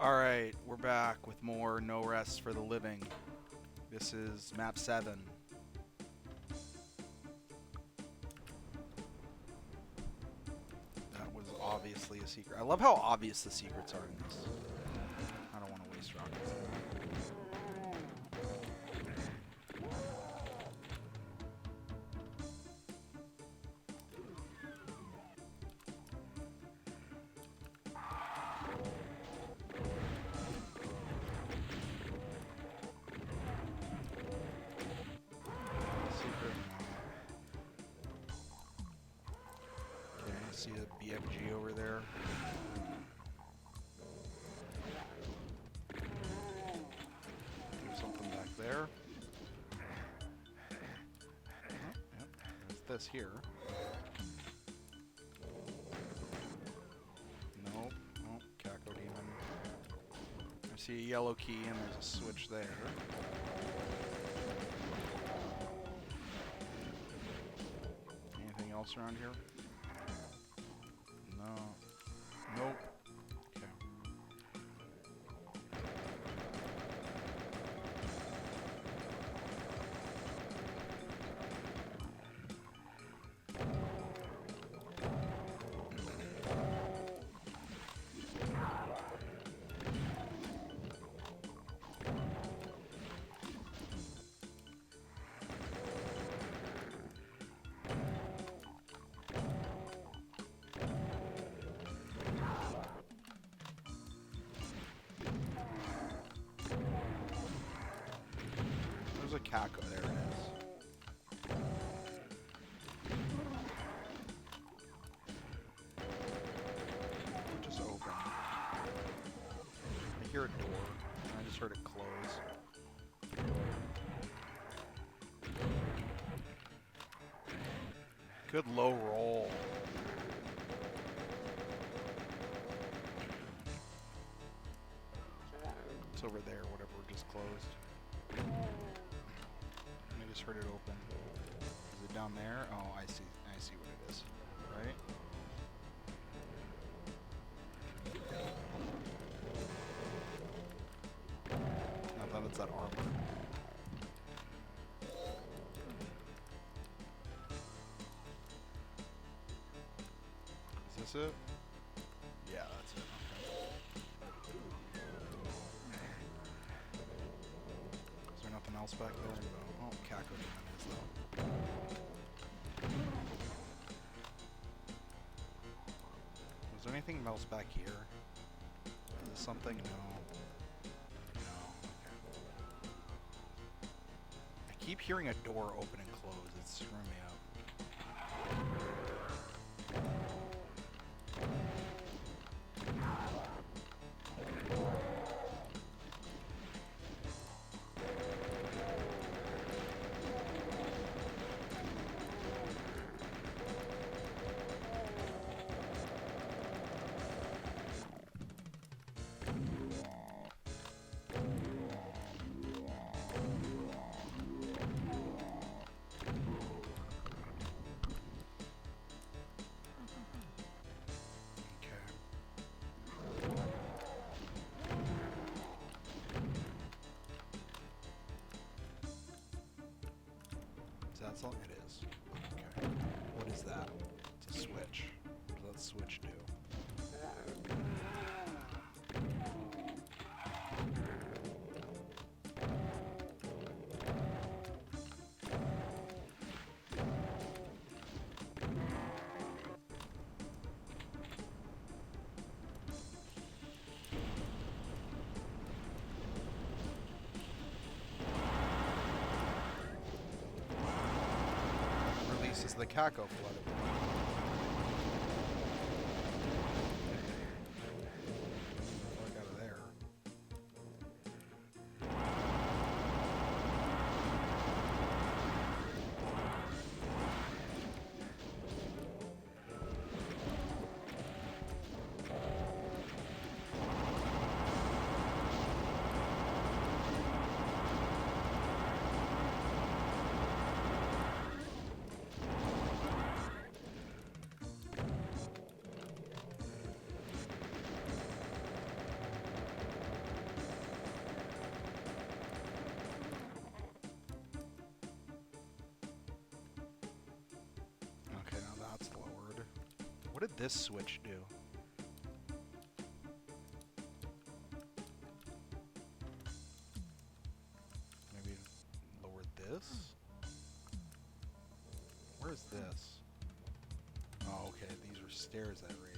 Alright, we're back with more No Rest for the Living. This is map 7. That was obviously a secret. I love how obvious the secrets are in this. I don't want to waste rockets. See a BFG over there. There's something back there. Oh, yep. There's this here. Nope. Oh, Caco Demon. I see a yellow key and there's a switch there. Anything else around here? No. Nope. Okay. There's a Caco, there it is. Just open. I hear a door, and I just heard it close. Good low roll. It's over there, whatever just closed. I just heard it open. Is it down there? Oh, I see what it is. Right? I thought it's that armor. Is this it? Yeah, that's it. Okay. Is there nothing else back there? No. Oh, Caco Demon is though. Was there anything else back here? Is this something? No. No. Okay. I keep hearing a door open and close. It's screwing me up. That's all it is. Okay. What is that? It's a switch. What does that switch do? Releases the Caco flood. Fuck out of there. What did this switch do? Maybe lower this? Where's this? Oh, okay, these were stairs that raised.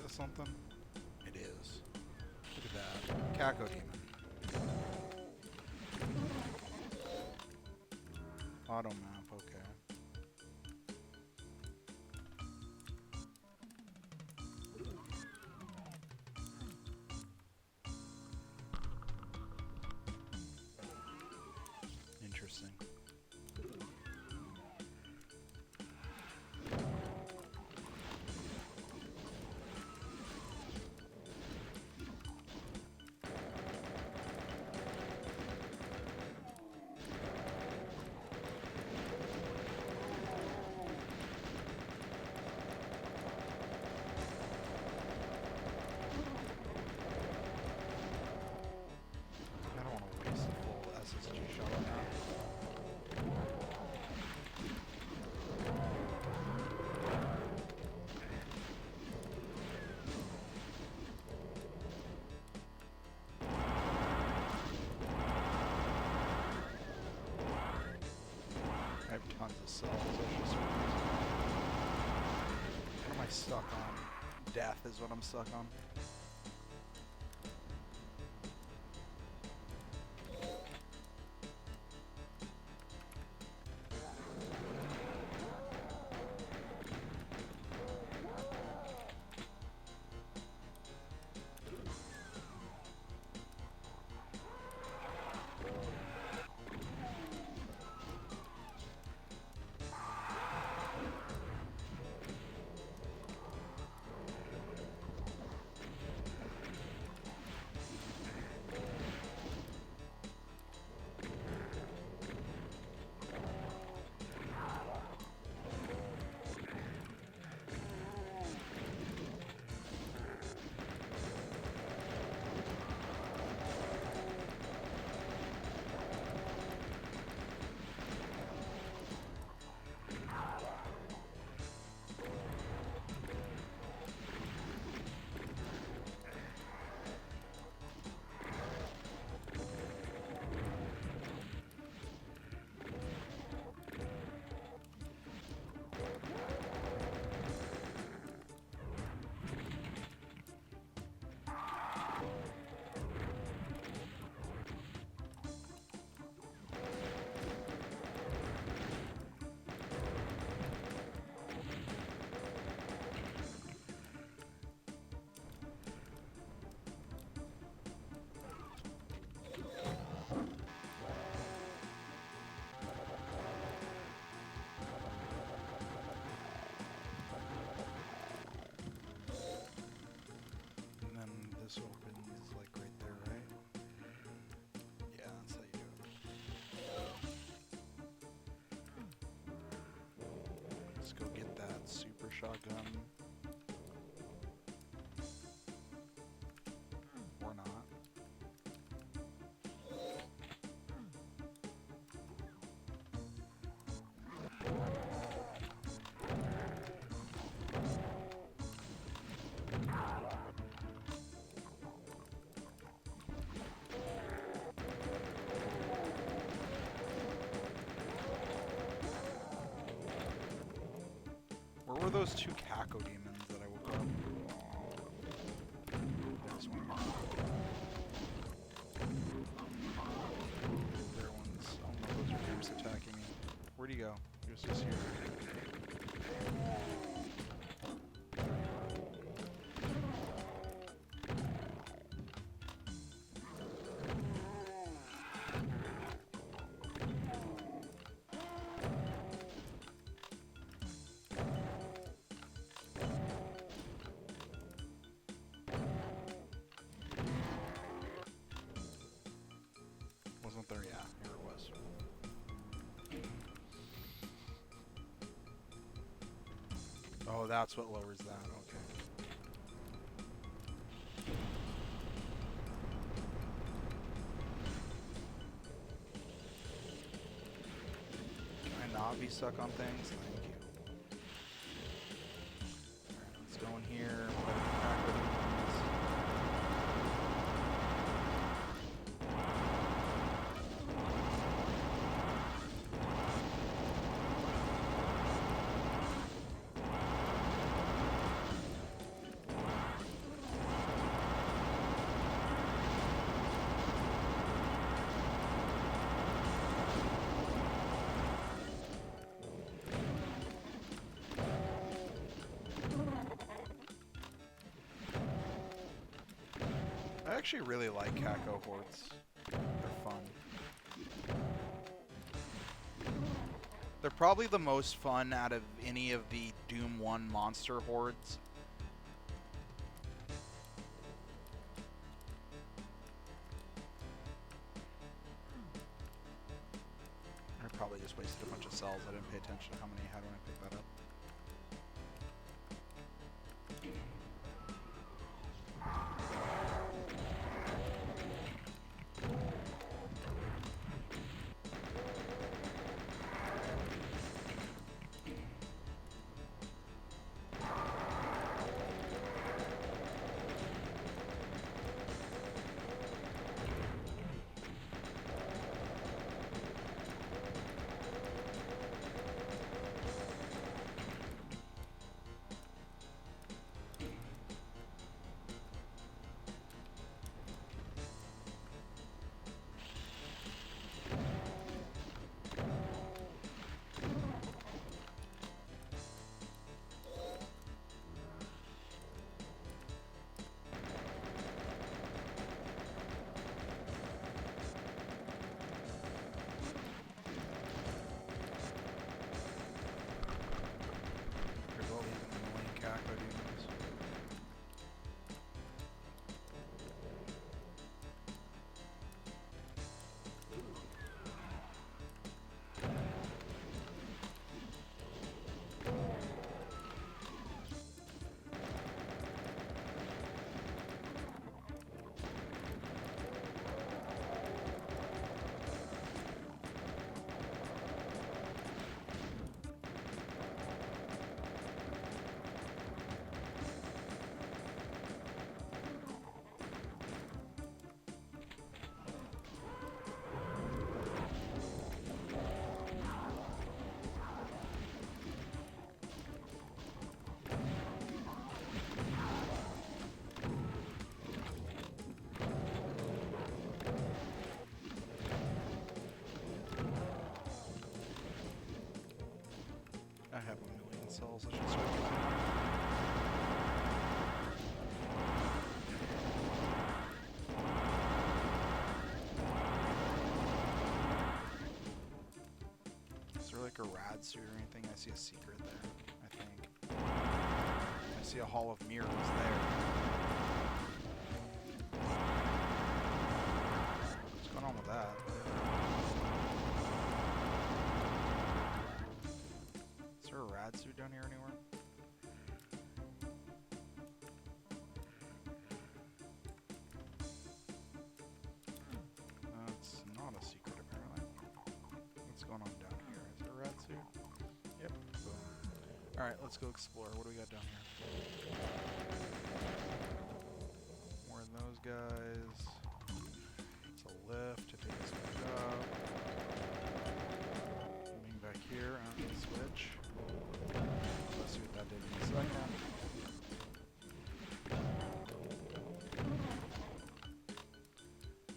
Something? It is. Look at that. Caco Demon. Auto map, okay. Interesting. Tons of cells. What am I stuck on? Death is what I'm stuck on. This opens like right there, right? Yeah, that's how you do it. Let's go get that super shotgun. Or not. Where were those two Caco demons that I woke up? There's one more. There ones. Oh no, those are groups attacking me. Where'd he go? He was just here. up there? Yeah, here it was. Oh, that's what lowers that. Okay. Can I not be stuck on things? Thank you. Alright, let's go in here. Play with the crack with these. I actually really like Kako hordes. They're fun. They're probably the most fun out of any of the Doom 1 monster hordes. I probably just wasted a bunch of cells. I didn't pay attention to how many I had when I picked that up. There's all these annoying Kako demons. I have 1,000,000 cells. I should start using them. Is there like a rad suit or anything? I see a secret there, I think. I see a hall of mirrors there. What's going on with that? Is there a rad suit down here anywhere? That's not a secret, apparently. What's going on down here? Is there a rad suit? Yep. Boom. Alright, let's go explore. What do we got down here? More of those guys. It's a lift to take us back up. Moving back here on the switch. Let's see what that did in a second.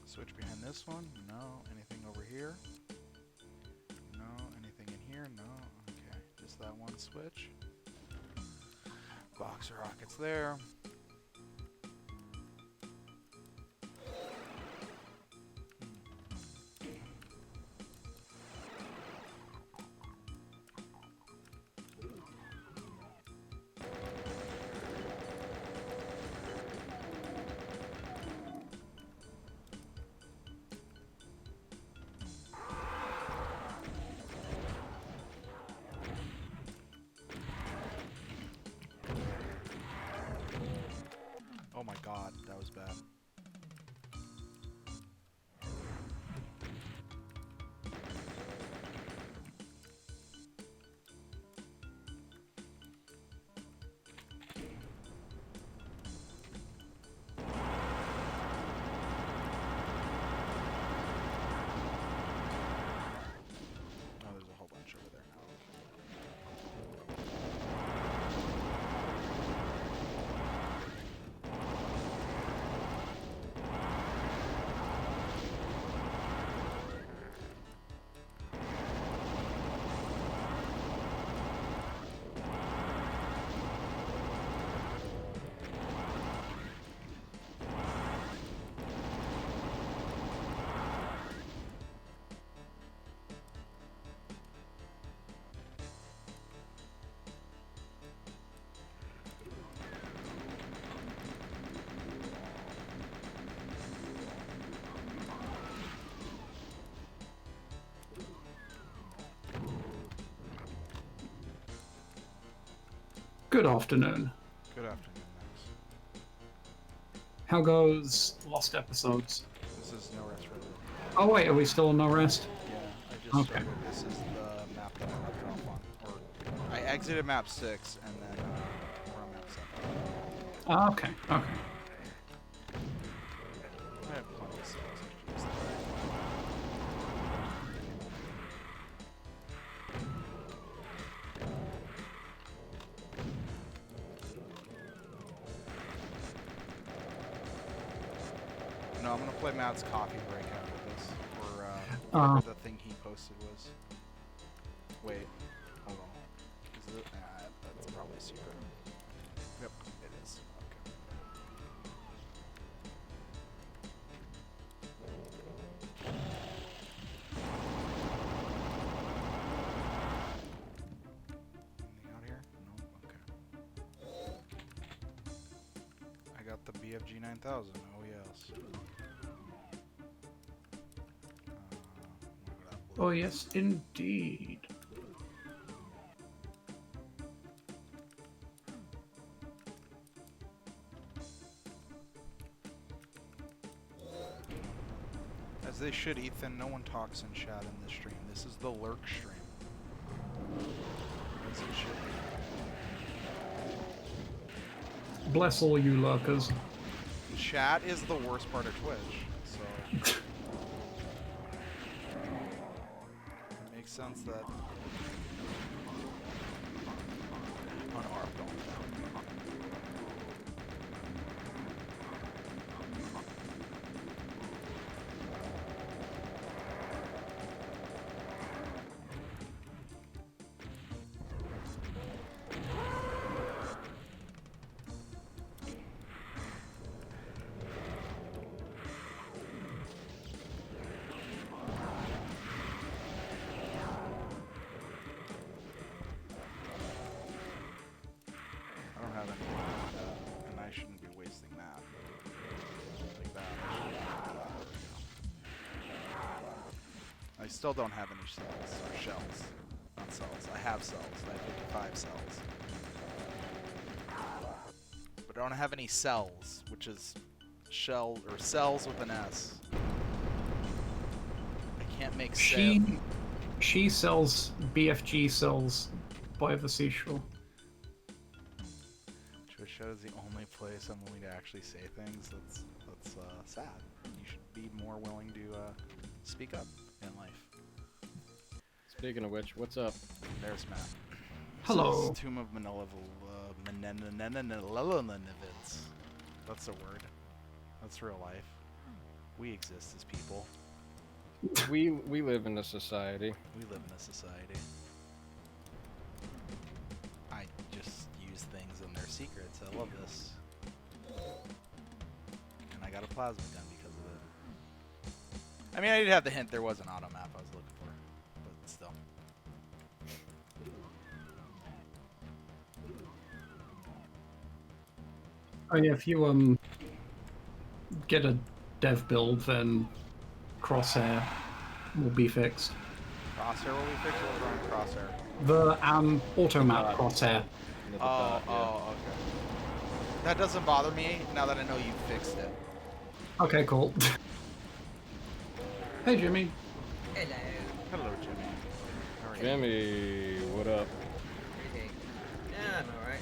Switch behind this one? No. Anything over here? No. Anything in here? No. Okay. Just that one switch. Box of rockets there. Good afternoon. Good afternoon, Max. How goes Lost Episodes? This is No Rest Resident. Oh wait, are we still on No Rest? Yeah, I just Okay. started. This is the map that I left off on. Or, I exited map 6, and then we're on map 7. Okay, okay. I have plenty of spells I could use. No, I'm gonna play Matt's coffee break after this, or whatever the thing he posted was. Wait, hold on. Is it? That's probably a secret. Yep, it is. Okay. Anything out here? No. Okay. I got the BFG 9000. Oh yes. Oh yes, indeed. As they should, Ethan. No one talks in chat in this stream. This is the lurk stream. As it should be. Bless all you lurkers. Chat is the worst part of Twitch, so it makes sense that. Oh no, I'm going down. I don't have anything like that, and I shouldn't be wasting that. Like that. I still don't have any cells, or shells. Not cells. I have cells. I have 55 cells. But I don't have any cells, which is shell, or cells with an S. I can't make cells. She sells BFG cells by the seashore. Twitch chat is the only place I'm willing to actually say things. That's sad. You should be more willing to speak up in life. Speaking of which, what's up? There's Matt. Hello. This is Tomb of Menenevitz. That's a word. That's real life. We exist as people. We live in a society. We live in a society. I just use things and they're secrets. I love this. And I got a plasma gun because of it. I mean, I did have the hint there was an auto map I was looking for. But still. Oh yeah, if you get a dev build, then Crosshair will be fixed. Crosshair will be fixed. What's wrong with Crosshair? The auto map Crosshair. Oh, okay. That doesn't bother me now that I know you fixed it. Okay, cool. Hey Jimmy. Hello. Hello, Jimmy. How are you? Jimmy, what up? Greeting. Yeah, I'm alright,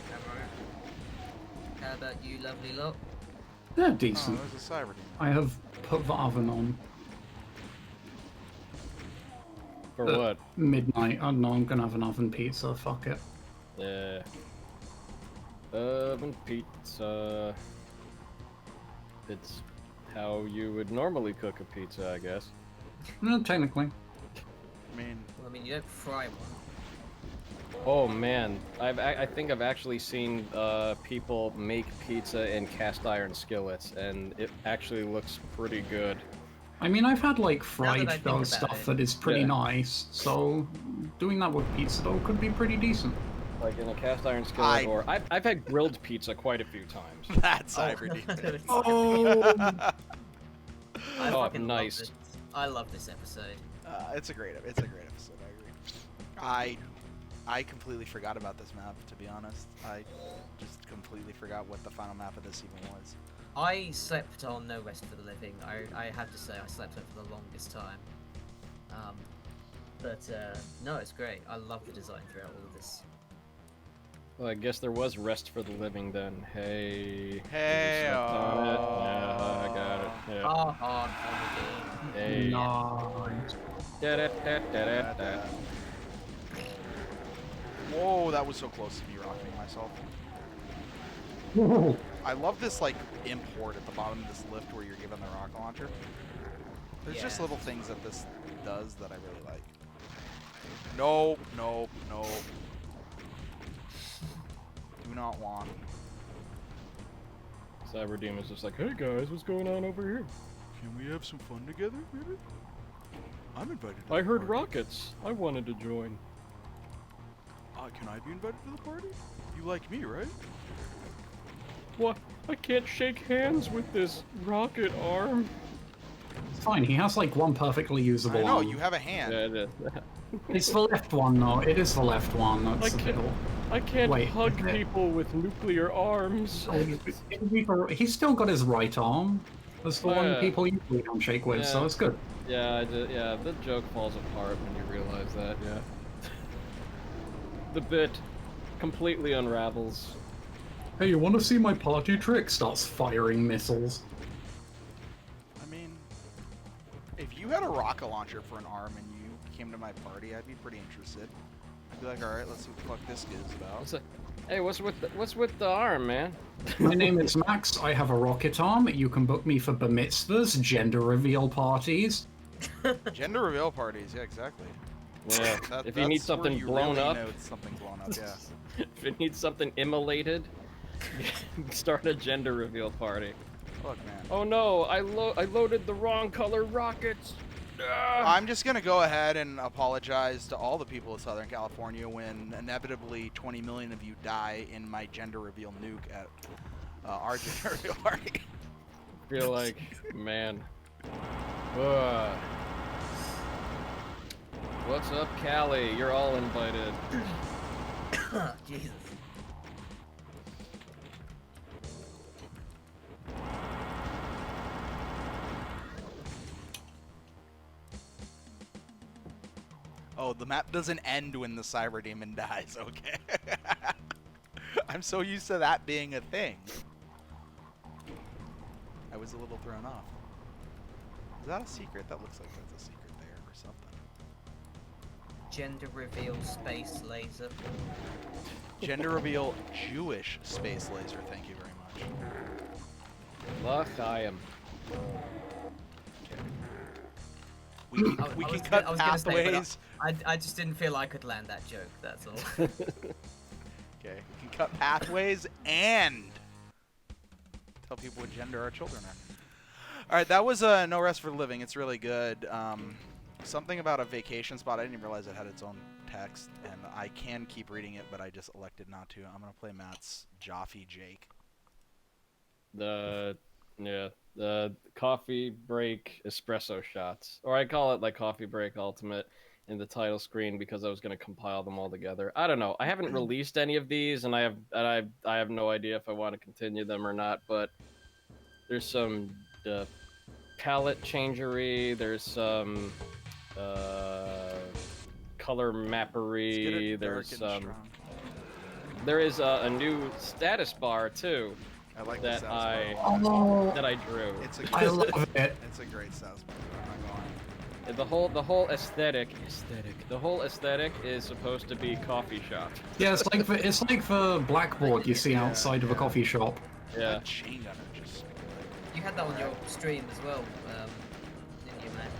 How about you, lovely lot? They're Oh, decent. there's a cyber demon. I have put the oven on For at what? midnight. I don't know, I'm gonna have an oven pizza, fuck it. Yeah. Oven pizza. It's how you would normally cook a pizza, I guess. No, technically. I mean, Well, I mean, you don't fry one. Oh man, I think I've actually seen people make pizza in cast iron skillets, and it actually looks pretty good. I mean, I've had like I fried think dough about stuff it. that is pretty Yeah. nice, so doing that with pizza dough could be pretty decent. Like in a cast iron skillet, or I've had grilled pizza quite a few times. that's cyber demon. Oh, I Oh, fucking nice. love this. I love this episode. It's a great episode. I agree. I completely forgot about this map, to be honest. I just completely forgot what the final map of this even was. I slept on No Rest for the Living. I have to say I slept on it for the longest time. No, it's great. I love the design throughout all of this. Well, I guess there was Rest for the Living then. Hey. Hey, you just slept on it. Yeah, I got it. Yeah. Hard comedy. Hey. Nice. Da-da-da-da-da-da. Whoa, that was so close to me rocking myself. Whoa. I love this, like, import at the bottom of this lift where you're given the rocket launcher. There's just Yeah. little things that this does that I really like. Nope, nope, nope. Do not want. Cyber Demon's just like, hey guys, what's going on over here? Can we have some fun together, maybe? I'm invited to I the heard party. rockets. I wanted to join. Can I be invited to the party? You like me, right? What? I can't shake hands with this rocket arm. It's fine, he has like one perfectly usable I know, arm. you have a hand. Yeah, it is. It's the left one, though. It is the left one. That's the middle. I can't Wait, hug is it- people with nuclear arms. He's still got his right arm. That's the one Yeah. people usually don't shake with, so Yeah. it's good. Yeah, yeah, the joke falls apart when you realize that, yeah. The bit completely unravels. Hey, you want to see my party trick? Starts firing missiles. I mean, if you had a rocket launcher for an arm and you came to my party, I'd be pretty interested. I'd be like, all right, let's see what the fuck this is about. Hey, what's with the arm, man? My name is Max. I have a rocket arm. You can book me for bar mitzvahs, gender reveal parties. Gender reveal parties, yeah, exactly. Yeah. That- If you need that's something where you blown really up, know it's something blown up, yeah. if you need something immolated, start a gender reveal party. Look, man. Oh no, I loaded the wrong color rockets. Ah! I'm just gonna go ahead and apologize to all the people of Southern California when inevitably 20 million of you die in my gender reveal nuke at our gender reveal party. Feel like, man. Ugh. What's up, Callie? You're all invited. Jesus. Oh, the map doesn't end when the cyber demon dies, okay. I'm so used to that being a thing. I was a little thrown off. Is that a secret? That looks like that's a secret there or something. Gender reveal space laser. Gender reveal Jewish space laser, thank you very much. L'chaim. We can, I we was can gonna- cut I was gonna say, but pathways. I just didn't feel I could land that joke, that's all. Okay, we can cut pathways and tell people what gender our children are. All right, that was No Rest for the Living. It's really good. Something about a vacation spot. I didn't even realize it had its own text, and I can keep reading it, but I just elected not to. I'm gonna play Matt's Jaffe Jake. The coffee break espresso shots, or I call it like coffee break ultimate in the title screen because I was going to compile them all together. I don't know. I haven't released any of these, and I have no idea if I want to continue them or not. But there's some palette changery. There's some color mappery. There's there is a new status bar too. I like that the Oh, that I drew. It's a I great, love it. it's a great status bar. I'm not going. The whole aesthetic. The whole aesthetic is supposed to be coffee shop. Yeah, it's like the blackboard you see Yeah, outside of a yeah. coffee shop. Yeah. That chain gunner just. You had that on your stream as well, didn't you, Matt?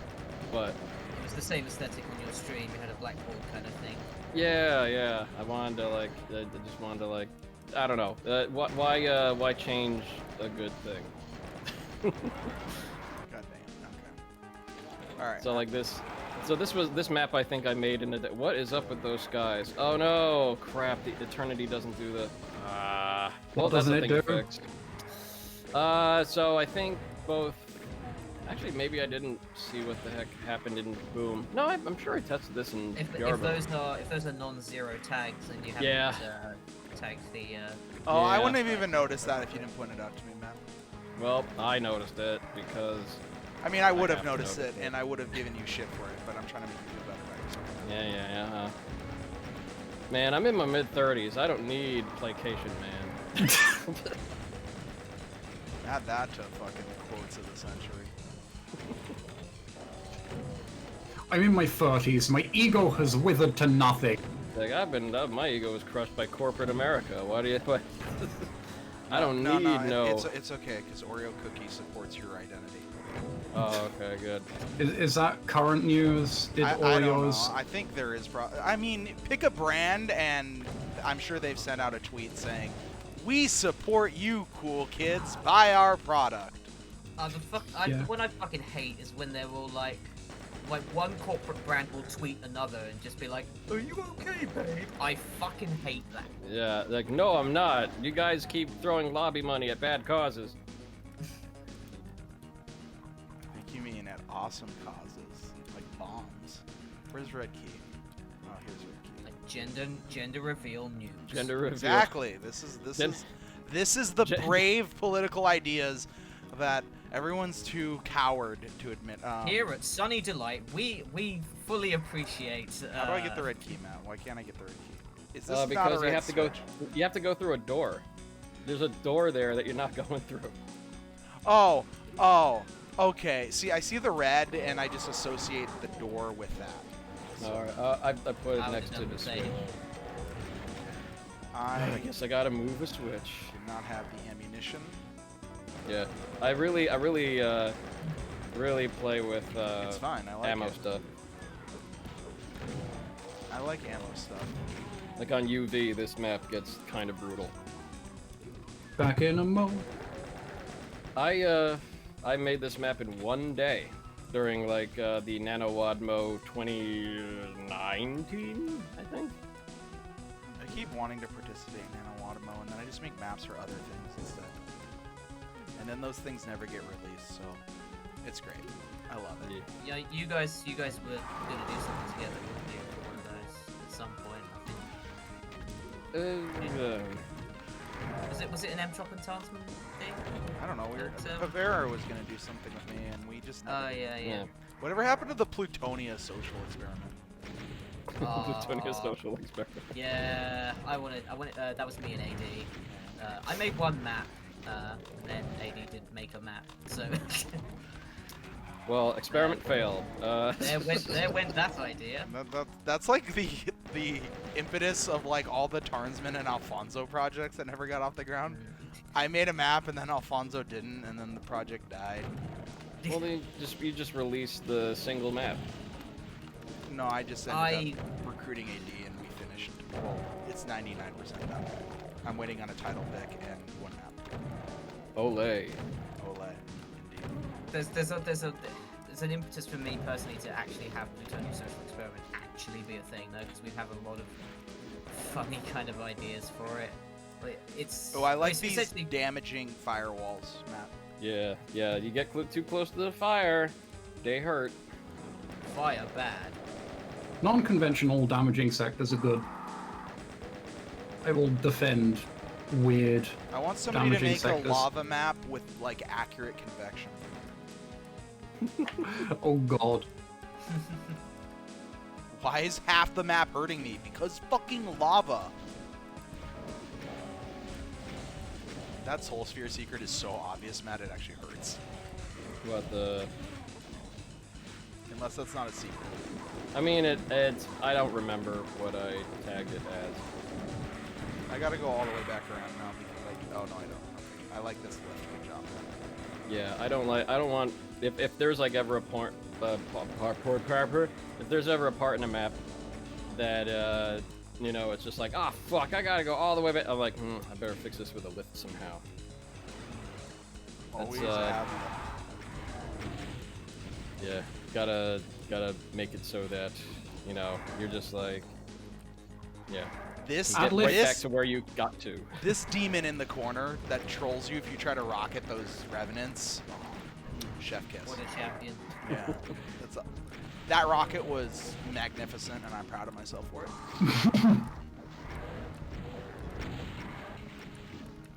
But It was the same aesthetic on your stream. You had a blackboard kind of thing. yeah. I wanted to I just wanted to I don't know. Why change a good thing? God damn. Okay. All right. So like this. So this map I think I made in a day. What is up with those skies? Oh no, crap! The Eternity doesn't do the. Well, What that's doesn't a it thing do? fixed. So I think both Actually, maybe I didn't see what the heck happened in Boom. No, I'm sure I tested this in If Yarbo. those are non-zero tags, then you haven't Yeah. tagged the. Oh, I Yeah. wouldn't have even noticed that if you didn't point it out to me, man. Well, I noticed it because. I mean, I would have have to noticed notice it, it. and I would have given you shit for it, but I'm trying to make you feel better about yourself. Yeah. Man, I'm in my mid-30s. I don't need placation, man. Add that to fucking quotes of the century. I'm in my 30s. My ego has withered to nothing. Like my ego was crushed by corporate America. Why do you? What? I don't no, need It's okay, because Oreo Cookie supports your identity. Oh, okay, good. Is that current news? Did I don't know. Oreos? I think there is. I mean, pick a brand, and I'm sure they've sent out a tweet saying, "We support you, cool kids. Buy our product." Yeah. What I fucking hate is when they're all like one corporate brand will tweet another and just be like, "Are you okay, babe?" I fucking hate that. Yeah, like no, I'm not. You guys keep throwing lobby money at bad causes. I think you mean at awesome causes, like bombs. Where's Red Key? Oh, here's Red Key. Like gender reveal news. Gender reveal. Exactly. This is the brave political ideas that everyone's too coward to admit. Here at Sunny Delight, we fully appreciate. How do I get the red key, Matt? Why can't I get the red key? Is this not a Because red you have to switch? You have to go through a door. There's a door there that you're not going through. Oh, okay. See, I see the red, and I just associate the door with that. So Alright, I put it I next to would the say- switch. I I guess I gotta move a switch. do not have the ammunition. Yeah, I really play with It's fine. I like ammo it. stuff. I like ammo stuff. Like on UV, this map gets kind of brutal. Back in a mo. I made this map in one day during like the NanoWadmo 2019, I think. I keep wanting to participate in NRFTL, and then I just make maps for other things instead. And then those things never get released, so it's great. I love it. Yeah. Yeah, you guys were gonna do something together, weren't you, for one of those at some point? I think. Was it an M-Trop and Tarnsman thing? I don't know. But, Pavera was gonna do something with me, and we just. Oh never did. yeah. Whatever happened to the Plutonia social experiment? Plutonia Aw. social experiment. Yeah, I wanted. That was me and AD. I made one map, and then AD didn't make a map. So Well, experiment failed. there went that idea. That's like the impetus of like all the Tarnsman and Alfonso projects that never got off the ground. I made a map, and then Alfonso didn't, and then the project died. Well, then you just released the single map. No, I just ended up recruiting AD, and we finished. Well, it's 99% done. I'm waiting on a title pick and one map. Olay. Ole, indeed. There's an impetus for me personally to actually have Plutonium Social Experiment actually be a thing though, because we have a lot of funny kind of ideas for it. Like, it's Oh, I like it's these essentially- damaging firewalls, Matt. Yeah. You get too close to the fire, they hurt. fire bad. Non-conventional damaging sectors are good. I will defend weird. I want somebody to Damaging make sectors. a lava map with like accurate convection. Oh god. Why is half the map hurting me? Because fucking lava. That Soul Sphere secret is so obvious, Matt, it actually hurts. What the? Unless that's not a secret. I mean, it's. I don't remember what I tagged it as. I gotta go all the way back around now because oh no, I don't. Okay. I like this lift. Good job. Yeah, I don't want. If there's like ever a part, if there's ever a part in a map that you know, it's just like, ah, fuck, I gotta go all the way back. I'm like, I better fix this with a lift somehow. Always That's, have. Yeah, gotta make it so that, you know, you're just like, yeah. This Get right back this to where you got to. this demon in the corner that trolls you if you try to rocket those revenants. Chef kiss. What a champion. Yeah. That rocket was magnificent, and I'm proud of myself for it.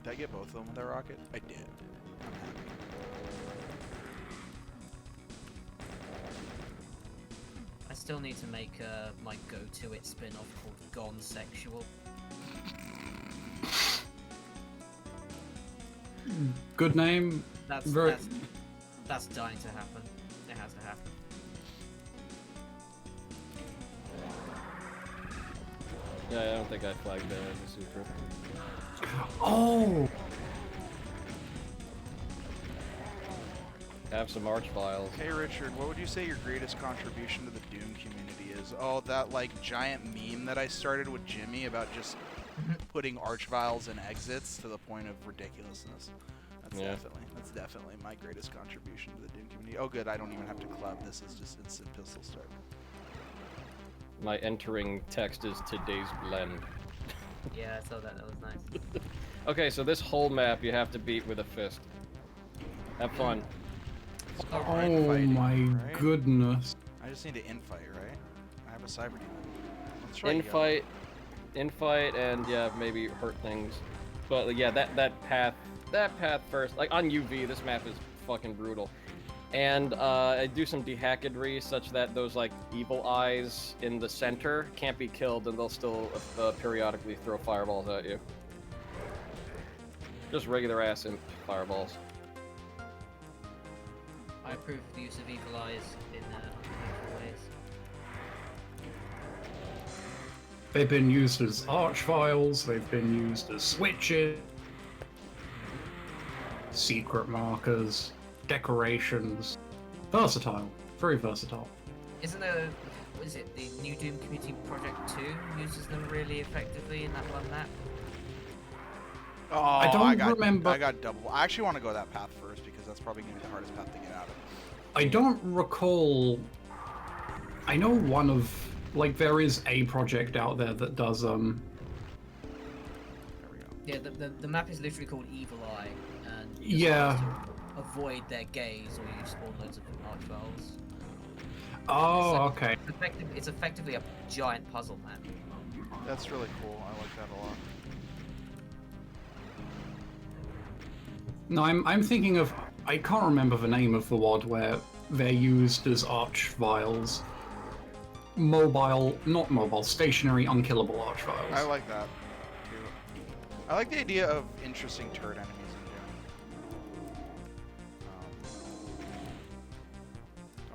Did I get both of them with that rocket? I did. I'm happy. I still need to make my go-to-it spin-off called Gone Sexual. Good name. That's Very- that's dying to happen. It has to happen. Yeah, I don't think I flagged that as a secret. Oh. Have some arch files. Okay, Richard, what would you say your greatest contribution to the Doom community is? Oh, that, like, giant meme that I started with Jimmy about just putting arch vials in exits to the point of ridiculousness. That's definitely my greatest contribution to the Doom community. Oh, good, I don't even have to club. This is just instant pistol start. My entering text is today's blend. Yeah, I saw that. That was nice. Okay, so this whole map you have to beat with a fist. Have fun. It's called Oh infighting, my right? goodness. I just need to infight, right? I have a cyber demon. Let's try to go. Infight, and yeah, maybe hurt things. But yeah, that path first. Like on UV, this map is fucking brutal. And I do some dehackadry such that those like evil eyes in the center can't be killed, and they'll still periodically throw fireballs at you. Just regular ass imp fireballs. I approve of the use of evil eyes in unusual ways. They've been used as arch files, they've been used as switches, secret markers, decorations. Versatile. Very versatile. Isn't there, what is it, the New Doom Community Project 2 uses them really effectively in that one map? Oh, I don't remember. I got double. I actually want to go that path first because that's probably going to be the hardest path to get out of. I don't recall. I know one of, like, there is a project out there that does, There we go. Yeah, the map is literally called Evil Eye, and Yeah. to avoid their gaze, or you spawn loads of archviles. Oh, okay. It's effectively a giant puzzle map. That's really cool. I like that a lot. No, I'm thinking of, I can't remember the name of the WAD where they're used as arch vials. Not mobile, stationary, unkillable arch vials. I like that too. I like the idea of interesting turret enemies in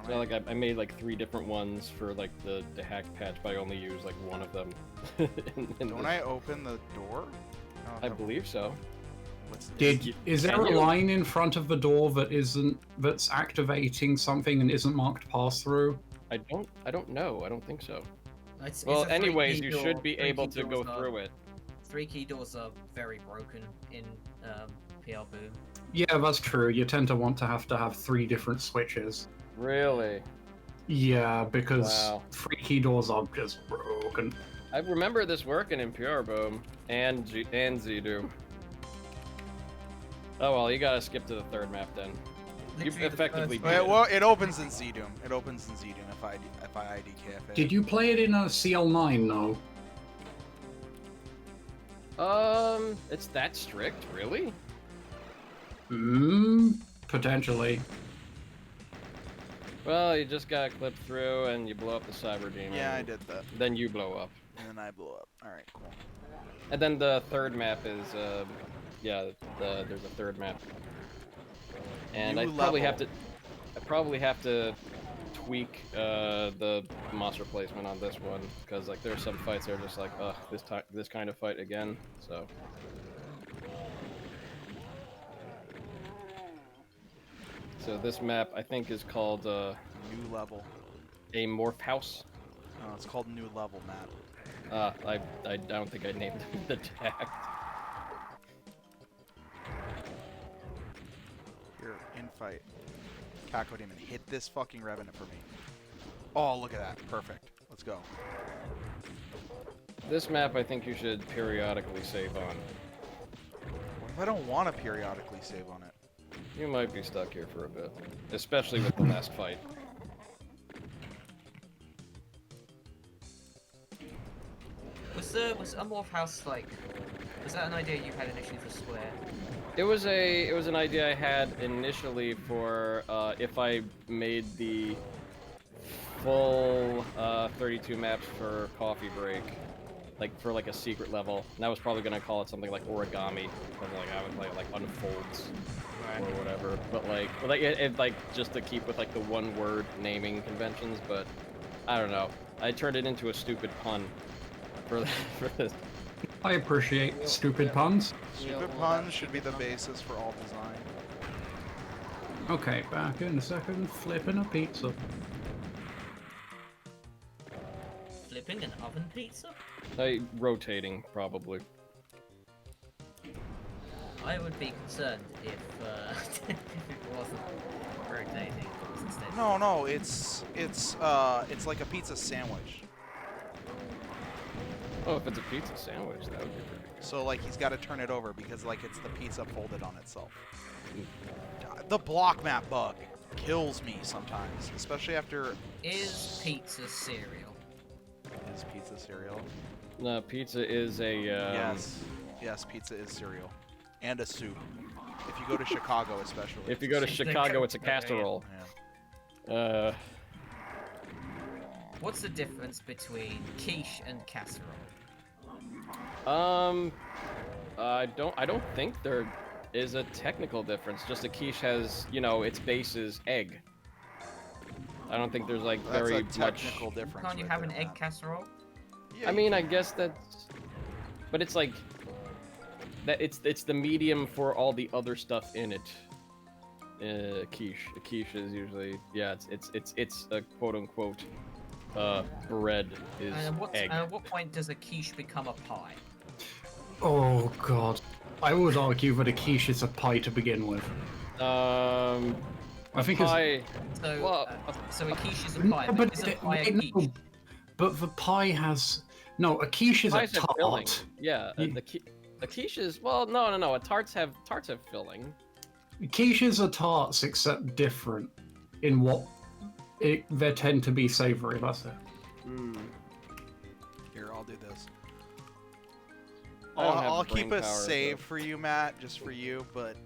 Doom. So like I made like 3 different ones for like the hack patch, but I only used like one of them. in Don't this. I open the door? Oh, I believe so. What's this? Is there Can a you? line in front of the door that's activating something and isn't marked pass through? I don't know. I don't think so. It's Well, a three-key anyways, you door. should be Three-key able to go doors are- through it. 3 key doors are very broken in PL Boom. Yeah, that's true. You tend to want to have 3 different switches. Really? Yeah, because Wow. 3 key doors are just broken. I remember this working in PR Boom and Z-Doom. Oh well, you gotta skip to the 3rd map then. You Literally the effectively first- did. Well, it opens in Z-Doom. It opens in Z-Doom if I IDKF it. Did you play it in a CL9 though? It's that strict, really? Potentially. Well, you just gotta clip through and you blow up the cyber demon. Yeah, I did that. Then you blow up. And then I blew up. Alright, cool. And then the 3rd map is, yeah, there's a 3rd map. And New I probably level. have to tweak the monster placement on this one because like there's some fights that are just like, ugh, this kind of fight again. So this map I think is called New level. a morph house. No, it's called New Level map. I don't think I named it the tag. Here, infight. Caco Demon, hit this fucking Revenant for me. Oh, look at that. Perfect. Let's go. This map I think you should periodically save on. What if I don't want to periodically save on it? You might be stuck here for a bit, especially with the last fight. Was Unwolf House like? Was that an idea you had initially for Square? It was an idea I had initially for if I made the full 32 maps for Coffee Break, like for like a secret level. And I was probably gonna call it something like Origami, because like I would play it like Unfolds or whatever. But like just to keep with like the one word naming conventions. But I don't know. I turned it into a stupid pun for this. I appreciate stupid puns. Stupid puns should be the basis for all design. Okay, back in a second. Flipping a pizza. Flipping an oven pizza? Rotating probably. I would be concerned if, if it wasn't rotating. It was instead. No, it's like a pizza sandwich. Oh, if it's a pizza sandwich, that would be pretty good. So like he's got to turn it over because like it's the pizza folded on itself. The block map bug kills me sometimes, especially after. Is pizza cereal? Is pizza cereal? No, pizza is a Yes, pizza is cereal, and a soup. If you go to Chicago, especially. If you go to Chicago, it's a casserole. Yeah. What's the difference between quiche and casserole? I don't think there is a technical difference. Just a quiche has, you know, its base is egg. I don't think there's like That's very a technical difference. Can't you right have there, an egg Matt. casserole? Yeah, I mean, I guess that's, but it's like that. It's the medium for all the other stuff in it. Quiche. A quiche is usually it's a quote unquote bread is egg. And at what point does a quiche become a pie? Oh god. I would argue that a quiche is a pie to begin with. I think pie. So, Well, so a quiche is a it's... pie, No, but but, is a pie a no, quiche? but the pie has... No, a quiche is a Pies have filling. tart. Yeah, the quiche is no. A tarts have filling. Quiches are tarts, except different in what they tend to be savory. That's it. Here, I'll do this. I don't have I'll brain keep a power, save so- for you, Matt, just for you. But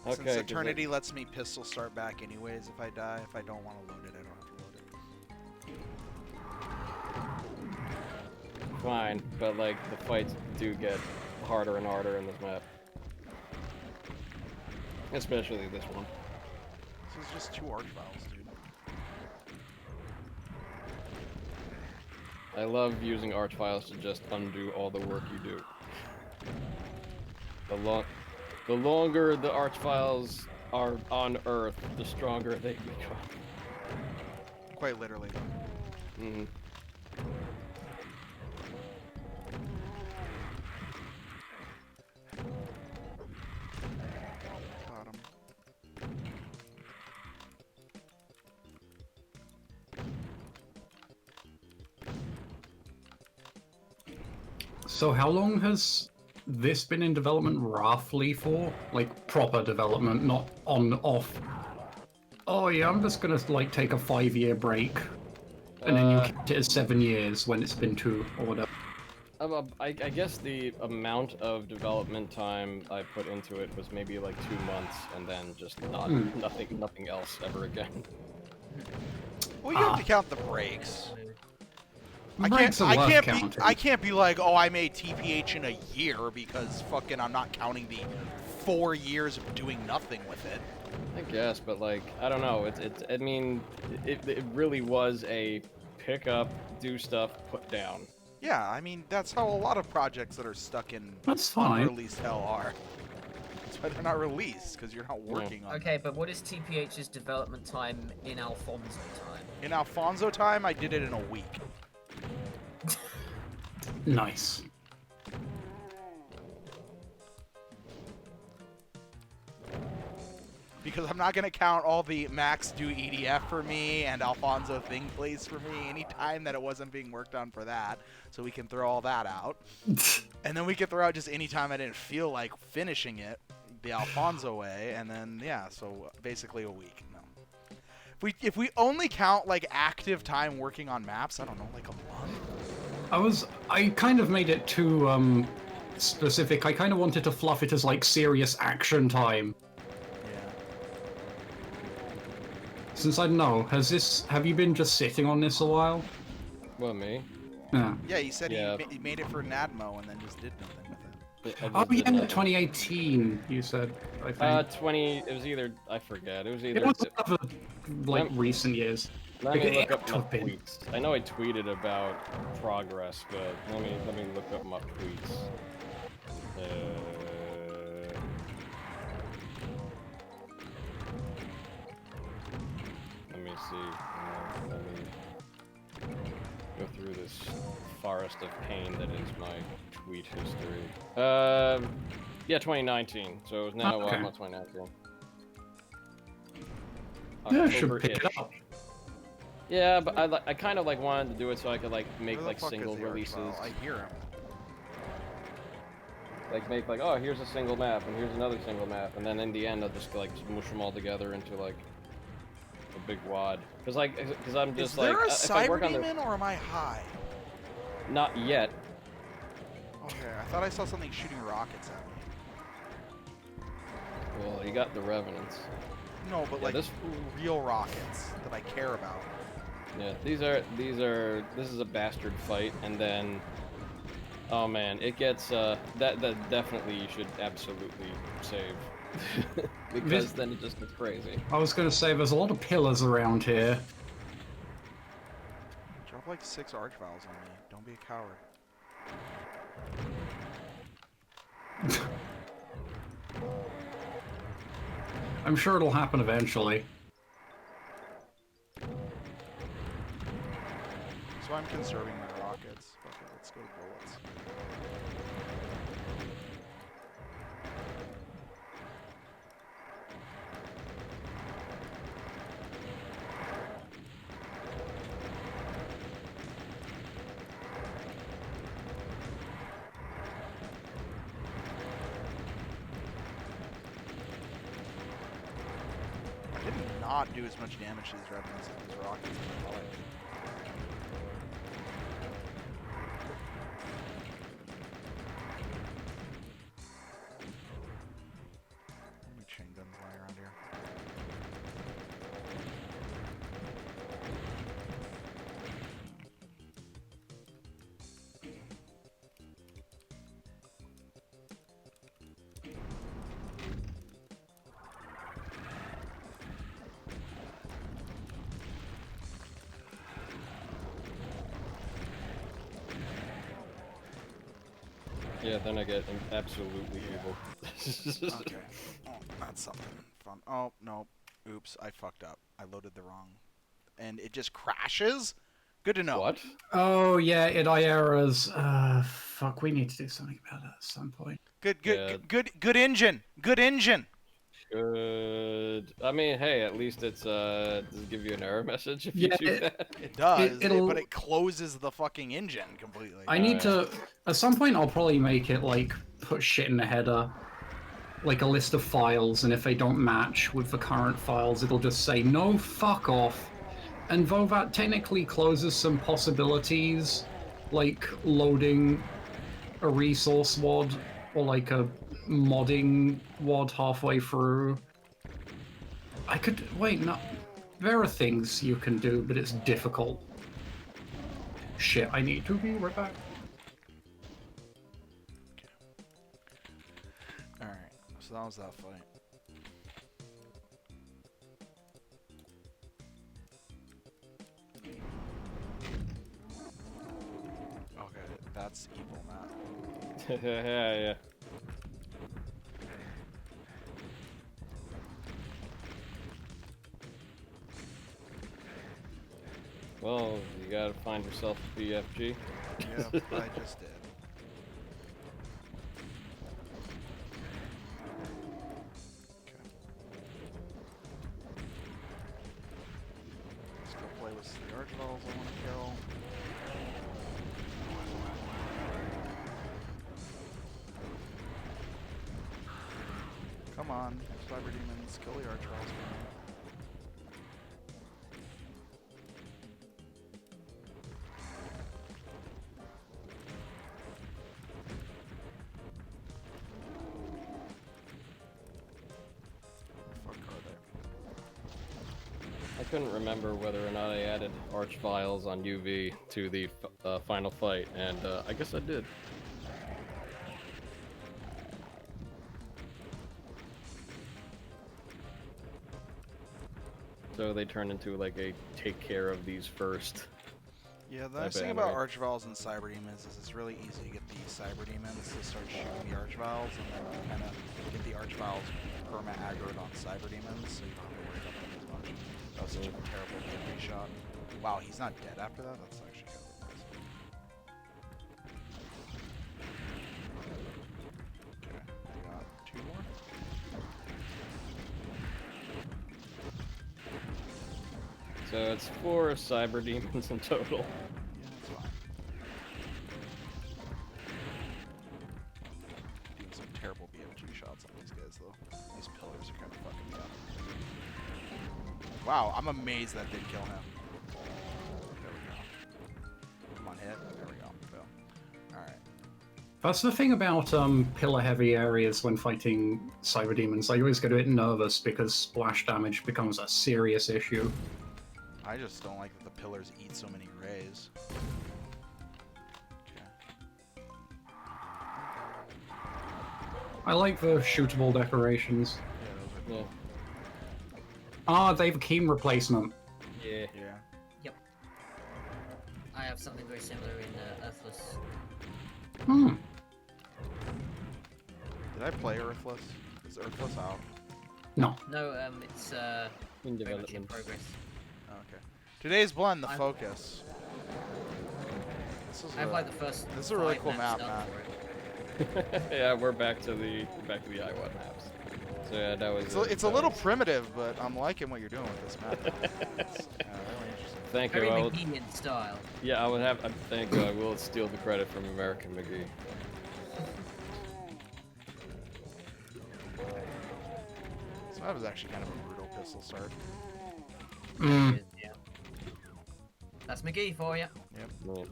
Okay, since 'cause Eternity lets me pistol start back anyways, if I die, if I don't want to load it, I don't have to load it. Fine, but like the fights do get harder and harder in this map, especially this one. This is just 2 archviles, dude. I love using archviles to just undo all the work you do. The longer the archviles are on Earth, the stronger they become. Quite literally, though. Mm. Got him. So how long has this been in development roughly for? Like proper development, not on off. Oh yeah, I'm just gonna like take a 5-year break, and then you count it as 7 years when it's been 2 or whatever. I guess the amount of development time I put into it was maybe like 2 months, and then just nothing else ever again. Well, you have to count the breaks. Breaks are worth counting. I can't be like, oh, I made TPH in a year because fucking I'm not counting the 4 years of doing nothing with it. I guess, but like, I don't know. I mean, it really was a pick up, do stuff, put down. Yeah, I mean, that's how a lot of projects that are stuck in That's fine. unreleased hell are. That's why they're not released, because you're not working on Okay, but what is TPH's development time in Alfonso time? In Alfonso time, I did it in a week. Nice. Because I'm not going to count all the Max do EDF for me and Alfonso thing plays for me any time that it wasn't being worked on for that. So we can throw all that out. And then we can throw out just any time I didn't feel like finishing it. the Alfonso way, and then yeah, so basically a week. No, if we only count like active time working on maps, I don't know, like a month. I kind of made it too specific. I kind of wanted to fluff it as like serious action time. Yeah. Since I don't know, have you been just sitting on this a while? Well, me. Yeah. Yeah, he said Yeah. he made it for Nadmo and then just did nothing with it. I Oh just did yeah, nothing. 2018. You said. I think 20. It was either. I forget. It was either. it was other, like Lem- recent years. Let me look up my It- tweets. I know I tweeted about progress, but let me look up my tweets. Let me see. Let me go through this forest of pain that is my tweet history. Yeah, 2019. So it was now Okay. 2019. Yeah, should pick October-ish. it up. Yeah, but I kind of like wanted to do it so I could like make Where the like fuck single is the releases. Archvile? I hear him. Like make like, oh, here's a single map and here's another single map, and then in the end I'll just like mush them all together into like a big wad. Cause I'm just Is like, there a if I work cyber on the demon or am I high? not yet. Okay, I thought I saw something shooting rockets at me. Well, you got the revenants. No, but Yeah, like this- real rockets that I care about. Yeah, this is a bastard fight, and then, oh man, it gets that definitely you should absolutely save because then it just gets crazy. I was gonna say there's a lot of pillars around here. Drop like 6 Archviles on me. Don't be a coward. I'm sure it'll happen eventually. So I'm conserving my rockets. Okay, let's go to bullets. I did not do as much damage to these revenants as these rockets as I thought I did. How many chain guns lying around here? Yeah, then I get absolutely evil. Okay. Oh, that's something fun. Oh, no. Oops, I fucked up. I loaded the wrong. And it just crashes? Good to know. What? Oh yeah, it errors. Fuck, we need to do something about it at some point. Good Yeah. good engine. Good engine. Good. I mean, hey, at least it's does it give you an error message if you Yeah, do that? It does, it'll- but it closes the fucking engine completely. I need to. At some point, I'll probably make it like put shit in the header, like a list of files, and if they don't match with the current files, it'll just say no, fuck off. And though that technically closes some possibilities, like loading a resource wad or like a modding wad halfway through, I could wait. No, there are things you can do, but it's difficult. Shit, I need to be right back. Alright, so that was that fight. Okay, that's evil, Matt. Yeah. Well, you gotta find yourself a BFG. Yep, I just did. Okay. Let's go play with the Archviles I want to kill. Come Come on, Cyber Demons, kill the Archviles. Fuck are they? I couldn't remember whether or not I added Archviles on UV to the final fight, and I guess I did. So they turn into like a take care of these first. Yeah, the nice thing about Archviles and Cyber Demons is it's really easy to get the Cyber Demons to start shooting the Archviles, and then you kind of get the Archviles perma-aggroed on Cyber Demons, so you don't have to worry about them as much. That was such a terrible DMA shot. Wow, he's not dead after that? That's actually kind of impressive. Okay, I got 2 more. So it's 4 Cyber Demons in total. Yeah, that's fine. Doing some terrible BFG shots on these guys, though. These pillars are kind of fucking me up. Wow, I'm amazed that didn't kill him. There we go. Come on, hit. There we go. Boom. Alright. That's the thing about pillar-heavy areas when fighting Cyber Demons. I always get a bit nervous because splash damage becomes a serious issue. I just don't like that the pillars eat so many rays. Okay. I like the shootable decorations. Yeah, those are cool. Ah, they have a keen replacement. Yeah. Yeah. Yep. I have something very similar in Earthless. Hmm. Did I play Earthless? Is Earthless out? No. No, it's In very much in development. progress. Oh, okay. Today's blend, the I'm- focus. This is I have like the first. this is a really 5 cool map, done Matt. for it. Yeah, we're back to the IWAD maps. So yeah, that was. It's a little primitive, but I'm liking what you're doing with this map. It's, really interesting. Thank you. Very I will, McGee in style. yeah, I would have. Thank you. I will steal the credit from American McGee. So that was actually kind of a brutal pistol start. Mm. Yeah. That's McGee for you. Right.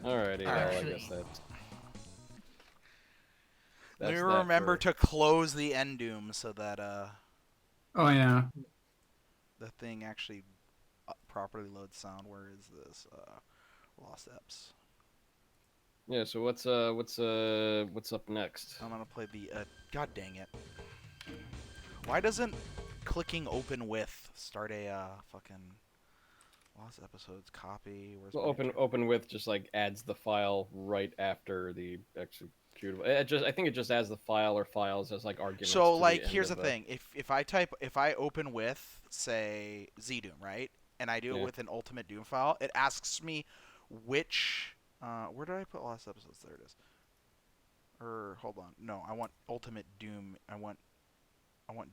Alrighty, well, I Actually- guess that's. Let me that remember for- to close the end doom so that Oh yeah. the thing actually properly loads sound. Where is this? Lost Eps. Yeah. So what's up next? I'm gonna play the. God dang it! Why doesn't clicking open with start a fucking Lost Episodes copy? Where's Well, my open with just like adds the file right after the executable. I think it just adds the file or files as like arguments. So to like the end here's the of thing. If I open with say ZDoom, right? And I do it Yeah. with an Ultimate Doom file, it asks me which where did I put Lost Episodes? There it is. Or hold on. No, I want Ultimate Doom. I want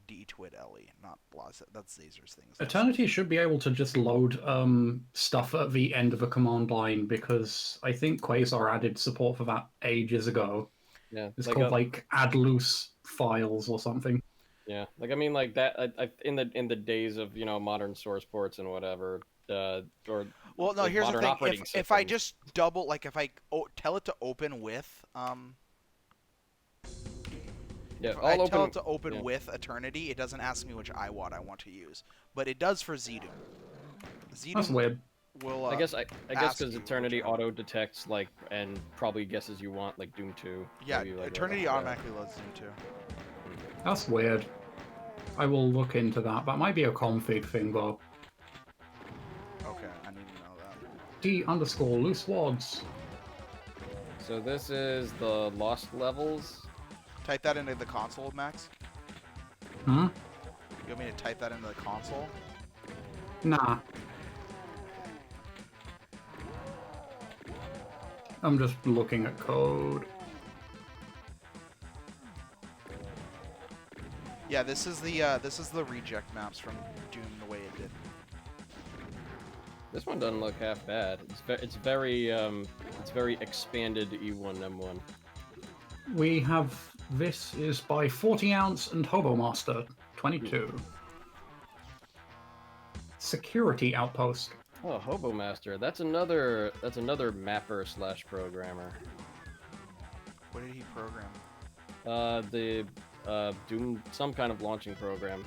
DTWID LE, not Lost. That's Zazer's things. Eternity should be able to just load stuff at the end of a command line because I think Quasar added support for that ages ago. Yeah, It's like called like add loose files or something. yeah, like I mean, like that. In the days of modern source ports and whatever, or Well, no. like Here's the modern thing. operating If I systems. just double, like, if I tell it to open with, yeah, if I'll I open. tell it to open yeah. with Eternity, it doesn't ask me which IWAD I want to use, but it does for ZDoom. That's ZDoom weird. will. I guess ask because you Eternity which one. auto detects like and probably guesses you want like Doom 2. Yeah, maybe, like, Eternity right off automatically loads Doom too. That's weird. I will look into that. That might be a config thing though. Okay, I need to know that. D_loose wads. the bat. So this is the lost levels. Type that into the console, Max. Hmm? You want me to type that into the console? Nah. I'm just looking at code. Yeah, this is the reject maps from Doom the way it did. This one doesn't look half bad. It's very expanded E1M1. we have this is by 40 Ounce and Hobo Master 22. Security Outpost. Oh, Hobo Master. That's another mapper slash programmer. What did he program? The Doom, some kind of launching program.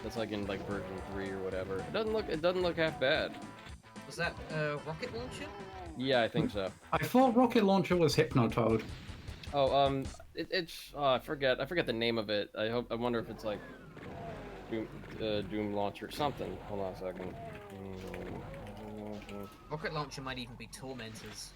That's like in like version 3 or whatever. It doesn't look half bad. Was that rocket launcher? Yeah, I think so. I thought Rocket Launcher was Hypnotoad. Oh, it's I forget the name of it. I wonder if it's like Doom Launcher something. Hold on a second. Rocket launcher might even be tormentors.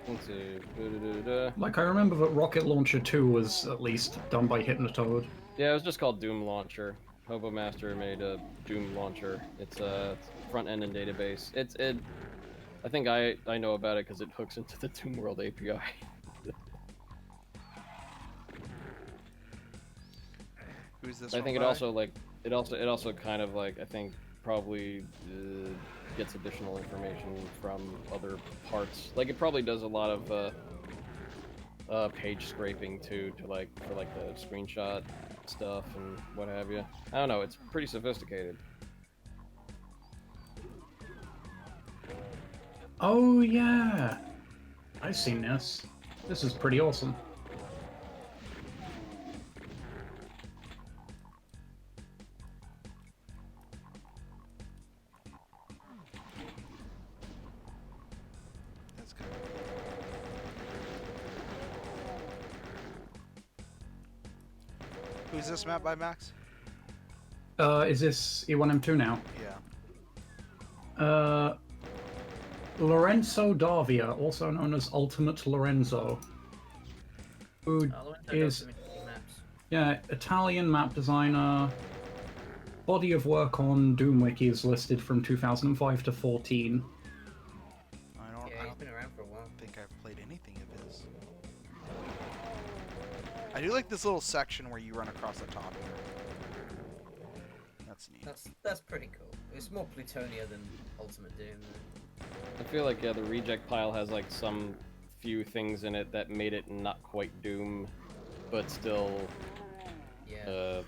Let's see. Da-da-da-da. Like, I remember that Rocket Launcher 2 was at least done by Hypnotoad. Yeah, it was just called Doom Launcher. Hobo Master made a Doom Launcher. It's a front end and database. I think I know about it because it hooks into the Doom World API. Who's this? I think one it by? also like it also kind of like I think probably gets additional information from other parts. Like it probably does a lot of page scraping too, for like the screenshot stuff and what have you. I don't know. It's pretty sophisticated. Oh yeah, I've seen this. This is pretty awesome. That's kind of... Who's this map by, Max? Is this E1M2 now? Yeah. Lorenzo Davia, also known as Ultimate Lorenzo, who is, yeah, Italian map designer. Body of work on Doom Wiki is listed from 2005 to 14. Yeah, he's been around for a while. Think I've played anything of his. I do like this little section where you run across the top here. That's neat. That's pretty cool. It's more Plutonia than Ultimate Doom. I feel like yeah, the reject pile has like some few things in it that made it not quite Doom, but still Yeah.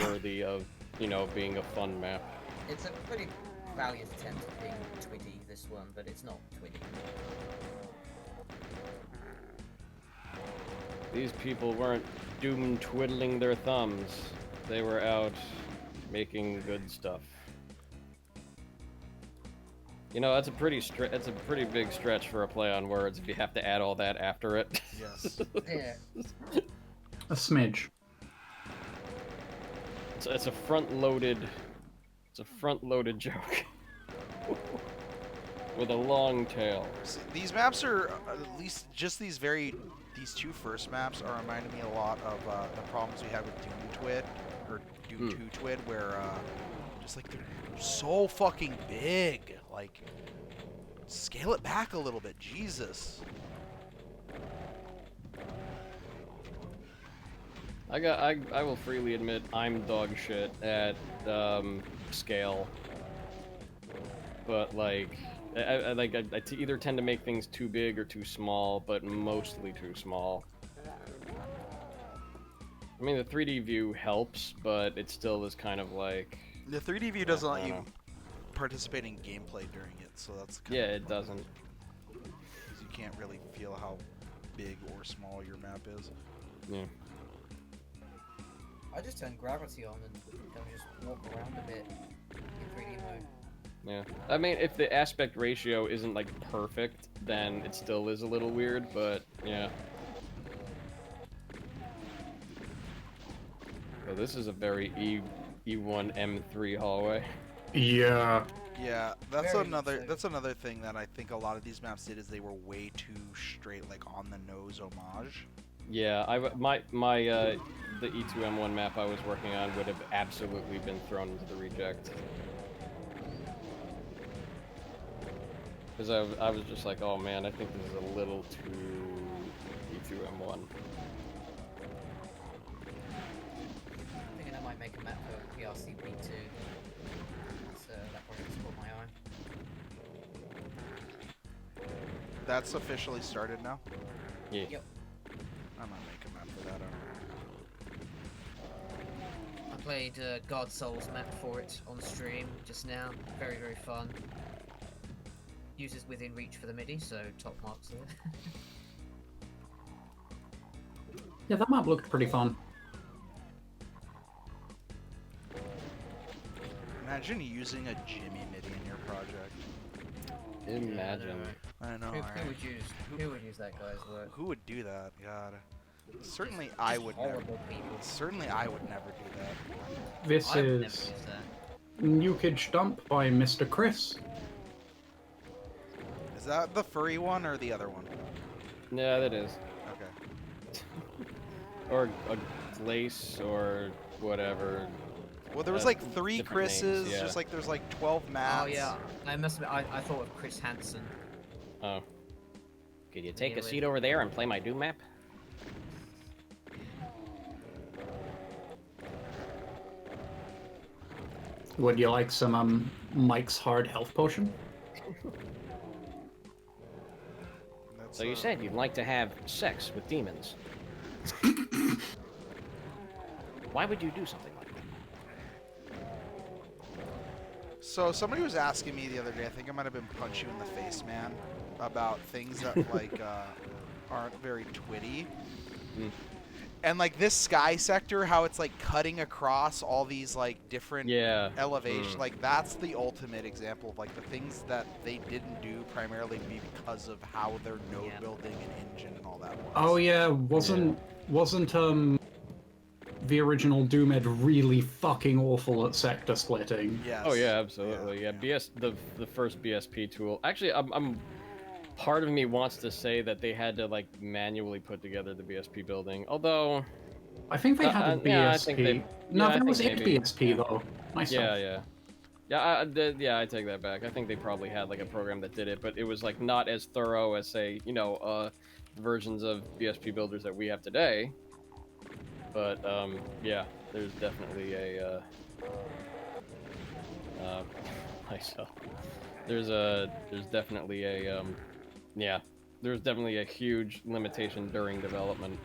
worthy of, you know, being a fun map. It's a pretty valiant attempt at being Twiddy, this one, but it's not Twiddy. These people weren't Doom twiddling their thumbs. They were out making good stuff. You know, that's a pretty big stretch for a play on words if you have to add all that after it. Yes. Yeah. A smidge. It's a front-loaded joke with a long tail. See, these maps are, at least just these two first maps are reminding me a lot of the problems we had with Doom Twid, or Doom 2 Twid, where just like they're so fucking big. Like, scale it back a little bit, Jesus. I will freely admit I'm dog shit at scale, but like I either tend to make things too big or too small, but mostly too small. I mean, the 3D view helps, but it still is kind of like... The 3D view doesn't let you participate in gameplay during it, so that's kind yeah, of it doesn't. because you can't really feel how big or small your map is. Yeah. I just turn gravity on and just walk around a bit in 3D mode. Yeah. I mean, if the aspect ratio isn't like perfect, then it still is a little weird, but yeah. So this is a very E1 M3 hallway. Yeah. Yeah, that's Very another so. that's another thing that I think a lot of these maps did is they were way too straight, like on the nose homage. Yeah, the E2M1 map I was working on would have absolutely been thrown into the reject. Because I was just like, oh man, I think this is a little too E2M1. Thinking I might make a map for PRCP2. That project's caught my eye. That's officially started now? Yeah. Yep. I might make a map for that. I played God Souls map for it on stream just now. Very, very fun. Users within reach for the MIDI, so top marks there. Yeah, that map looked pretty fun. Imagine using a Jimmy MIDI in your project. Imagine. I know. Who right? would use that guy's work? Who would do that? God. Certainly I would never. Horrible people. Certainly I would never do that. This I would never is use that. Nukage Dump by Mr. Chris. Is that the furry one or the other one? Yeah, that is. Okay. Or a lace or whatever. Well, there was like 3 different Chris's, names, yeah. just like there's like 12 Matts. Oh yeah, I must admit, I thought of Chris Hansen. Oh. Could you take a Really? seat over there and play my Doom map? Would you like some Mike's Hard Health Potion? That's, So you said you'd like to have sex with demons. Why would you do something like that? So somebody was asking me the other day, I think I might have been Punch You in the Face Man, about things that like aren't very twitty. Mm. And like this sky sector, how it's like cutting across all these like different Yeah. elevations, like that's the ultimate example of like the things that they didn't do primarily because of how their node Yeah. building and engine and all that was. Oh yeah, wasn't the original Doom-Ed really fucking awful at sector splitting? Yes. Oh yeah, absolutely. Yeah, the first BSP tool. Actually, I'm part of me wants to say that they had to like manually put together the BSP building. Although, I think they had a BSP. yeah, I think they- No, yeah, I that think was it maybe. BSP though. Myself. yeah, I take that back. I think they probably had like a program that did it, but it was like not as thorough as say, versions of BSP builders that we have today. But yeah, there's definitely a myself. There's definitely a there's definitely a huge limitation during development.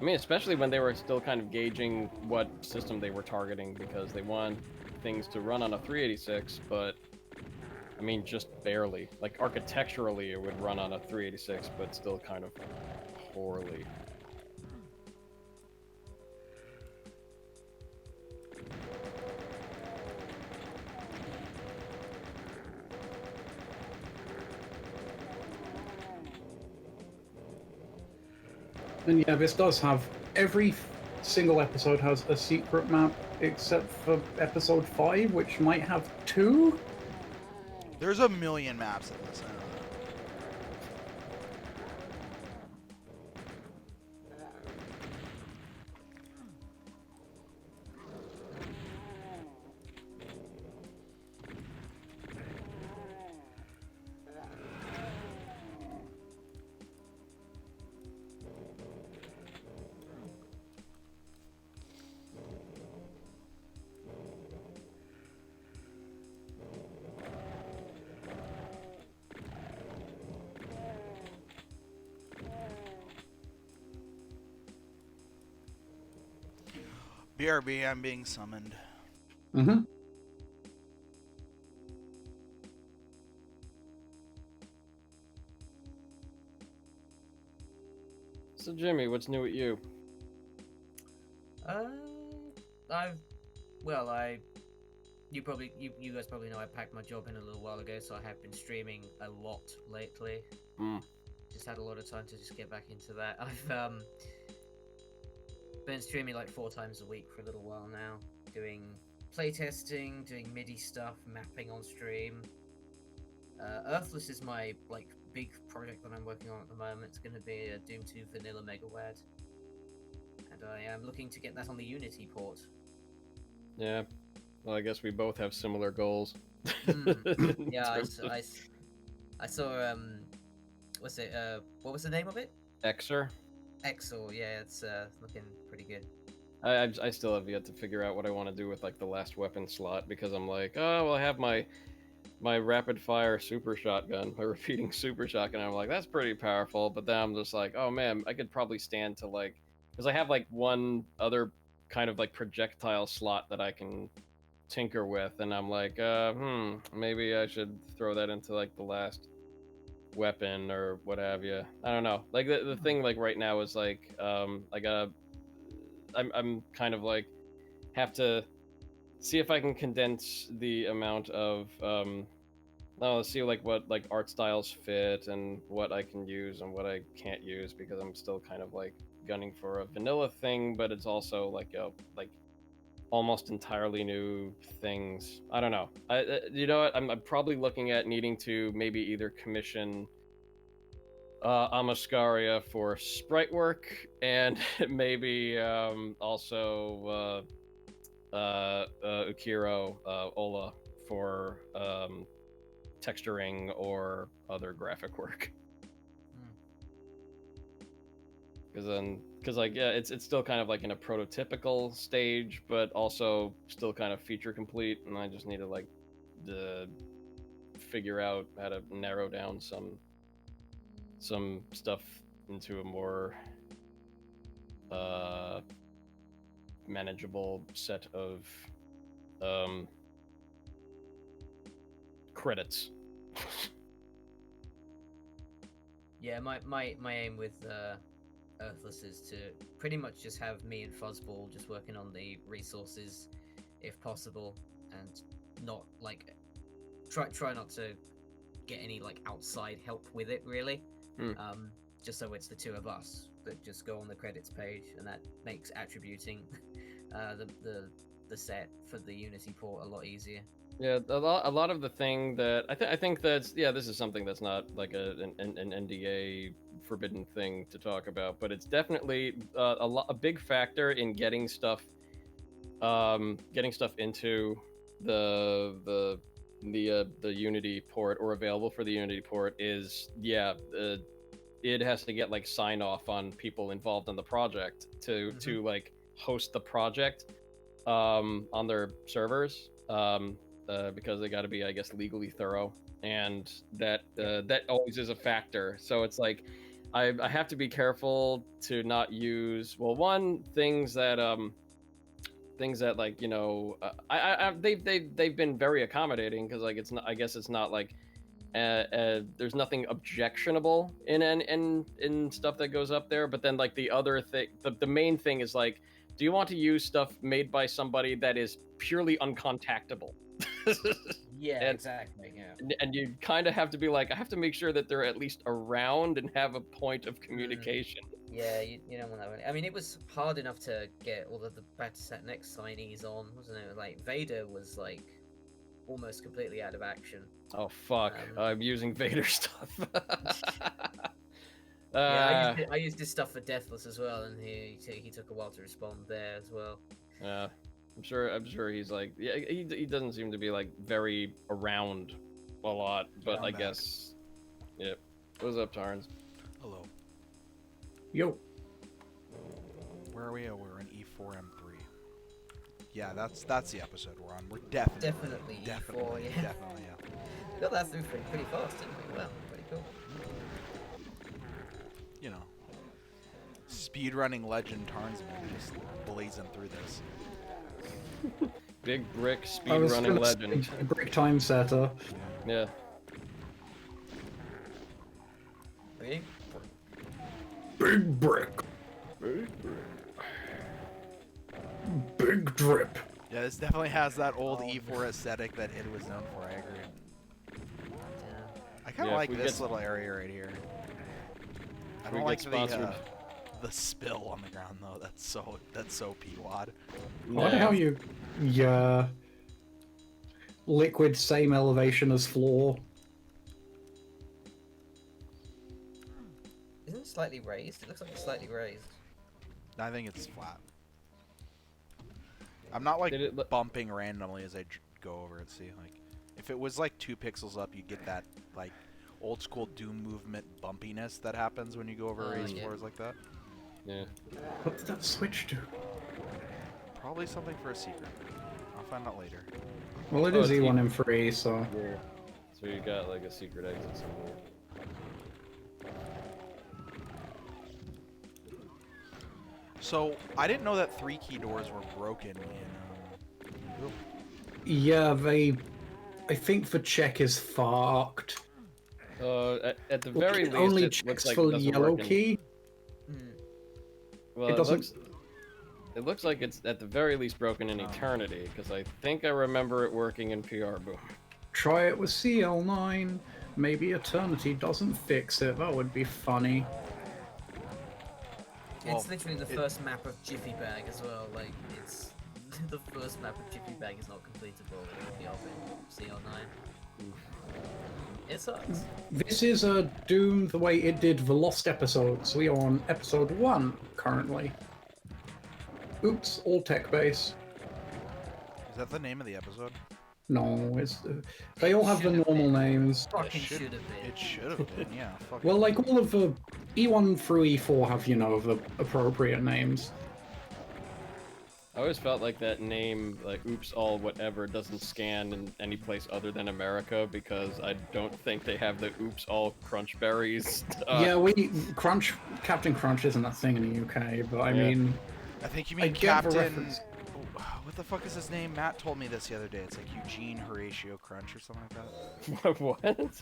I mean, especially when they were still kind of gauging what system they were targeting, because they want things to run on a 386, but I mean, just barely. Like architecturally, it would run on a 386, but still kind of poorly. And yeah, this does have every single episode has a secret map except for episode 5, which might have 2. There's a million maps in this. I don't know. BRB, I'm being summoned. Mm-hmm. So Jimmy, what's new with you? You guys probably know I packed my job in a little while ago, so I have been streaming a lot lately. Mm. Just had a lot of time to just get back into that. I've been streaming like 4 times a week for a little while now, doing playtesting, doing MIDI stuff, mapping on stream. Earthless is my like big project that I'm working on at the moment. It's going to be a Doom 2 vanilla megawad, and I am looking to get that on the Unity port. Yeah. Well, I guess we both have similar goals. Yeah, I saw what was the name of it? Exer. Exor. Yeah, it's looking pretty good. I still have yet to figure out what I want to do with like the last weapon slot, because I'm like, oh, well, I have my my rapid fire super shotgun, my repeating super shotgun. I'm like, that's pretty powerful. But then I'm just like, oh man, I could probably stand to like, because I have like one other kind of like projectile slot that I can tinker with, and I'm like, maybe I should throw that into like the last weapon or what have you. I don't know. Like the thing like right now is like, I'm kind of like have to see if I can condense the amount of see like what like art styles fit and what I can use and what I can't use, because I'm still kind of like gunning for a vanilla thing, but it's also like a like almost entirely new things. I don't know. You know what? I'm probably looking at needing to maybe either commission Amascaria for sprite work, and maybe also Ukiro Ola for texturing or other graphic work. Because like yeah, it's still kind of like in a prototypical stage, but also still kind of feature complete, and I just need to like figure out how to narrow down some stuff into a more manageable set of credits. Yeah, my aim with Earthless is to pretty much just have me and Fuzzball just working on the resources, if possible, and not like try not to get any like outside help with it really. Just so it's the two of us that just go on the credits page, and that makes attributing the set for the Unity port a lot easier. Yeah, a lot of the thing that I think that's this is something that's not like an NDA forbidden thing to talk about, but it's definitely a big factor in getting stuff into the Unity port or available for the Unity port is it has to get like sign off on people involved in the project to like host the project on their servers. Because they got to be, I guess, legally thorough, and that always is a factor. So it's like I have to be careful to not use things that like they've been very accommodating, because like it's not, I guess it's not like there's nothing objectionable in stuff that goes up there, but then like the other thing, the main thing is like, do you want to use stuff made by somebody that is purely uncontactable? Exactly. Yeah. And you kind of have to be like, I have to make sure that they're at least around and have a point of communication. Yeah, you don't want that. I mean, it was hard enough to get all of the Battleset Next signees on, wasn't it? Like Vader was like almost completely out of action. Oh fuck! I'm using Vader stuff. Yeah, I used this stuff for Deathless as well, and he took a while to respond there as well. Yeah. I'm sure he's like, he doesn't seem to be like very around a lot, but I guess, yep. What's up, Tarns? Hello. Yo. Where are we? Oh, we're in E4M3. Yeah, that's the episode we're on. We're definitely E4, definitely, yeah. We got that through pretty fast, didn't we? Well, pretty cool. You know, speedrunning legend Tarnsman just blazing through this. Big brick speedrunning legend. Brick time setter. Yeah. Big Big brick. Big drip. Yeah, this definitely has that old E4 aesthetic that it was known for. I agree. I kind of like this little area right here. I don't like the spill on the ground though. That's so P-Wad. I wonder how you liquid same elevation as floor. Isn't it slightly raised? It looks like it's slightly raised. I think it's flat. I'm not like bumping randomly as I go over it. See, like if it was like 2 pixels up, you'd get that like old school Doom movement bumpiness that happens when you go over raised floors like that. Yeah. What did that switch to? Probably something for a secret. I'll find out later. Well, it is E1 and 3, so. Yeah. So you got like a secret exit somewhere. So I didn't know that 3 key doors were broken in. Boom. Yeah, I think the check is fucked. At the very It least, only it looks checks like for it the doesn't yellow work in... key. Well, It doesn't. It looks like it's at the very least broken in Eternity, because I think I remember it working in PR Boom. Try it with CL9. Maybe Eternity doesn't fix it. That would be funny. Well, It's literally the first map of Jiffy Bag as well. Like, it's the first map of Jiffy Bag is not completable in PR Boom CL9. It sucks. This is a Doom the way it did the Lost episodes. We are on episode 1 currently. Oops, all tech base. Is that the name of the episode? No, it's they all have the normal names. Fucking should have been. It should have been, yeah. Fuck Well, it. like all of the E1 through E4 have, you know, the appropriate names. I always felt like that name, like Oops All Whatever, doesn't scan in any place other than America, because I don't think they have the Oops All Crunchberries. Yeah, Captain Crunch isn't a thing in the UK, but I Yeah. mean, I think you I mean get the Captain. reference. What the fuck is his name? Matt told me this the other day. It's like Eugene Horatio Crunch or something like that. What?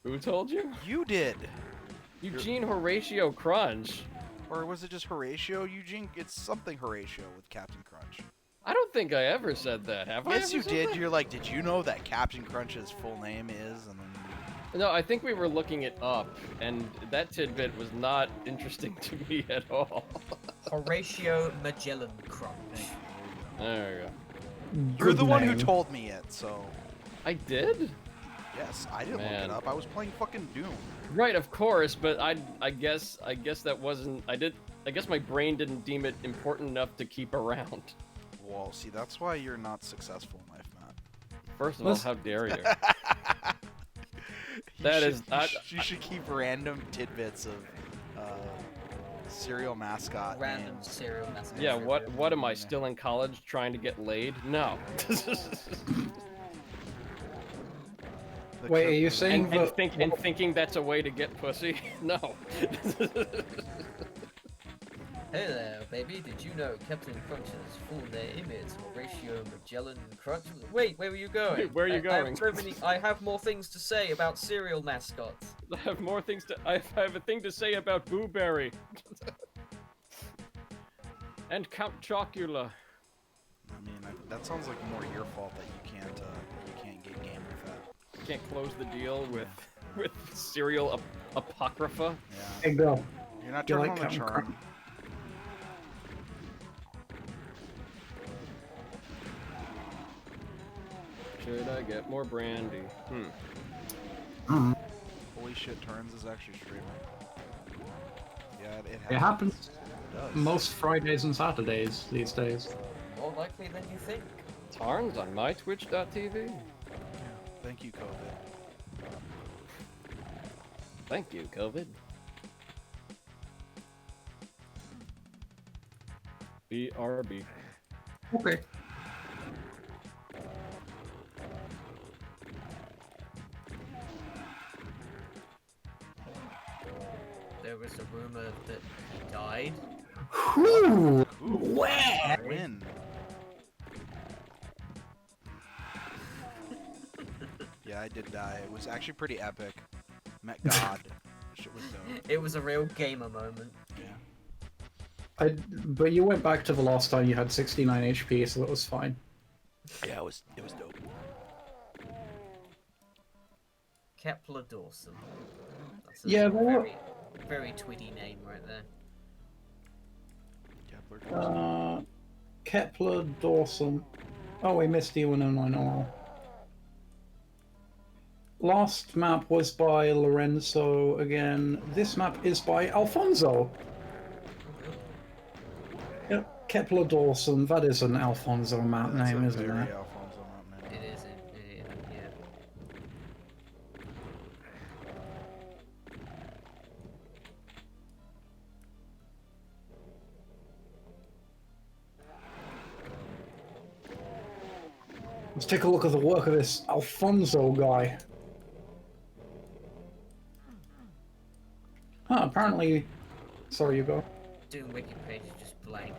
Who told you? You did. Eugene Horatio Crunch. Or was it just Horatio? Eugene? It's something Horatio with Captain Crunch. I don't think I ever said that. Have I? Yes, ever you said did. that? You're like, did you know that Captain Crunch's full name is? And then No, I think we were looking it up, and that tidbit was not interesting to me at all. Horatio Magellan Crunch. There we go. you're the one who name. told me it. So I did? yes, I didn't look Man. it up. I was playing fucking Doom. Right, of course, but I guess that wasn't. I guess my brain didn't deem it important enough to keep around. Well, see, that's why you're not successful in life, Matt. First of all, how dare you? You should keep random tidbits of serial mascot Random names. serial mascot. Yeah, what am I, still in college trying to get laid? No. The Wait, co- are you saying and thinking that's a way to get pussy? No. Hey there, baby. Did you know Captain Crunch's full name is Horatio Magellan Crunch? Wait, where were you going? Where are you going? I have more things to say about cereal mascots. I have more things to. I have a thing to say about Boo Berry. And Count Chocula. I mean, that sounds like more your fault that you can't get game with that. Can't close the deal with cereal apocrypha. Yeah. Hey, Bill. You're not You turning like on the Captain charm. Crunch? Should I get more brandy? Holy shit, Turns is actually streaming. Yeah, it happens. It happens It does. most Fridays and Saturdays these days. More likely than you think. Tarns on my Twitch.tv. Yeah. Thank you, COVID. Thank you, COVID. BRB. Okay. There was a rumor that he died. Whew. Ooh, Where? win. Yeah, I did die. It was actually pretty epic. Met God. Shit was dope. It was a real gamer moment. Yeah. But you went back to the last time you had 69 HP, so that was fine. Yeah, it was dope. Kepler Dawson. That's a Yeah, well- very, very twitty name right there. Kepler. Kepler Dawson. Oh, we missed E109. Last map was by Lorenzo again. This map is by Alfonso. Yep, Kepler Dawson. That is an Alfonso map That's name, a isn't very it? Alfonso map name. It is, yeah. Let's take a look at the work of this Alfonso guy. apparently, sorry, you go. Doom wiki page is just blank.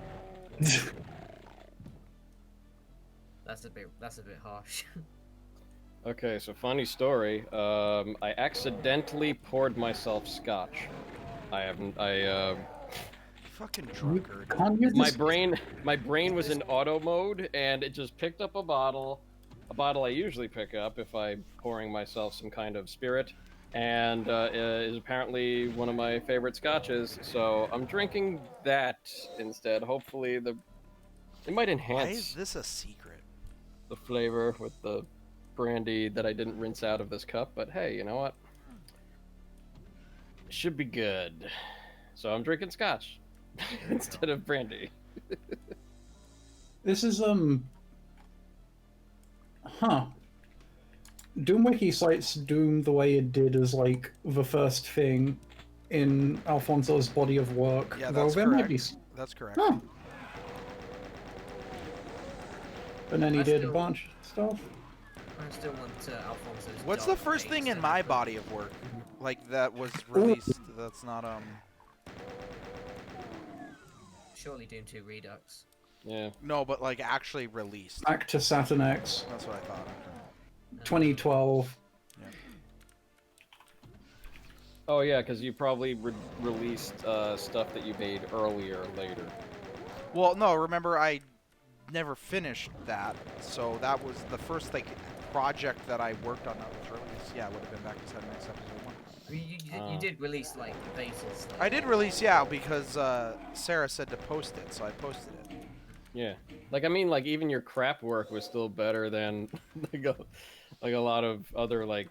That's a bit harsh. Okay, so funny story. I accidentally poured myself scotch. Fucking drunkard. Can't use My this. brain was in auto mode, and it just picked up a bottle I usually pick up if I'm pouring myself some kind of spirit, and is apparently one of my favorite scotches. So I'm drinking that instead. Hopefully, it might Why is enhance this a secret? the flavor with the brandy that I didn't rinse out of this cup. But hey, you know what? It should be good. So I'm drinking scotch instead of brandy. This is Doomwiki cites Doom the way it did as like the first thing in Alfonso's body of work. Yeah, though that's there might correct. be... That's correct. Huh. And then he I did a still- bunch of stuff. I still want Alfonso's. What's the dark first fate thing in to my happen. body of work? Like, that was released, that's not, Surely Doom 2 Redux. Yeah. No, but, like, actually released. Back to Saturn X, That's what I thought. 2012. Oh yeah, because you probably released stuff that you made earlier or later. Well, no, remember, I never finished that, so that was the first, like, project that I worked on that was released. Yeah, it would have been back to 7 X episode 1. I mean, you did release like betas. Like, I did release, yeah, because Sarah said to post it, so I posted it. Yeah. Like I mean, like even your crap work was still better than like a lot of other like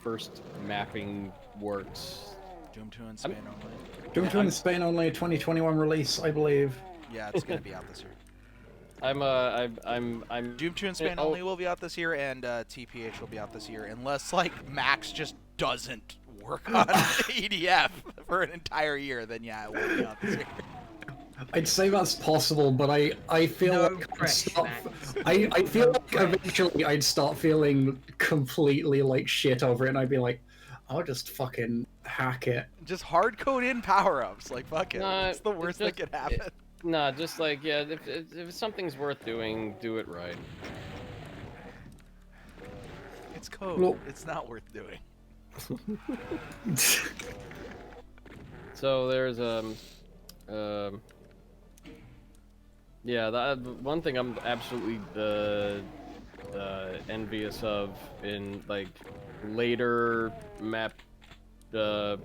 first mapping works. Doom 2 in Spain only. Doom 2 in Spain only, 2021 release, I believe. Yeah, it's gonna be out this year. I'm Doom 2 in Spain oh. only will be out this year, and TPH will be out this year, unless like Max just doesn't work on EDF for an entire year. Then yeah, it will be out this year. I'd say that's possible, but I feel No like I'd pressure, start, Max. I feel No like pressure. eventually I'd start feeling completely like shit over it, and I'd be like, I'll just fucking hack it. Just hard code in power-ups, like fuck it. Nah, It's the worst that just- could happen. Nah, just like yeah, if something's worth doing, do it right. It's code. Well- It's not worth doing. So there's yeah, that one thing I'm absolutely envious of in like later map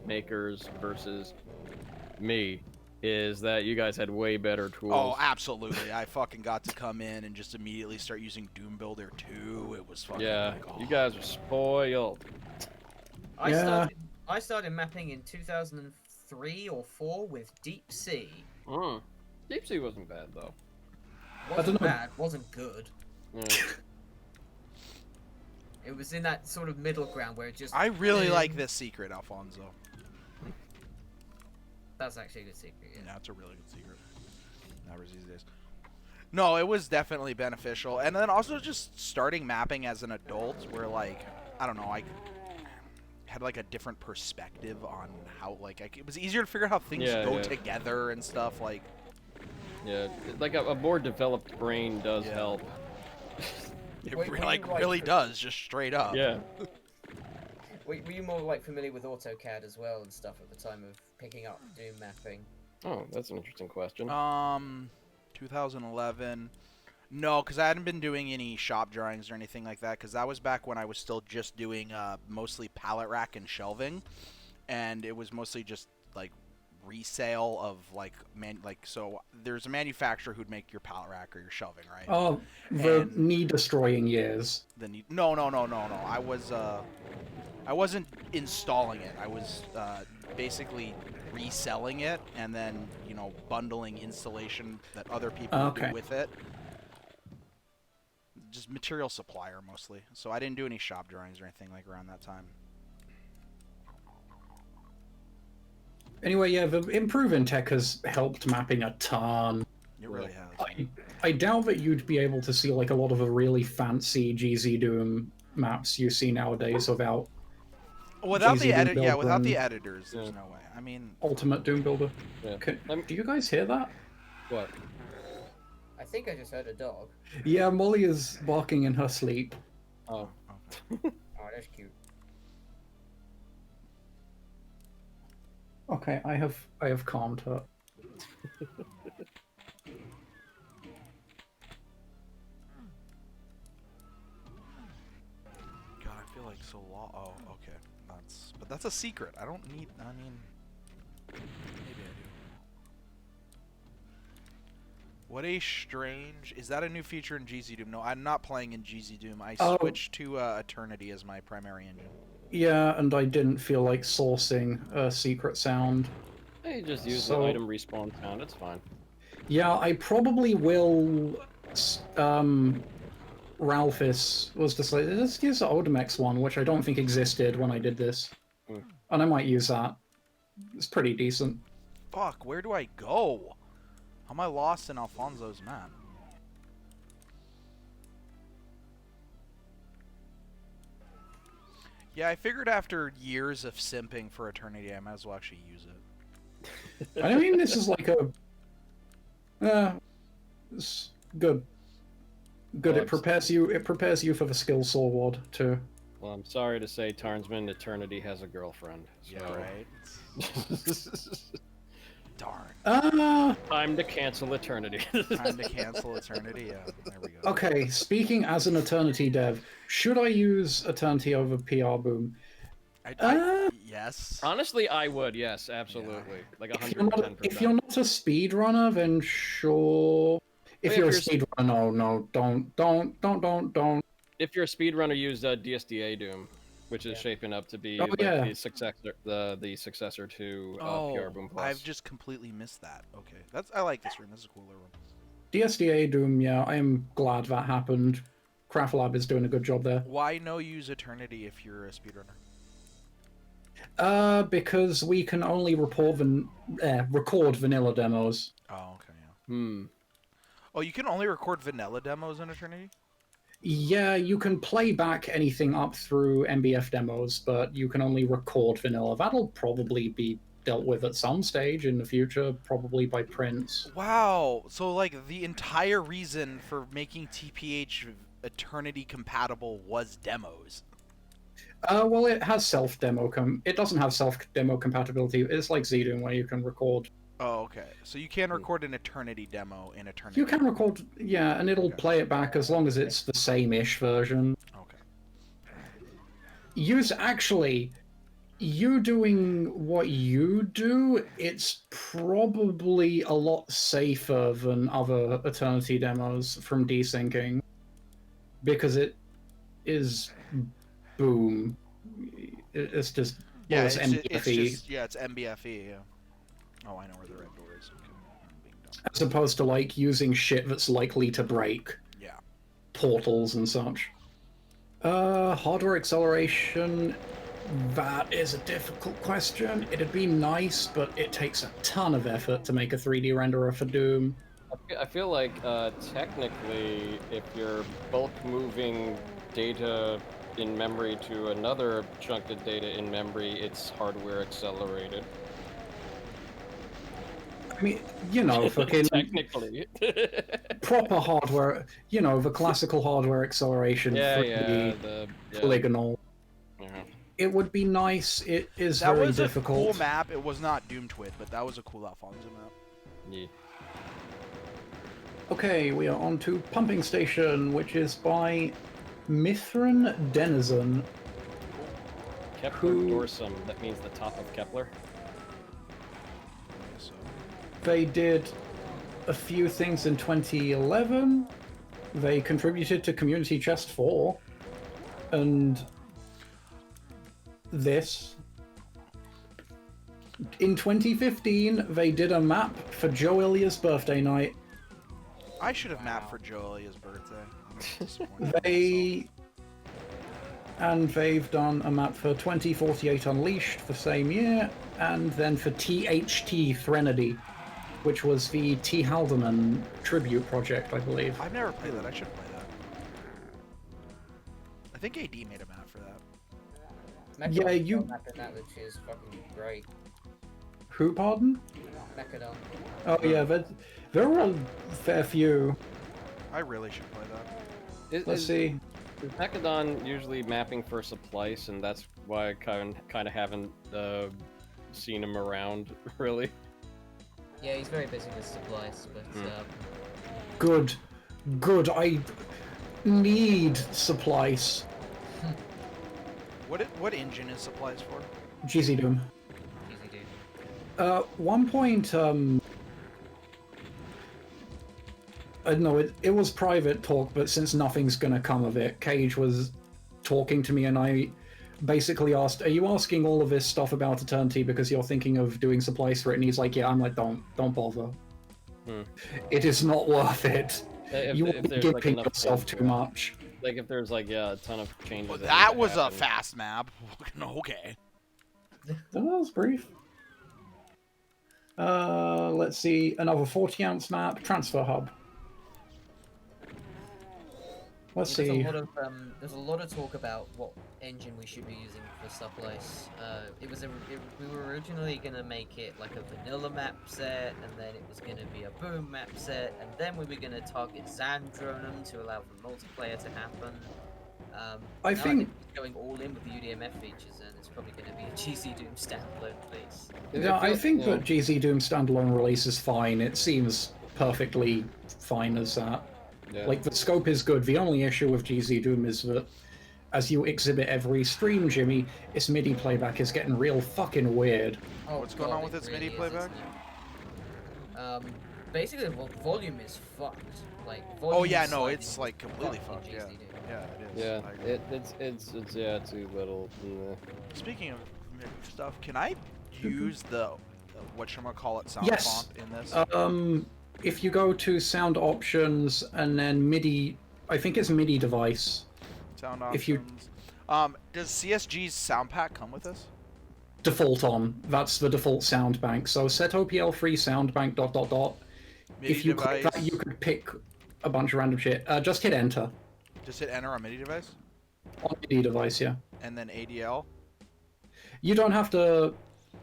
makers versus me is that you guys had way better tools. Oh, absolutely. I fucking got to come in and just immediately start using Doom Builder 2. It was fucking Yeah, like, oh. you guys are spoiled. Yeah. I started mapping in 2003 or 4 with Deep Sea. Deep Sea wasn't bad though. Wasn't don't know. bad, wasn't good. Yeah. It was in that sort of middle ground where it just. I really like this secret, Alfonso. That's actually a good secret. Yeah. Yeah, it's a really good secret. Numbers these days. No, it was definitely beneficial. And then also just starting mapping as an adult where, like, I don't know, I had, like, a different perspective on how, like, it was easier to figure out how things Yeah, go yeah. together and stuff, like... Yeah, like a more developed brain does Yeah. help. It Wait, re- were like you, like, really does, just straight up. Yeah. Were you more like familiar with AutoCAD as well and stuff at the time of picking up Doom mapping? Oh, that's an interesting question. 2011. No, because I hadn't been doing any shop drawings or anything like that, because that was back when I was still just doing mostly pallet rack and shelving, and it was mostly just like resale of like so there's a manufacturer who'd make your pallet rack or your shelving, right? Oh, the And- knee-destroying years. No. I wasn't installing it. I was basically reselling it and then, you know, bundling installation that other people would Okay. do with it. Just material supplier mostly. So I didn't do any shop drawings or anything like around that time. Anyway, yeah, the improving tech has helped mapping a ton. It really has. I doubt that you'd be able to see like a lot of the really fancy GZ Doom maps you see nowadays without Without the Doom edit, yeah, Builder without the and editors, there's Yeah. no way. I mean, Ultimate Doom Builder. Yeah. Do you guys hear that? What? I think I just heard a dog. Yeah, Molly is barking in her sleep. Oh. okay. Oh, that's cute. Okay, I have calmed her. God, I feel like so long. Oh, okay. But that's a secret. I don't need. I mean, maybe I do. What a strange. Is that a new feature in GZ Doom? No, I'm not playing in GZ Doom. I switched to Eternity as my primary engine. Yeah, and I didn't feel like sourcing a secret sound. Hey, just use the item respawn sound. It's fine. Yeah, I probably will. Ralphus was just like, let's use the Odomex one, which I don't think existed when I did this. Mm. And I might use that. It's pretty decent. Fuck, where do I go? How am I lost in Alfonso's map? Yeah, I figured after years of simping for Eternity, I might as well actually use it. I mean, this is like a. It's good. Good. Well, It prepares you. It prepares you for the skill sword too. Well, I'm sorry to say, Tarnsman Eternity has a girlfriend. So... Yeah, right? Darn. Time to cancel Eternity. Time to cancel Eternity, yeah. There we go. Okay, speaking as an Eternity dev, should I use Eternity over PR Boom? Yes. Honestly, I would. Yes, absolutely. Like If you're, 110%. if you're not a speedrunner, then sure. If Well, you're a if you're speedrunner, no, don't. If you're a speedrunner, use DSDA Doom, which is shaping up to be the successor, the successor to PR Boom Plus. I've just completely missed that. Okay, I like this room. This is a cooler room. DSDA Doom, yeah, I am glad that happened. Craft Lab is doing a good job there. Why no use Eternity if you're a speedrunner? Because we can only record vanilla demos. Oh, okay, yeah. Oh, you can only record vanilla demos in Eternity? Yeah, you can play back anything up through MBF demos, but you can only record vanilla. That'll probably be dealt with at some stage in the future, probably by Prince. Wow, so like the entire reason for making TPH Eternity compatible was demos. Well, it has self-demo. It doesn't have self-demo compatibility. It's like ZDoom, where you can record. Oh, okay. So you can record an Eternity demo in Eternity. You can record, yeah, and it'll play it back as long as it's the same-ish version. Okay. You doing what you do, it's probably a lot safer than other Eternity demos from desyncing. Because it is boom. It's just... Yeah, it's MBFE. it's MBFE, yeah. Oh, I know where the red door is. Okay. I'm being dumb. As opposed to, like, using shit that's likely to break. Yeah. Portals and such. Hardware acceleration... That is a difficult question. It'd be nice, but it takes a ton of effort to make a 3D renderer for Doom. I feel like technically, if you're bulk moving data in memory to another chunk of data in memory, it's hardware accelerated. I mean, you know, fucking technically. proper hardware, you know, the classical hardware acceleration for the polygonal. Yeah. It would be nice. It is that very was difficult. a cool map. It was not DoomTwid, but that was a cool Alfonso map. Yeah. Okay, we are on to Pumping Station, which is by Mithran Denizen. Kepler Dorsum, that means the top of Kepler. So. They did a few things in 2011. They contributed to Community Chest 4. And this. In 2015, they did a map for Joe Ilya's birthday night. I should have mapped for Joe Ilya's birthday. They've done a map for 2048 Unleashed the same year, and then for THT Threnody, which was the T. Haldeman tribute project, I believe. I've never played that. I should play that. I think AD made a map for that. Yeah, you- mapping that, which is fucking great. Who, pardon? Mechadon. Oh yeah, there were a fair few. I really should play that. Let's see. Is Mechadon usually mapping for Supplice, and that's why I kind of haven't seen him around, really? Yeah, he's very busy with supplies, but Good. I need supplies. What engine is supplies for? GZ Doom. easy dude. One point, I don't know, it was private talk, but since nothing's gonna come of it, Cage was talking to me and I basically asked, are you asking all of this stuff about Eternity because you're thinking of doing supplies for it? And he's like, yeah. I'm like, don't bother. It is not worth it. You will be there's, gimping enough yourself changes, too much. Like if there's like a ton of changes. Well, that that need to was a happen. fast map. Okay. That was brief. Let's see, another 40-ounce map, transfer hub. Let's There's see. there's a lot of talk about what engine we should be using for supplies. We were originally gonna make it like a vanilla map set, and then it was gonna be a boom map set, and then we were gonna target Zandronum to allow for multiplayer to happen. I now think it's going all in with the UDMF features, and it's probably gonna be a GC Doom standalone release. Yeah, I think that GZ Doom standalone release is fine. It seems perfectly fine as that. Yeah. Like, the scope is good. The only issue with GZ Doom is that, as you exhibit every stream, Jimmy, its MIDI playback is getting real fucking weird. Oh, What's going on with its MIDI is, playback? isn't it? Basically, the volume is fucked. Like, Oh volume yeah, is no, sliding it's like completely fucked in fucked. Yeah, GZ Doom. yeah, it is. Yeah, I agree. it's yeah, too little. Speaking of stuff, can I use the whatchamacallit sound Yes. font in this? If you go to sound options and then MIDI, I think it's MIDI device. Sound if you- options. Does CSG's sound pack come with this? Default on. That's the default sound bank. So set OPL free sound bank ... MIDI If you device. click that, you could pick a bunch of random shit. Just hit enter Just hit enter on MIDI device, on MIDI device, yeah. and then ADL. You don't have to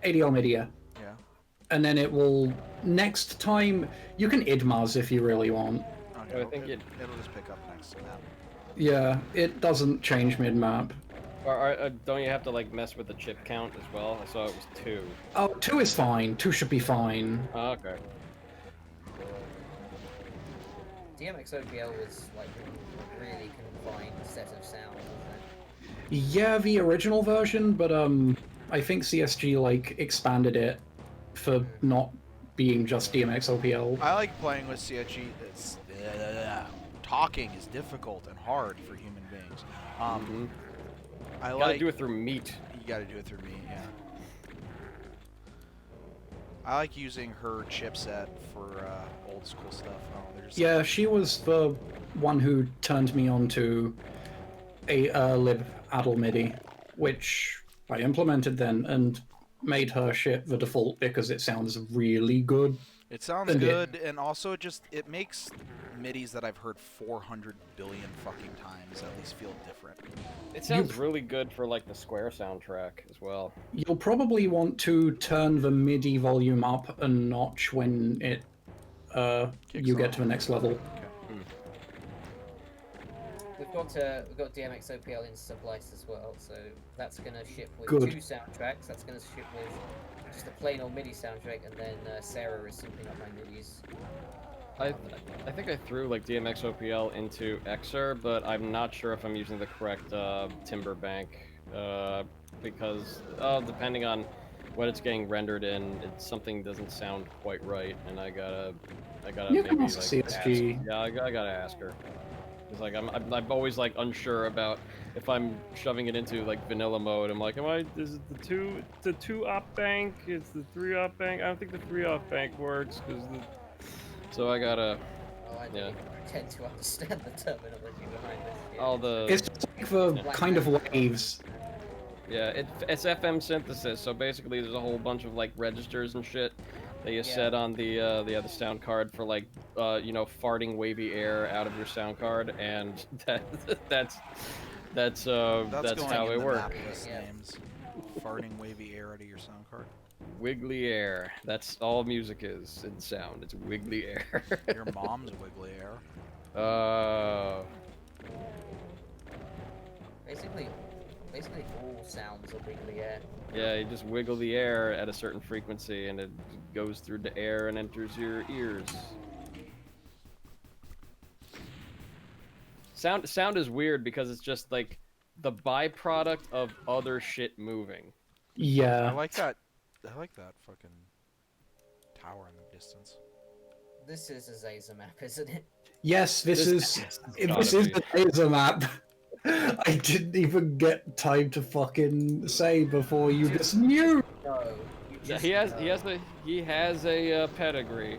ADL MIDI, yeah. Yeah. And then it will, next time, you can IDMAS if you really want. Okay. I think it'll just pick up next map. Yeah, it doesn't change mid-map. Or don't you have to like mess with the chip count as well? I saw it was 2. Oh, 2 is fine. 2 should be fine. Oh, okay. DMX OPL was like a really confined set of sound, wasn't it? Yeah, the original version, but I think CSG like expanded it for not being just DMX OPL. I like playing with CSG. It's talking is difficult and hard for human beings. I Gotta like do it through meat. You gotta do it through me, yeah. I like using her chipset for old school stuff. Oh, there's Yeah, she was the one who turned me on to a lib addle MIDI, which I implemented then and made her shit the default because it sounds really good. It sounds And good, and also it makes MIDIs that I've heard 400 billion fucking times at least feel different. It sounds really good for like the Square soundtrack as well. You'll probably want to turn the MIDI volume up a notch when it you get to the next level. We've got DMX OPL in Sublice as well, so that's gonna ship with Good. 2 soundtracks. That's gonna ship with just a plain old MIDI soundtrack, and then Sarah is syncing up my MIDIs. I think I threw like DMX OPL into Xer, but I'm not sure if I'm using the correct timber bank because depending on what it's getting rendered in, something doesn't sound quite right, and I gotta You maybe can like ask ask. CSG. Yeah, I gotta ask her. Cause like I'm always like unsure about if I'm shoving it into like vanilla mode. I'm like, is it the two op bank? It's the 3 op bank. I don't think the 3 op bank works so I gotta. Oh, I don't Yeah. even pretend to understand the terminology behind this. Yeah. All the It's just like the kind of waves. yeah, it's FM synthesis. So basically, there's a whole bunch of like registers and shit that you Yeah. set on the sound card for like farting wavy air out of your sound card, and That's That's going how in it the works. map list Yeah. names. Farting wavy air out of your sound card. Wiggly air. That's all music is in sound. It's wiggly air. Your mom's wiggly air. Basically all sounds are wiggly air. Yeah, you just wiggle the air at a certain frequency, and it goes through the air and enters your ears. Sound is weird because it's just like the byproduct of other shit moving. Yeah. I like that fucking tower in the distance. This is a Zazer map, isn't it? Yes, this is gotta be. the laser map. I didn't even get time to fucking say before you just knew. No. You Yeah, just he has a pedigree.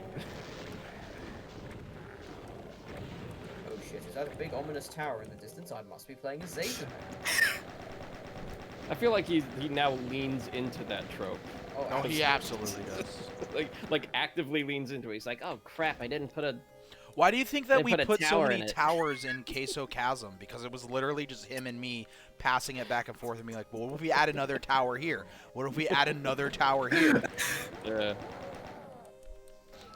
Oh shit, is that a big ominous tower in the distance? I must be playing a Zazer map. I feel like he now leans into that trope. Oh, he absolutely does. like actively leans into it. He's like, oh crap, I didn't put a. Why do you think that They we put a put so tower many in it. towers in Queso Chasm? Because it was literally just him and me passing it back and forth and being like, well, what if we add another tower here? What if we add another tower here? Yeah.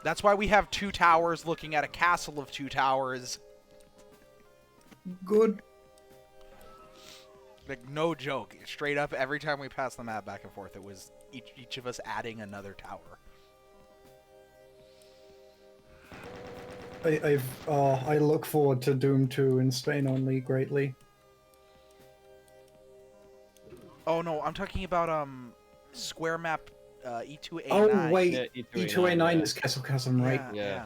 That's why we have 2 towers looking at a castle of 2 towers. Good. Like, no joke. Straight up, every time we passed the map back and forth, it was each of us adding another tower. I look forward to Doom 2 in Spain only greatly. Oh, no, I'm talking about, square map, E2A9. Oh wait, Yeah, E2A9 yeah. is Castle Chasm, right? Yeah.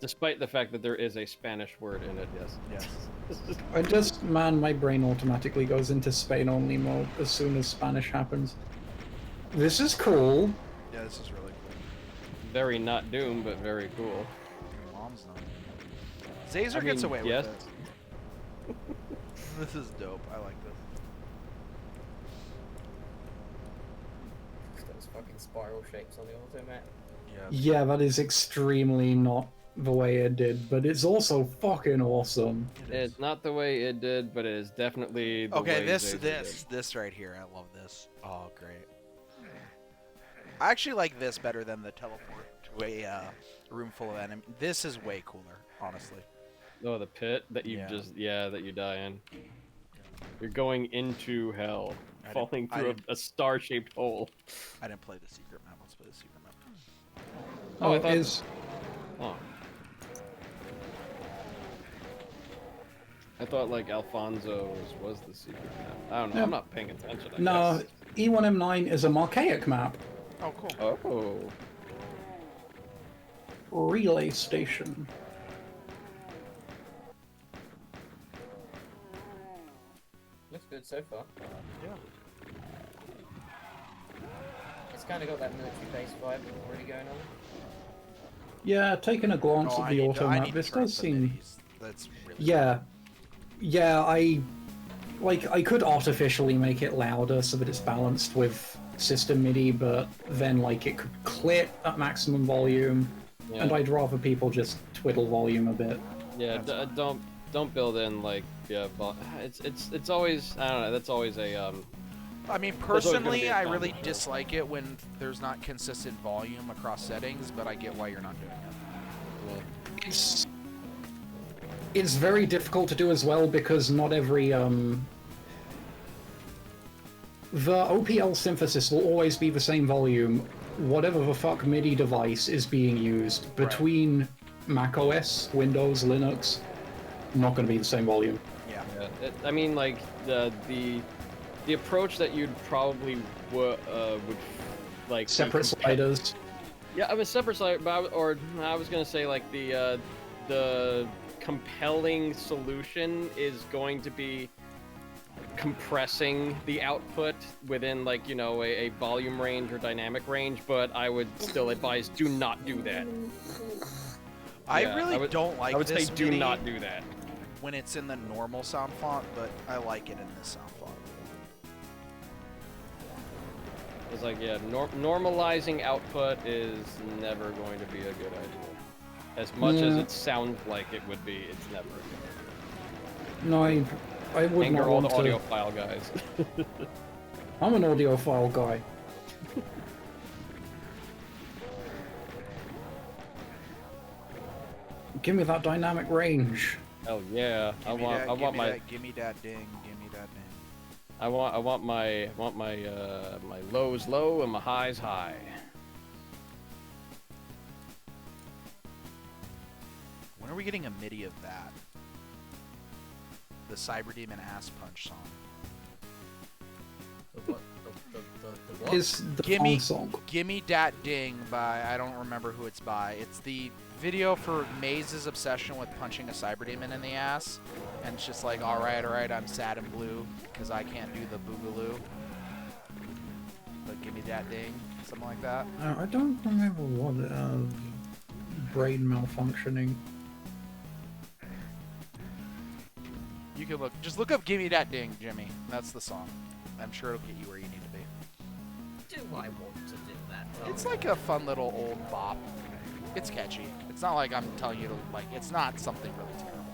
Despite the fact that there is a Spanish word in it, yes. Yes. My brain automatically goes into Spain only mode as soon as Spanish happens. This is cool. Yeah, this is really cool. Very not Doom, but very cool. Your mom's not. Zazer I gets mean, away yes. with it. This is dope. I like this. Those fucking spiral shapes on the automat. Yeah. Yeah, that is extremely not the way it did, but it's also fucking awesome. It's not the way it did, but it is definitely the Okay, way this Zazer this right here. I love this. Oh, great. I actually like this better than the teleport to a room full of enemies. This is way cooler, honestly. did. Oh, the pit that you that you die in. You're going into hell, I falling didn't- through a star-shaped hole. I didn't play the secret map. Let's play the secret map. Oh, I thought- is Oh. I thought like Alfonso's was the secret map. I don't know. Yeah. I'm not paying attention. I no, guess. E1M9 is a Marchaic map. Oh, cool. Oh. Relay station. Looks good so far. Yeah. It's kind of got that military base vibe already going on. Yeah, taking a glance Oh, at I the need auto to, I map, need this to drop does the seem... middies. That's really Yeah. Yeah, I could artificially make it louder so that it's balanced with system MIDI, but then, like, it could clip at maximum volume, Yeah. and I'd rather people just twiddle volume a bit. Yeah. Don't build in like it's always I don't know. That's always a I mean, always gonna be personally, a I really conflict. dislike it when there's not consistent volume across settings, but I get why you're not doing it. It's very difficult to do as well because not every the OPL synthesis will always be the same volume, whatever the fuck MIDI device is being used between macOS, Windows, Linux. Not going to be the same volume. Yeah. I mean, like the approach that you'd probably would like Separate sliders. Yeah, I was separate slider, but I was gonna say like the compelling solution is going to be compressing the output within like a volume range or dynamic range, but I would still advise do not do that. I Yeah, really don't like I would this say do MIDI not do that. when it's in the normal sound font, but I like it in this sound font. It's like, yeah, normalizing output is never going to be a good idea. As much as Yeah. it sounds like it would be, it's never a good idea. No, I would Anger not all the want to. audiophile guys. I'm an audiophile guy. Give me that dynamic range. Hell yeah! I want my Give me that ding. Give me that ding. I want my my lows low and my highs high. When are we getting a MIDI of that? The Cyber Demon Ass Punch song. The what? The what? Is the Gimme, song. Gimme Dat Ding by, I don't remember who it's by. It's the video for Maze's obsession with punching a Cyber Demon in the ass. And it's just like, alright, I'm sad and blue because I can't do the boogaloo. But gimme Dat Ding, something like that. I don't remember what brain malfunctioning. You can just look up Gimme Dat Ding, Jimmy. That's the song. I'm sure it'll get you where you need to be. Do I want to do that? It's like a fun little old bop. It's catchy. It's not like I'm telling you to, like, it's not something really terrible.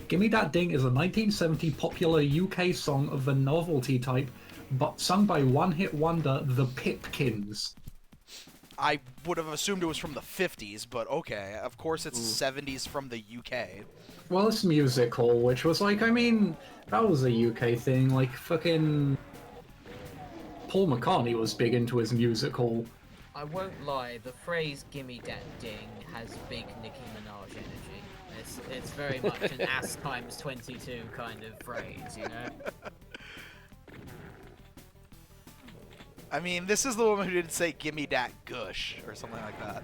Gimme That Ding is a 1970 popular UK song of the novelty type, but sung by one-hit wonder The Pipkins. I would have assumed it was from the 50s, but okay. Of course it's 70s from the UK. Well, it's musical, which was like, I mean, that was a UK thing. Like, fucking Paul McCartney was big into his musical. I won't lie, the phrase "gimme dat ding" has big Nicki Minaj energy. It's very much an ass times 22 kind of phrase, you know? I mean, this is the woman who didn't say "gimme dat gush" or something like that.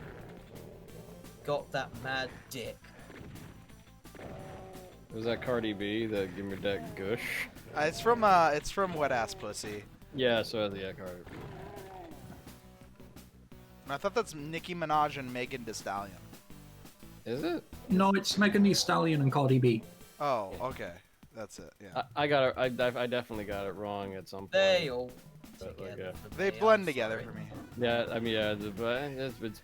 Got that mad dick. Was that Cardi B? The Give Me That Gush? It's from Wet Ass Pussy. Yeah, so yeah, Cardi. I thought that's Nicki Minaj and Megan Thee Stallion. Is it? No, it's Megan Thee Stallion and Cardi B. Oh, okay. That's it, yeah. I got it. I definitely got it wrong at some point. They all But, together. like, for They me, blend I'm together sorry. for me. Yeah, I mean, yeah, but it's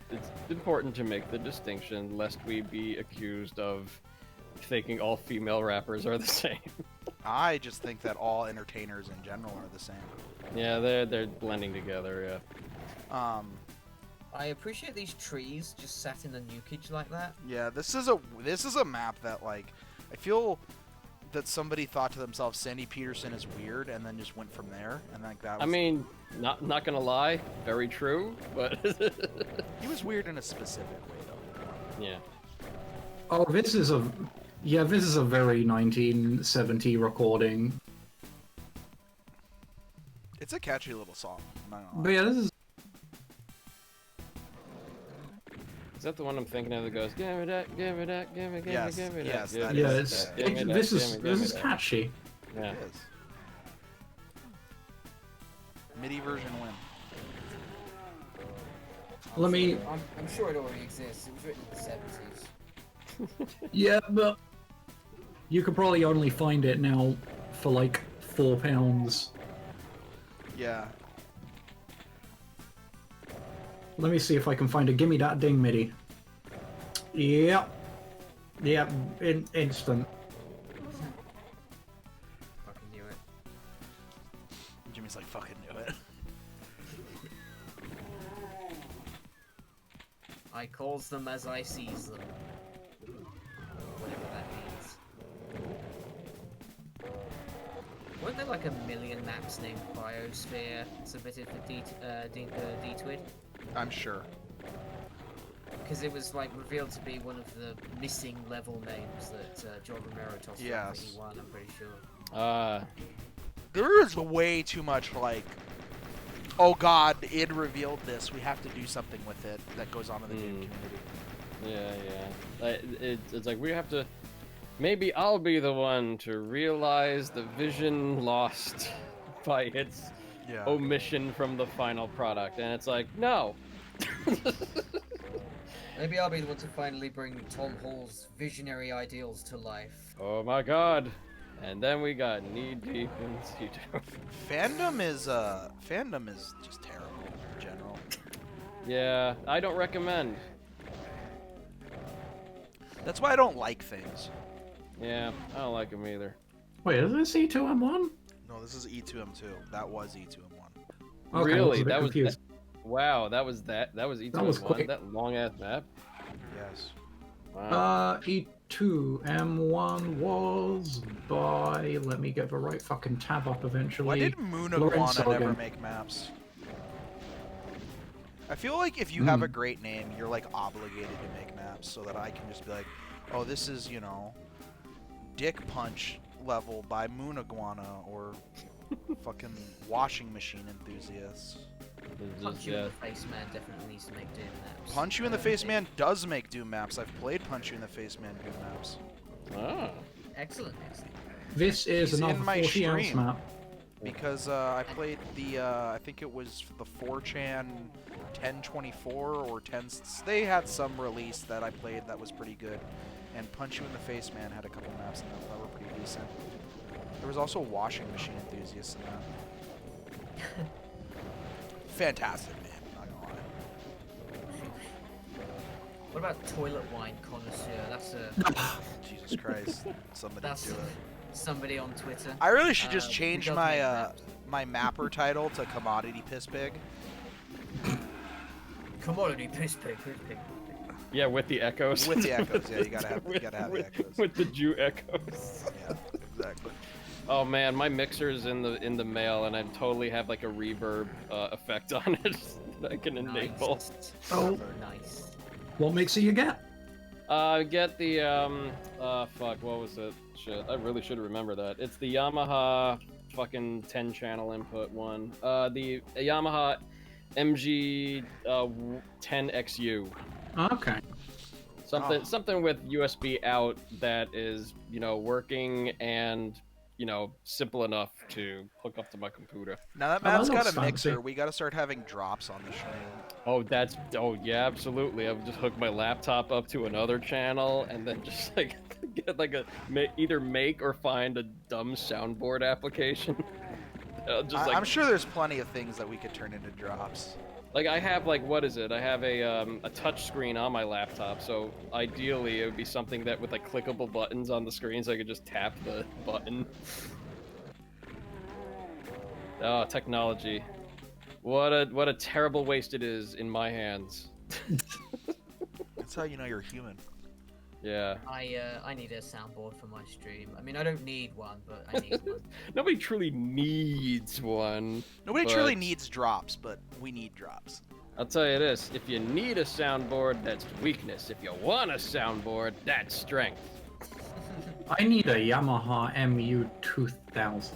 important to make the distinction lest we be accused of thinking all female rappers are the same. I just think that all entertainers in general are the same. Yeah, they're blending together. Yeah. I appreciate these trees just sat in the nukage like that. Yeah, this is a map that, like, I feel that somebody thought to themselves, Sandy Peterson is weird, and then just went from there, and like that was... I mean, not gonna lie, very true, but he was weird in a specific way, though. yeah. Oh, this is a very 1970 recording. It's a catchy little song. I'm not gonna But lie. yeah, this is. Is that the one I'm thinking of that goes, give me that, give me that, give me, give Yes, me, give me yes, that. that Yeah, is- it's, give me that, this give is me, give this me is that. catchy. Yeah. It is. MIDI version win. Let me. I'm sure it already exists. It was written in the 70s. Yeah, but you could probably only find it now for like £4. Yeah. Let me see if I can find a Gimme That Ding MIDI. Yep. Yep. Instant. Fucking knew it. Jimmy's like, fucking knew it. I calls them as I sees them. Whatever that means. Weren't there like a million maps named Biosphere submitted for DTWID? I'm sure. Because it was like revealed to be one of the missing level names that John Romero tossed around for Yes. E1, I'm pretty sure. There is way too much, like, oh god, id revealed this, we have to do something with it, that goes on in the game community. Yeah. It's like we have to. Maybe I'll be the one to realize the vision lost by its Yeah. omission from the final product, and it's like, no. Maybe I'll be the one to finally bring Tom Hall's visionary ideals to life. Oh my god. And then we got knee deep in C2. Fandom is just terrible in general. Yeah, I don't recommend. That's why I don't like things. Yeah, I don't like them either. Wait, is this E2M1? No, this is E2M2. That was E2M1. Okay, I was Really? a bit That was confused. wow. That was E2M1. That was quick. That long ass map. Yes. Wow. E2M1 was by... Let me get the right fucking tab up eventually. Why did Moon Lorenzo Iguana never again. make maps? I feel like if you have a great name, you're like obligated to make maps so that I can just be like, oh, this is, you know, Dick Punch level by Moon Iguana or fucking washing machine enthusiasts. Punch You in the Face Man definitely needs to make Doom maps. Punch You in the Face Man does make Doom maps. I've played Punch You in the Face Man Doom maps. Ah. Excellent, excellent. This is He's in another my 40 ounce stream. map. Because I played the, I think it was the 4chan 1024 or 10... They had some release that I played that was pretty good. And Punch You in the Face Man had a couple maps in that were pretty decent. There was also Washing Machine Enthusiasts in that. Fantastic, man. Not gonna lie. What about Toilet Wine Connoisseur? That's a Jesus Christ. Somebody that's do it. somebody on Twitter. I really should just who change does my make maps. my mapper title to Commodity Piss Pig. Commodity piss pig, piss pig. Yeah, with the echoes. With the echoes, yeah, you gotta have the echoes. With the Jew echoes. Yeah, exactly. Oh man, my mixer's in the mail, and I totally have like a reverb effect on it that I can enable. Nice. Oh, Nice. what mixer you get? Get the fuck, what was it? Shit, I really should remember that. It's the Yamaha fucking 10 channel input one. The Yamaha MG 10XU. Okay. Something with USB out that is, you know, working and, you know, simple enough to hook up to my computer. Now that Oh, that Matt's got looks a mixer, fancy. we gotta start having drops on the stream. Oh yeah, absolutely. I would just hook my laptop up to another channel and then just like get like either make or find a dumb soundboard application. I'm sure there's plenty of things that we could turn into drops. Like I have like, what is it? I have a touch screen on my laptop, so ideally it would be something that with like clickable buttons on the screen, so I could just tap the button. Oh, technology! What a terrible waste it is in my hands. That's how you know you're human. Yeah. I need a soundboard for my stream. I mean, I don't need one, but I need one. Nobody truly needs one. Nobody but truly needs drops, but we need drops. I'll tell you this: if you need a soundboard, that's weakness. If you want a soundboard, that's strength. I need a Yamaha MU2000.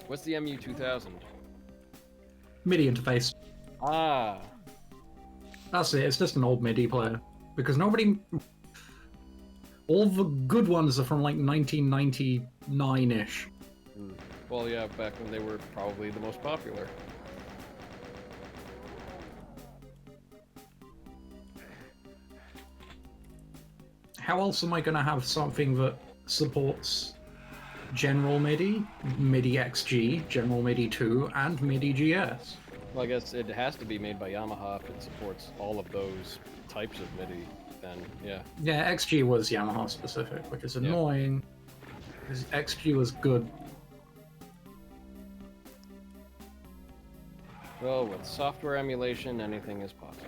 What's the MU2000? MIDI interface. Ah. That's it, it's just an old MIDI player. Because nobody... All the good ones are from like 1999-ish. Well, yeah, back when they were probably the most popular. How else am I going to have something that supports General MIDI, MIDI XG, General MIDI 2, and MIDI GS? Well, I guess it has to be made by Yamaha if it supports all of those types of MIDI, then, yeah. Yeah, XG was Yamaha specific, which is annoying. Because XG was good. Well, with software emulation, anything is possible.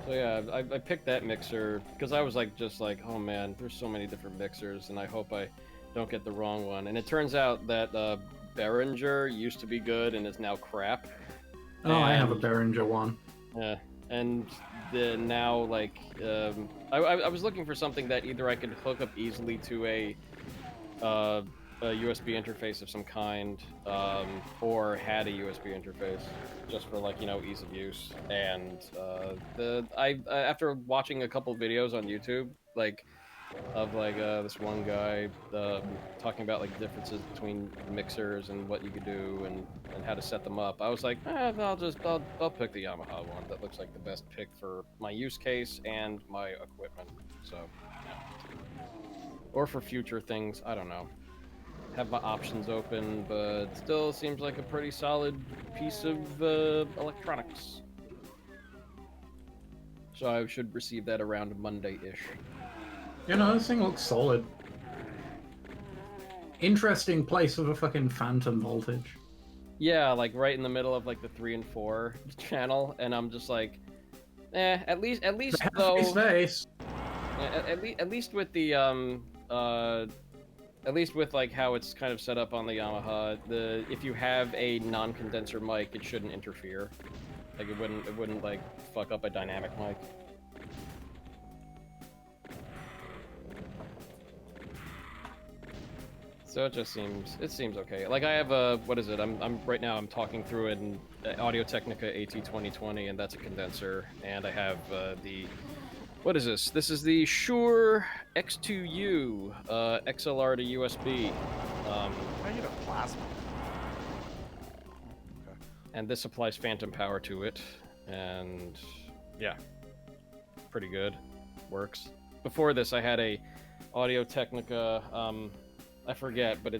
So yeah, I picked that mixer because I was like, oh man, there's so many different mixers, and I hope I don't get the wrong one. And it turns out that Behringer used to be good and is now crap. Oh, I have a Behringer one. Yeah, and now like I was looking for something that either I could hook up easily to a USB interface of some kind, or had a USB interface, just for like, you know, ease of use. And after watching a couple videos on YouTube, like of like this one guy talking about like differences between mixers and what you could do and how to set them up, I was like, I'll pick the Yamaha one. That looks like the best pick for my use case and my equipment. So, yeah. Or for future things, I don't know. have my options open, but still seems like a pretty solid piece of electronics. So I should receive that around Monday-ish. You know, this thing looks solid. Interesting place of a fucking phantom voltage. Yeah, like right in the middle of like the 3 and 4 channel, and I'm just like, at least though, Space. at least with the at least with like how it's kind of set up on the Yamaha, if you have a non-condenser mic, it shouldn't interfere. Like it wouldn't like fuck up a dynamic mic. So it seems okay. Like I have a, what is it? I'm right now I'm talking through an Audio Technica AT2020, and that's a condenser, and I have the, what is this? This is the Shure X2U XLR to USB. I need a plasma. Okay. And this applies phantom power to it, and yeah, pretty good, works. Before this, I had a Audio Technica. I forget, but I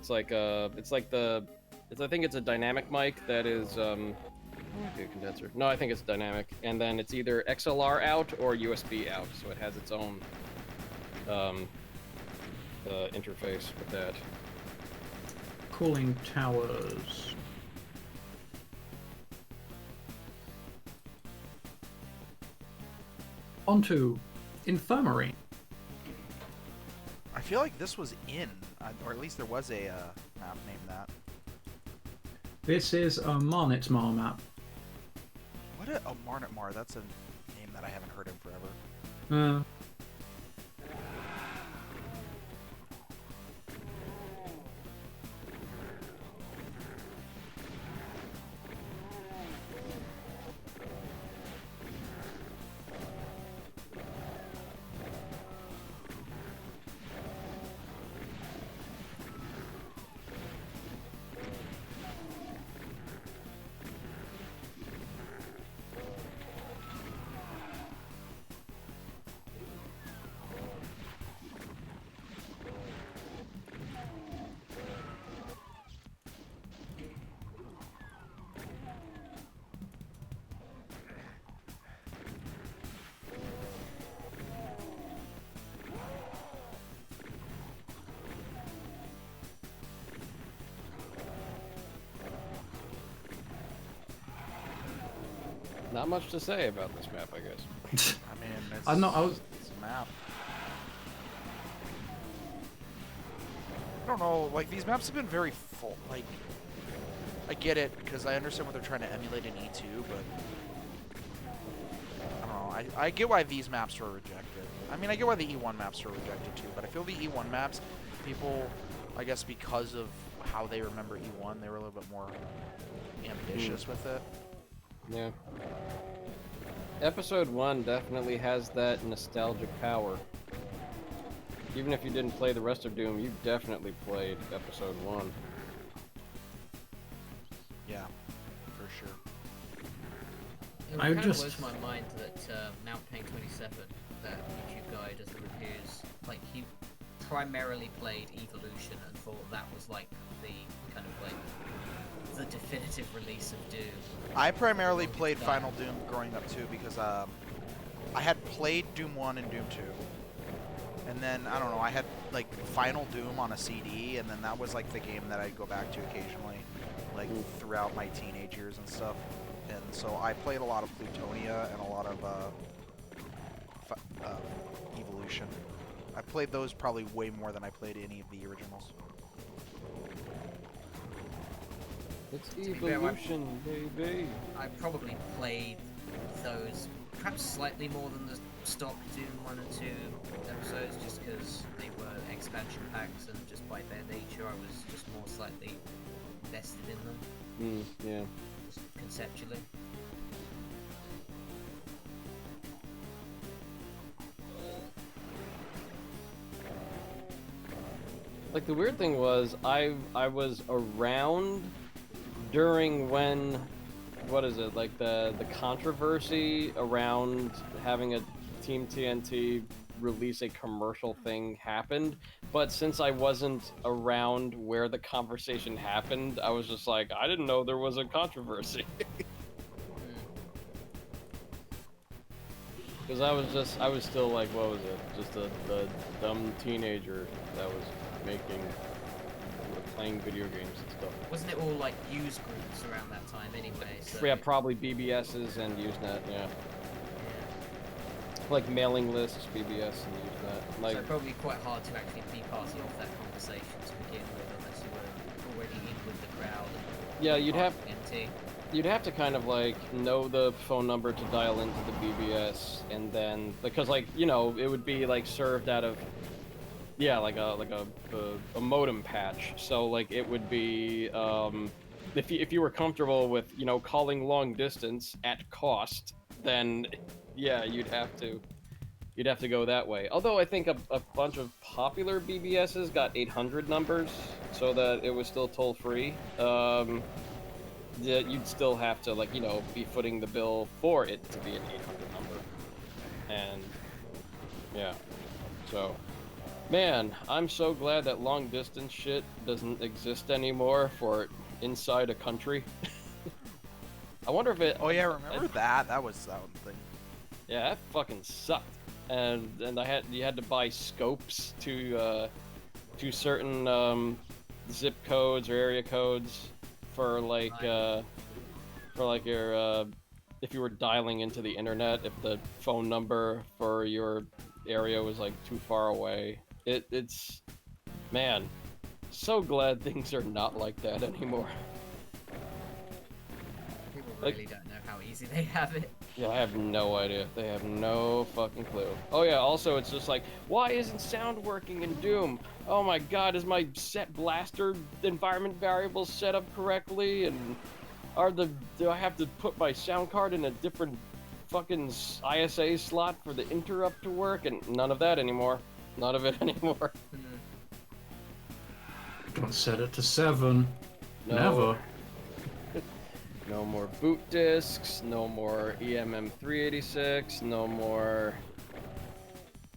think it's a dynamic mic that is might be a condenser. No, I think it's dynamic, and then it's either XLR out or USB out, so it has its own interface with that. Cooling towers. Onto infirmary. I feel like this was in, or at least there was a map named that. This is a Marnitmar map. What a Marnitmar? That's a name that I haven't heard in forever. Not much to say about this map, I guess. I mean, it's, I was. it's a map. I don't know, like, these maps have been very full. Like, I get it, because I understand what they're trying to emulate in E2, but I don't know, I get why these maps were rejected. I mean, I get why the E1 maps were rejected, too, but I feel the E1 maps, people, I guess because of how they remember E1, they were a little bit more ambitious with it. Yeah. Episode 1 definitely has that nostalgic power. Even if you didn't play the rest of Doom, you definitely played Episode 1. Yeah, for sure. It kind of blows my mind that Mount Pain 27, that YouTube guy does the reviews, like he primarily played Evolution and thought that was like the kind of like the definitive release of Doom. I primarily played Final Doom growing up too because I had played Doom 1 and Doom 2. And then, I don't know, I had like Final Doom on a CD, and then that was like the game that I'd go back to occasionally, like throughout my teenage years and stuff. And so I played a lot of Plutonia and a lot of Evolution. I played those probably way more than I played any of the originals. It's Evolution, baby. I probably played those perhaps slightly more than the stock Doom 1 and 2 episodes, just because they were expansion packs and just by their nature I was just more slightly invested in them. Yeah. Just conceptually. Like the weird thing was, I was around during when, what is it, like the controversy around having a Team TNT release a commercial thing happened. But since I wasn't around where the conversation happened, I was just like, I didn't know there was a controversy. Because I was still like, what was it? Just a dumb teenager that was playing video games and stuff. Wasn't it all like use groups around that time anyway? So... Yeah, probably BBSs and Usenet, yeah. Yeah. Like mailing lists, BBS and Usenet. Like, So probably quite hard to actually be party off that conversation to begin with, unless you were already in with the crowd. And yeah, you'd have to kind of like know the phone number to dial into the BBS, and then because like it would be like served out of like a modem patch. So like it would be if you were comfortable with calling long distance at cost, then yeah, you'd have to go that way. Although I think a bunch of popular BBSs got 800 numbers, so that it was still toll free. Yeah, you'd still have to be footing the bill for it to be an 800 number. And yeah, so man, I'm so glad that long distance shit doesn't exist anymore for inside a country. I wonder if it. Oh yeah, remember that? That was something. Yeah, that fucking sucked. And you had to buy scopes to certain zip codes or area codes for your if you were dialing into the internet, if the phone number for your area was like too far away. It's man, so glad things are not like that anymore. People really don't know how easy they have it. Yeah, I have no idea. They have no fucking clue. Oh yeah, also it's just like, why isn't sound working in Doom? Oh my god, is my set blaster environment variables set up correctly? And do I have to put my sound card in a different fucking ISA slot for the interrupt to work? And none of that anymore. None of it anymore. Don't set it to 7. No. Never. No more boot disks, no more EMM386, no more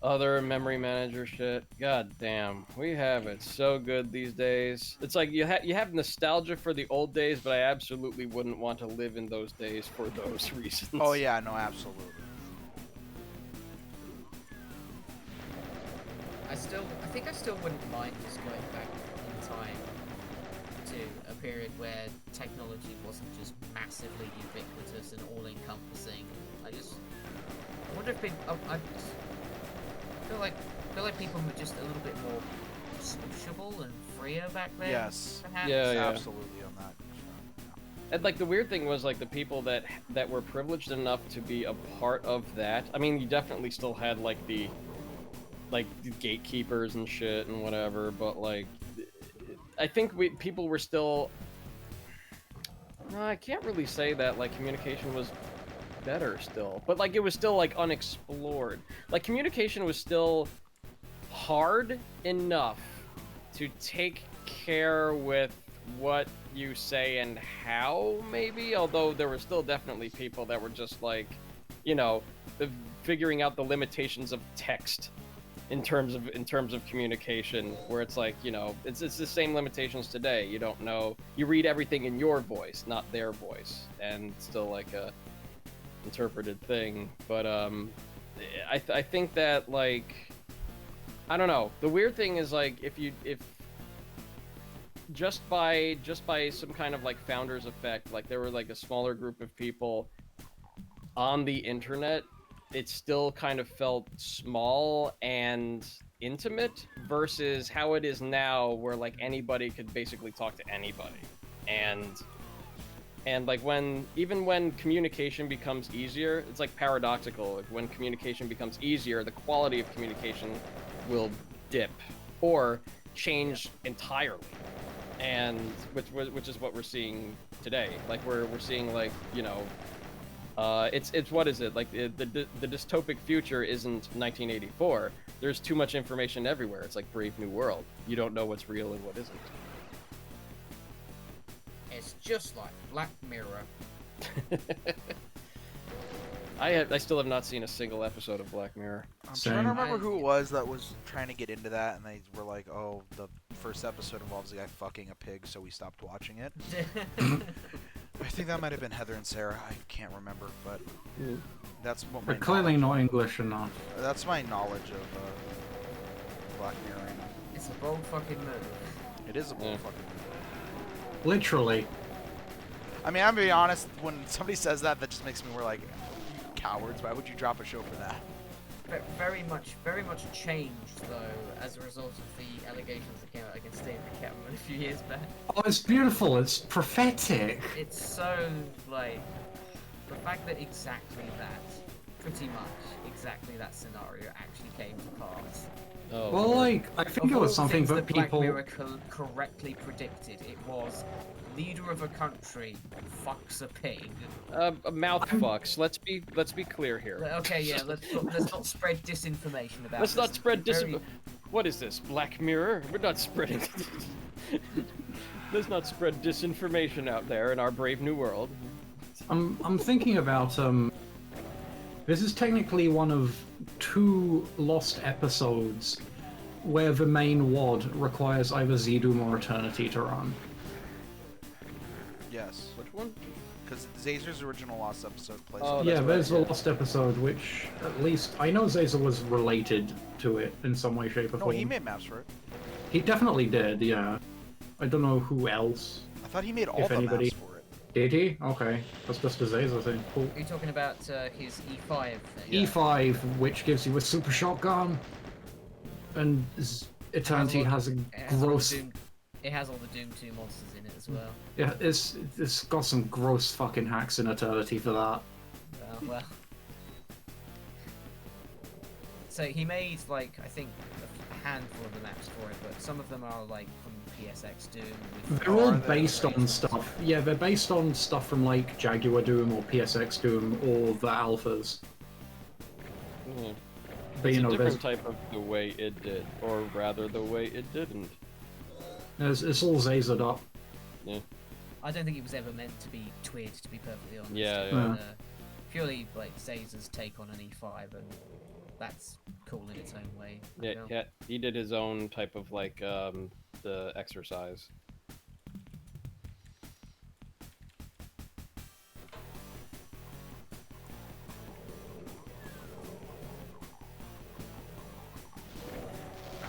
other memory manager shit. God damn, we have it so good these days. It's like you have nostalgia for the old days, but I absolutely wouldn't want to live in those days for those reasons. Oh yeah, no, absolutely. I think I still wouldn't mind just going back in time to a period where technology wasn't just massively ubiquitous and all-encompassing. I wonder if I feel like people were just a little bit more sociable and freer back then. Yes. Perhaps. Yeah. Absolutely on that. And like the weird thing was like the people that were privileged enough to be a part of that. I mean, you definitely still had like the gatekeepers and shit and whatever, but like I think people were still. No, I can't really say that. Like communication was better still, but like it was still like unexplored. Like communication was still hard enough to take care with what you say and how, maybe. Although there were still definitely people that were just like, figuring out the limitations of text. In terms of communication, where it's like, it's the same limitations today. You don't know, you read everything in your voice, not their voice, and still like a interpreted thing. But I think that like, I don't know. The weird thing is like if just by some kind of like founder's effect, like there were like a smaller group of people on the internet, it still kind of felt small and intimate versus how it is now, where like anybody could basically talk to anybody. And like even when communication becomes easier, it's like paradoxical. Like when communication becomes easier, the quality of communication will dip or change entirely. And which is what we're seeing today. Like we're seeing like, it's what is it, like the dystopic future isn't 1984. There's too much information everywhere. It's like Brave New World. You don't know what's real and what isn't. It's just like Black Mirror. I still have not seen a single episode of Black Mirror. I'm Same. trying to remember I- who it was that was trying to get into that, and they were like, "Oh, the first episode involves a guy fucking a pig, so we stopped watching it." I think that might have been Heather and Sarah. I can't remember, but that's what my They're clearly not English enough. that's my knowledge of Black Mirror. It's a bold fucking move. It is a bull Yeah. fucking movie. Literally. I mean, I'm gonna be honest. When somebody says that, that just makes me more like, "You cowards! Why would you drop a show for that?" Very much changed though as a result of the allegations that came out against David Cameron a few years back. Oh, it's beautiful. It's prophetic. It's so like the fact that exactly that, pretty much exactly that scenario actually came to pass. Oh, Well, Lord. like, I think Of it all was something things that Black people. Mirror correctly predicted, it was leader of a country fucks a pig. Mouth fucks. Let's be clear here. Okay, yeah, let's not spread disinformation about. Let's this. not spread Very- What is this, Black Mirror? We're not spreading. Let's not spread disinformation out there in our brave new world. I'm thinking about this is technically one of 2 lost episodes where the main WOD requires either Zedum or Eternity to run. Yes, Which one? because Zazer's original Lost episode plays. Oh, on Yeah, that's there's right, the yeah. lost episode, which at least I know Zazer was related to it in some way, shape, or No, form. he made maps for it. He definitely did, yeah. I don't know who else. I thought he made all If the anybody- maps for it. Did he? Okay, that's just a Zazer thing. Cool. Are you talking about his E5 thing? Yeah. E5, which gives you a super shotgun, and Eternity has a It has all the gross. Doom- It has all the Doom 2 monsters in it as well. Yeah, it's got some gross fucking hacks in Eternity for that. Well. So he made like I think a handful of the maps for it, but some of them are like from PSX Doom. With They're all Are they? based on stuff. Yeah, they're based on stuff from like Jaguar Doom or PSX Doom or the alphas. Yeah. But It's you a know, there's, different type of the way it did, or rather the way it didn't. it's all Zazered up. I don't think it was ever meant to be TWID, to be perfectly honest. Yeah, It yeah. was, purely like Zazer's take on an E5, and that's cool in its own way. I Yeah, feel. yeah, he did his own type of like the exercise.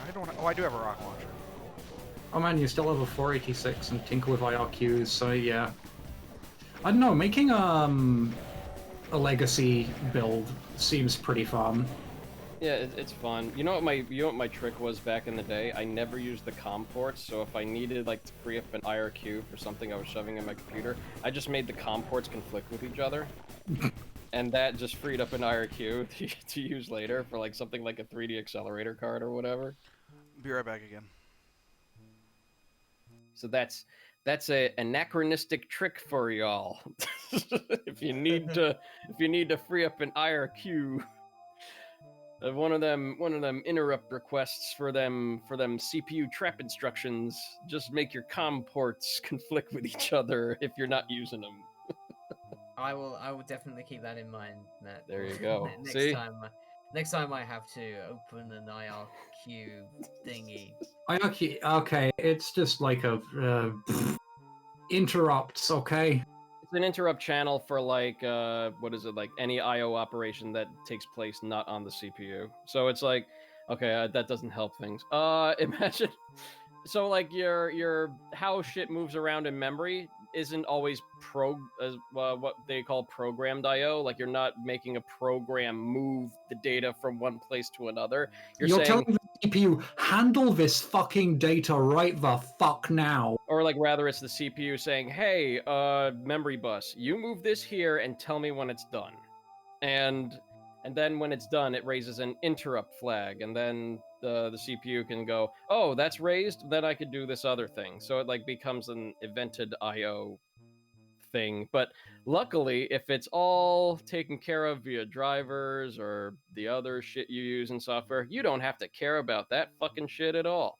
I don't. Oh, I do have a rocket launcher. Oh man, you still have a 486 and tinker with IRQs, so yeah. I don't know, making a legacy build seems pretty fun. Yeah, it's fun. You know what my trick was back in the day? I never used the COM ports, so if I needed like to free up an IRQ for something I was shoving in my computer, I just made the COM ports conflict with each other. And that just freed up an IRQ to use later for like something like a 3D accelerator card or whatever. Be right back again. So that's a anachronistic trick for y'all. if you need to free up an IRQ, one of them interrupt requests for them CPU trap instructions, just make your COM ports conflict with each other if you're not using them. I will definitely keep that in mind, Matt. There you go. next See? next time I have to open an IRQ thingy. IRQ, okay, it's just like a interrupts, okay? It's an interrupt channel for like what is it, like any IO operation that takes place not on the CPU. So it's like, okay, that doesn't help things. Imagine, so like your how shit moves around in memory isn't always what they call programmed IO. Like you're not making a program move the data from one place to another. You're saying, telling the CPU, handle this fucking data right the fuck now. or like rather it's the CPU saying, hey, memory bus, you move this here and tell me when it's done. And then when it's done, it raises an interrupt flag, and then the CPU can go, oh, that's raised, then I could do this other thing. So it like becomes an evented IO thing. But luckily, if it's all taken care of via drivers or the other shit you use in software, you don't have to care about that fucking shit at all.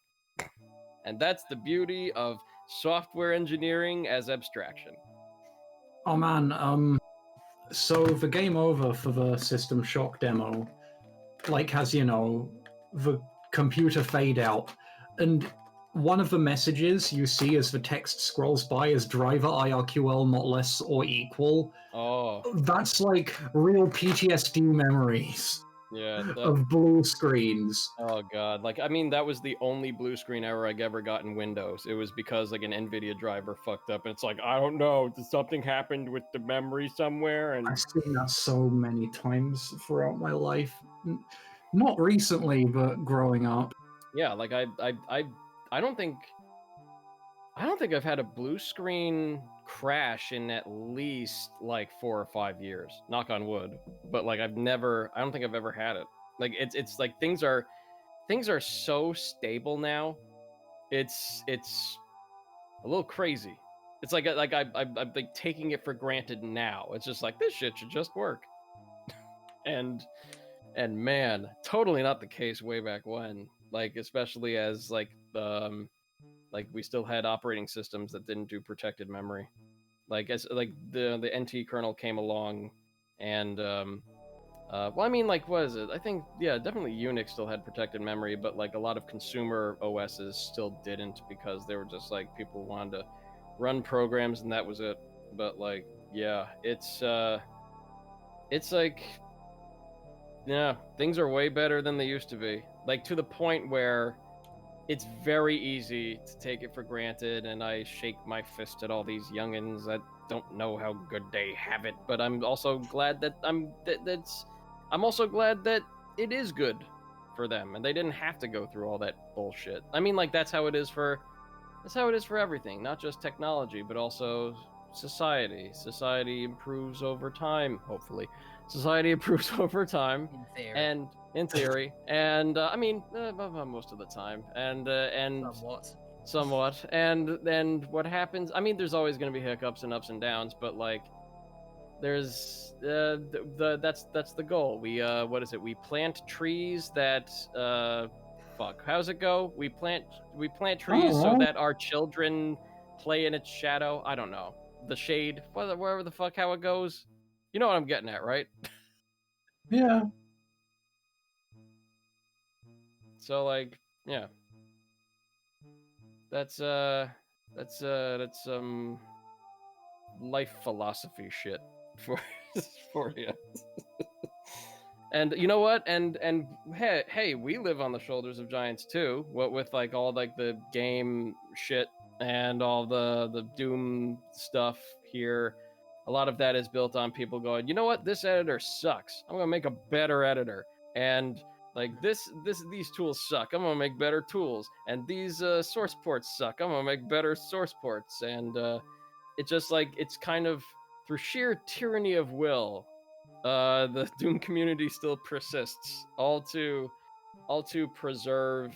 And that's the beauty of software engineering as abstraction. Oh man, so the game over for the System Shock demo like has, you know, the computer fade out, and one of the messages you see as the text scrolls by is driver IRQL not less or equal. Oh, That's like real PTSD memories yeah. of blue screens. Oh god. Like, I mean, that was the only blue screen error I ever got in Windows. It was because like an NVIDIA driver fucked up, and it's like, I don't know, something happened with the memory somewhere, and I've seen that so many times throughout my life. Not recently, but growing up. yeah, like I don't think I've had a blue screen crash in at least like 4 or 5 years. Knock on wood. But like I don't think I've ever had it. Like it's like things are so stable now. It's a little crazy. It's like I'm like taking it for granted now. It's just like this shit should just work. And man, totally not the case way back when. Like especially as like we still had operating systems that didn't do protected memory. Like as like the NT kernel came along, and well, I mean, like, what is it? I think, yeah, definitely Unix still had protected memory, but like a lot of consumer OSs still didn't because they were just like people wanted to run programs and that was it. But like, yeah, it's like, yeah, things are way better than they used to be. Like to the point where it's very easy to take it for granted, and I shake my fist at all these youngins that don't know how good they have it. But I'm also glad that I'm also glad that it is good for them, and they didn't have to go through all that bullshit. I mean, like that's how it is for everything, not just technology, but also society. Society improves over time, hopefully. Society improves over time, In theory. and in theory, and I mean, most of the time, and Somewhat. and what happens? I mean, there's always going to be hiccups and ups and downs, but like, there's that's the goal. We what is it? We plant trees that fuck. How's it go? We plant trees so that our children play in its shadow. I don't know. The shade, wherever the fuck how it goes. You know what I'm getting at, right? Yeah. So like, yeah. That's life philosophy shit for for you. And you know what? And hey, we live on the shoulders of giants too. What with like all like the game shit and all the Doom stuff here. A lot of that is built on people going, you know what? This editor sucks. I'm gonna make a better editor. And like these tools suck. I'm gonna make better tools. And these source ports suck. I'm gonna make better source ports. And it's just like it's kind of through sheer tyranny of will, the Doom community still persists, all to preserve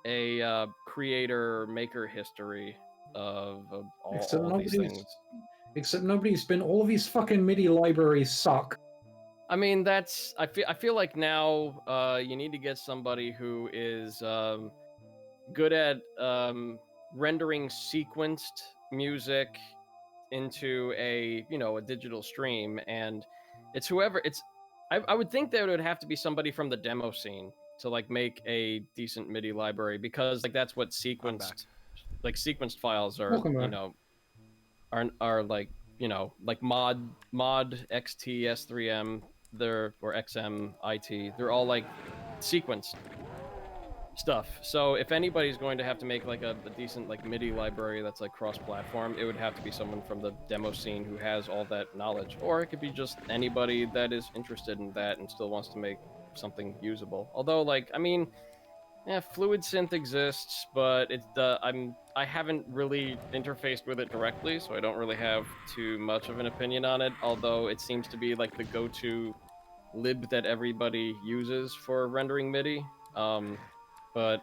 a creator maker history of all these things. Except nobody's been. All of these fucking MIDI libraries suck. I mean, that's I feel like now you need to get somebody who is good at rendering sequenced music into a digital stream, and it's whoever it's I would think that it would have to be somebody from the demo scene to like make a decent MIDI library, because like that's what sequenced files are. Welcome back. You know, are like like mod xt s3m or xm it, they're all like sequenced stuff. So if anybody's going to have to make like a decent like MIDI library that's like cross-platform, it would have to be someone from the demo scene who has all that knowledge, or it could be just anybody that is interested in that and still wants to make something usable. Although, like, I mean, yeah, Fluid Synth exists, but it's I haven't really interfaced with it directly, so I don't really have too much of an opinion on it. Although it seems to be like the go-to lib that everybody uses for rendering MIDI. But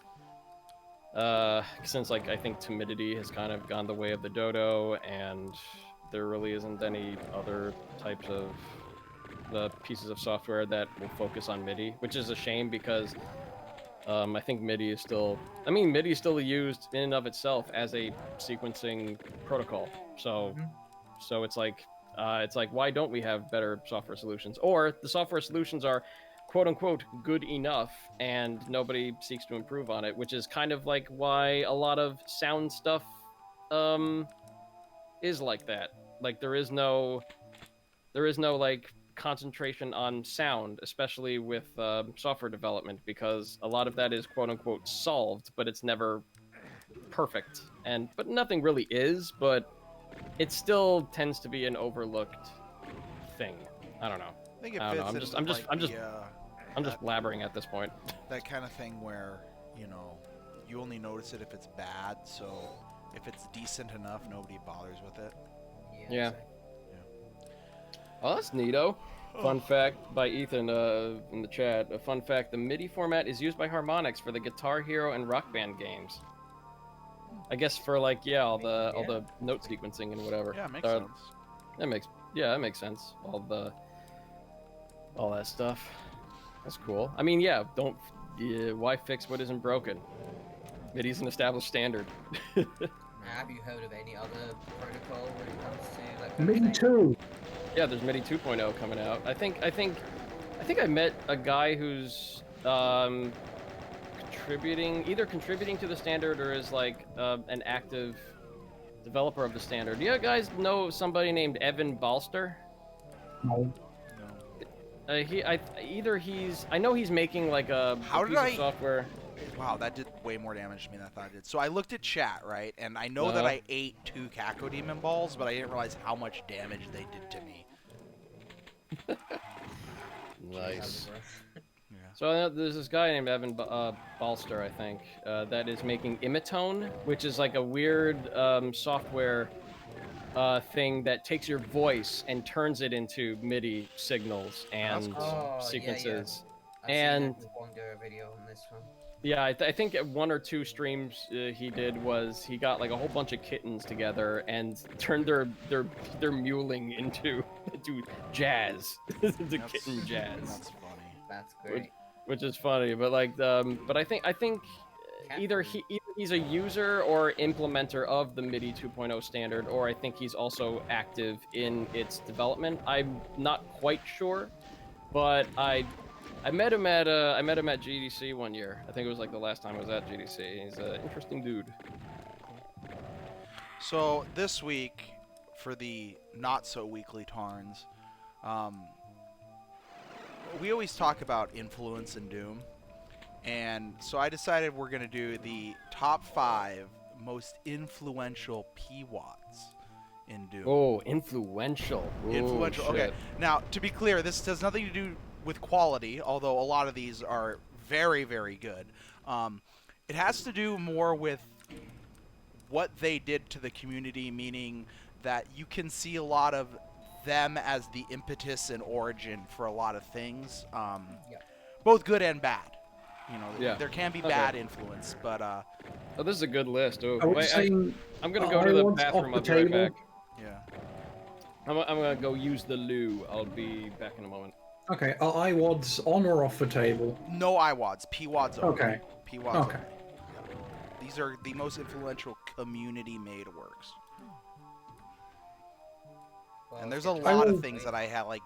since like I think timidity has kind of gone the way of the dodo, and there really isn't any other types of the pieces of software that will focus on MIDI, which is a shame, because I think MIDI is still used in and of itself as a sequencing protocol. So so it's like why don't we have better software solutions? Or the software solutions are quote unquote good enough, and nobody seeks to improve on it, which is kind of like why a lot of sound stuff is like that. Like there is no like concentration on sound, especially with software development, because a lot of that is quote unquote solved, but it's never perfect. But nothing really is, but it still tends to be an overlooked thing. I don't know. I think it I don't know. fits I'm just blabbering at this point. that kind of thing where, you know, you only notice it if it's bad, so if it's decent enough, nobody bothers with it. Yeah. exactly. Oh, that's neato. Fun fact by Ethan in the chat. A fun fact: the MIDI format is used by Harmonix for the Guitar Hero and Rock Band games. I guess for like all the note sequencing and whatever. Yeah, makes sense. That makes sense. All that stuff. That's cool. I mean, why fix what isn't broken? MIDI's an established standard. Have you heard of any other protocol when it comes to that kind of Me thing? too. Yeah, there's MIDI 2.0 coming out. I think I met a guy who's either contributing to the standard or is like an active developer of the standard. Do you guys know somebody named Evan Balster? No. I know he's making like a piece of software. Wow, that did way more damage to me than I thought it did. So I looked at chat, right? And I know that I ate 2 Cacodemon balls, but I didn't realize how much damage they did to me. Nice. Yeah. So there's this guy named Evan Balster, I think, that is making Imitone, which is like a weird software thing that takes your voice and turns it into MIDI signals and sequences. I've And seen a video on this one. yeah, I think at 1 or 2 streams he did was he got like a whole bunch of kittens together and turned their mewling into jazz, into kitten jazz. That's funny. That's great. Which is funny, but like but I think either he's a user or implementer of the MIDI 2.0 standard, or I think he's also active in its development. I'm not quite sure, but I met him at GDC one year. I think it was like the last time I was at GDC. He's an interesting dude. So this week, for the not so weekly Tarns, we always talk about influence in Doom, and so I decided we're gonna do the top 5 most influential PWATs in Doom. Oh, influential. Ooh, influential. shit. Okay. Now, to be clear, this has nothing to do with quality, although a lot of these are very, very good. It has to do more with what they did to the community, meaning that you can see a lot of them as the impetus and origin for a lot of things, both good and bad. You know, there can be bad influence, but Oh, this is a good list. Oh, I was wait, saying, I'm gonna go to the bathroom. I'll be right back. yeah. I'm gonna go use the loo. I'll be back in a moment. okay, are IWADs on or off the table? No IWADs, PWADs only. Okay. PWADs Okay. only. Yeah. These are the most influential community-made works. Well, And there's let's a get to lot it. of things that I had, like,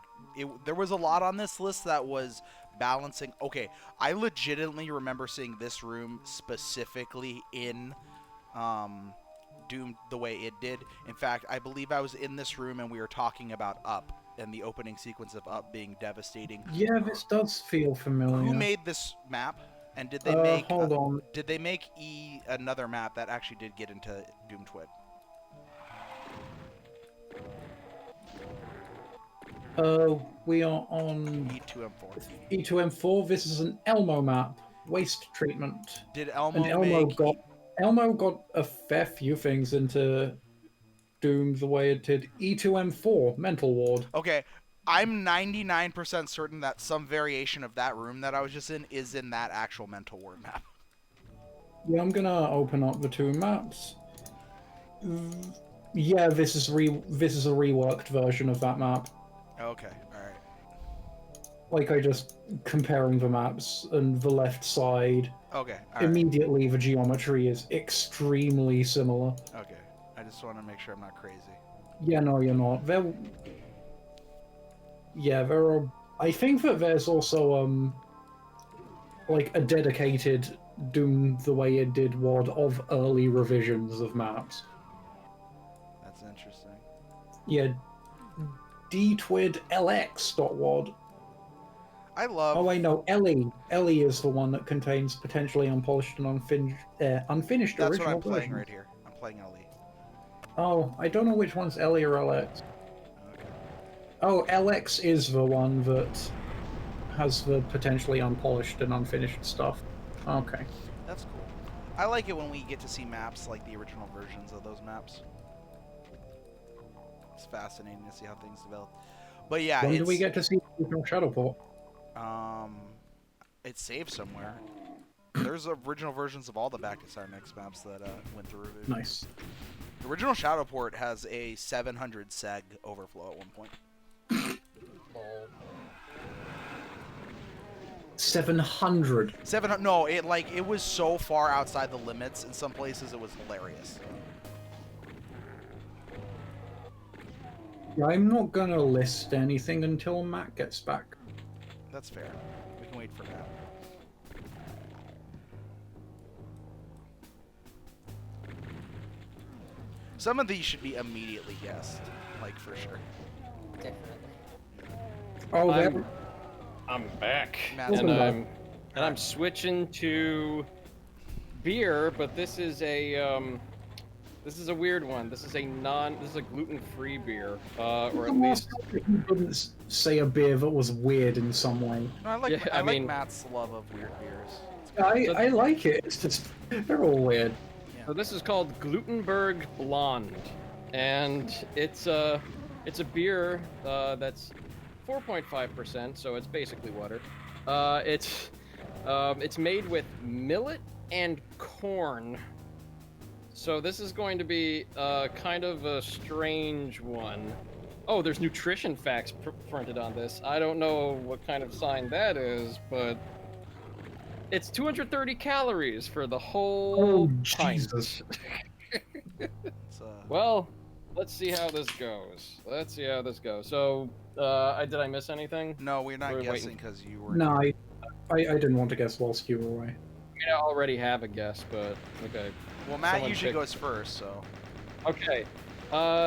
there was a lot on this list that was balancing. Okay, I legitimately remember seeing this room specifically in Doom the way it did. In fact, I believe I was in this room and we were talking about Up and the opening sequence of Up being devastating. Yeah, this does feel familiar. Who made this map? And did they make hold on. did they make another map that actually did get into Doom TWID? We are on E2M4. E2M4. This is an Elmo map. Waste treatment. Did And Elmo Elmo got a fair few things into Doom the way it did. E2M4, Mental Ward. Okay, I'm 99% certain that some variation of that room that I was just in is in that actual Mental Ward map. Yeah, I'm gonna open up the 2 maps. Yeah, this is a reworked version of that map. Okay, alright. Like, I just comparing the maps and the left side. Okay, alright. Immediately, the geometry is extremely similar. Okay, I just want to make sure I'm not crazy. Yeah, no, you're not. There are I think that there's also like a dedicated Doom the way it did WOD of early revisions of maps. That's interesting. Yeah, DTWID LX.WOD. I love. Oh wait, no, Ellie. Ellie is the one that contains potentially unpolished and unfinished That's original what I'm playing versions. right here. I'm playing Ellie. Oh, I don't know which one's Ellie or LX. Okay. Oh, LX is the one that has the potentially unpolished and unfinished stuff. Okay. That's cool. I like it when we get to see maps like the original versions of those maps. It's fascinating to see how things develop. But yeah, When it's, do we get to see Shadowport? It's saved somewhere. There's original versions of all the Back to Cyrenex maps that went through revision. Nice. The original Shadowport has a 700 seg overflow at one point. Lol. 700. 700. No, it was so far outside the limits. In some places, it was hilarious. I'm not gonna list anything until Matt gets back. That's fair. We can wait for that. Some of these should be immediately guessed, like for sure. Definitely. Oh, I'm back, Matt's and back. I'm switching to beer, but this is a weird one. This is a gluten-free beer, or at least. You didn't say a beer that was weird in some way. No, I like Yeah, I I like mean- Matt's love of weird beers. I like it. It's just they're all weird. So this is called Glutenberg Blonde, and it's a beer that's 4.5%, so it's basically water. It's made with millet and corn. So this is going to be kind of a strange one. Oh, there's nutrition facts printed on this. I don't know what kind of sign that is, but it's 230 calories for the whole Oh, pint. Jesus. It's, Well, let's see how this goes. So, did I miss anything? no, we're not We're guessing waiting. because you were. No, I didn't want to guess whilst you were away. I mean, I already have a guess, but okay. Well, Matt someone usually pick. goes first, so. Okay.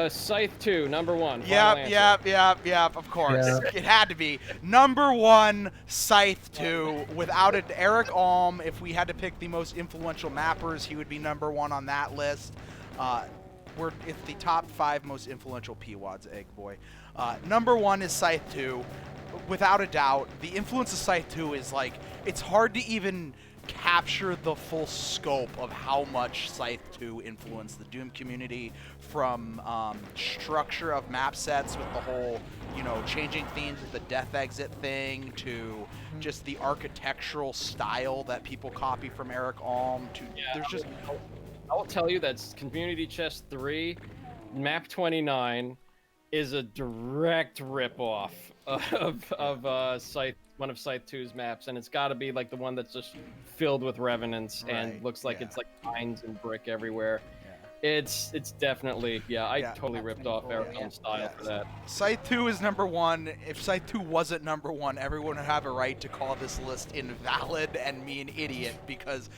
Scythe 2, number 1. final Yep, answer. yep, of course. Yeah. It had to be. Number 1, Scythe 2. Without it, Eric Alm, if we had to pick the most influential mappers, he would be number 1 on that list. It's the top 5 most influential PWADs, Egg Boy. Number 1 is Scythe 2. Without a doubt, the influence of Scythe 2 is like, it's hard to even capture the full scope of how much Scythe 2 influenced the Doom community, from structure of map sets with the whole, changing themes with the death exit thing, to just the architectural style that people copy from Eric Alm, to there's just I will tell you that Community Chest 3, Map 29, is a direct rip-off of Scythe, one of Scythe 2's maps, and it's got to be like the one that's just filled with revenants and Right, looks like yeah. it's like pines and brick everywhere. yeah. It's definitely, I Yeah. totally ripped off Cool, Eric yeah. Alm's style Yeah. for that. Scythe 2 is number 1. If Scythe 2 wasn't number 1, everyone would have a right to call this list invalid and me an idiot, because,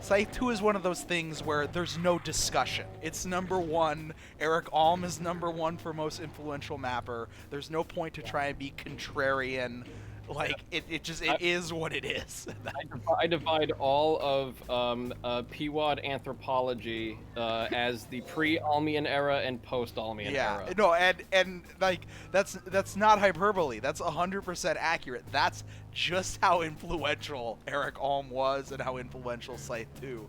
Scythe 2 is one of those things where there's no discussion. It's number 1. Eric Alm is number 1 for most influential mapper. There's no point to try and be contrarian. It is what it is. I divide all of PWAD anthropology as the pre-Almian era and post-Almian era. No, and that's not hyperbole. That's 100% accurate. That's just how influential Eric Alm was and how influential Scythe 2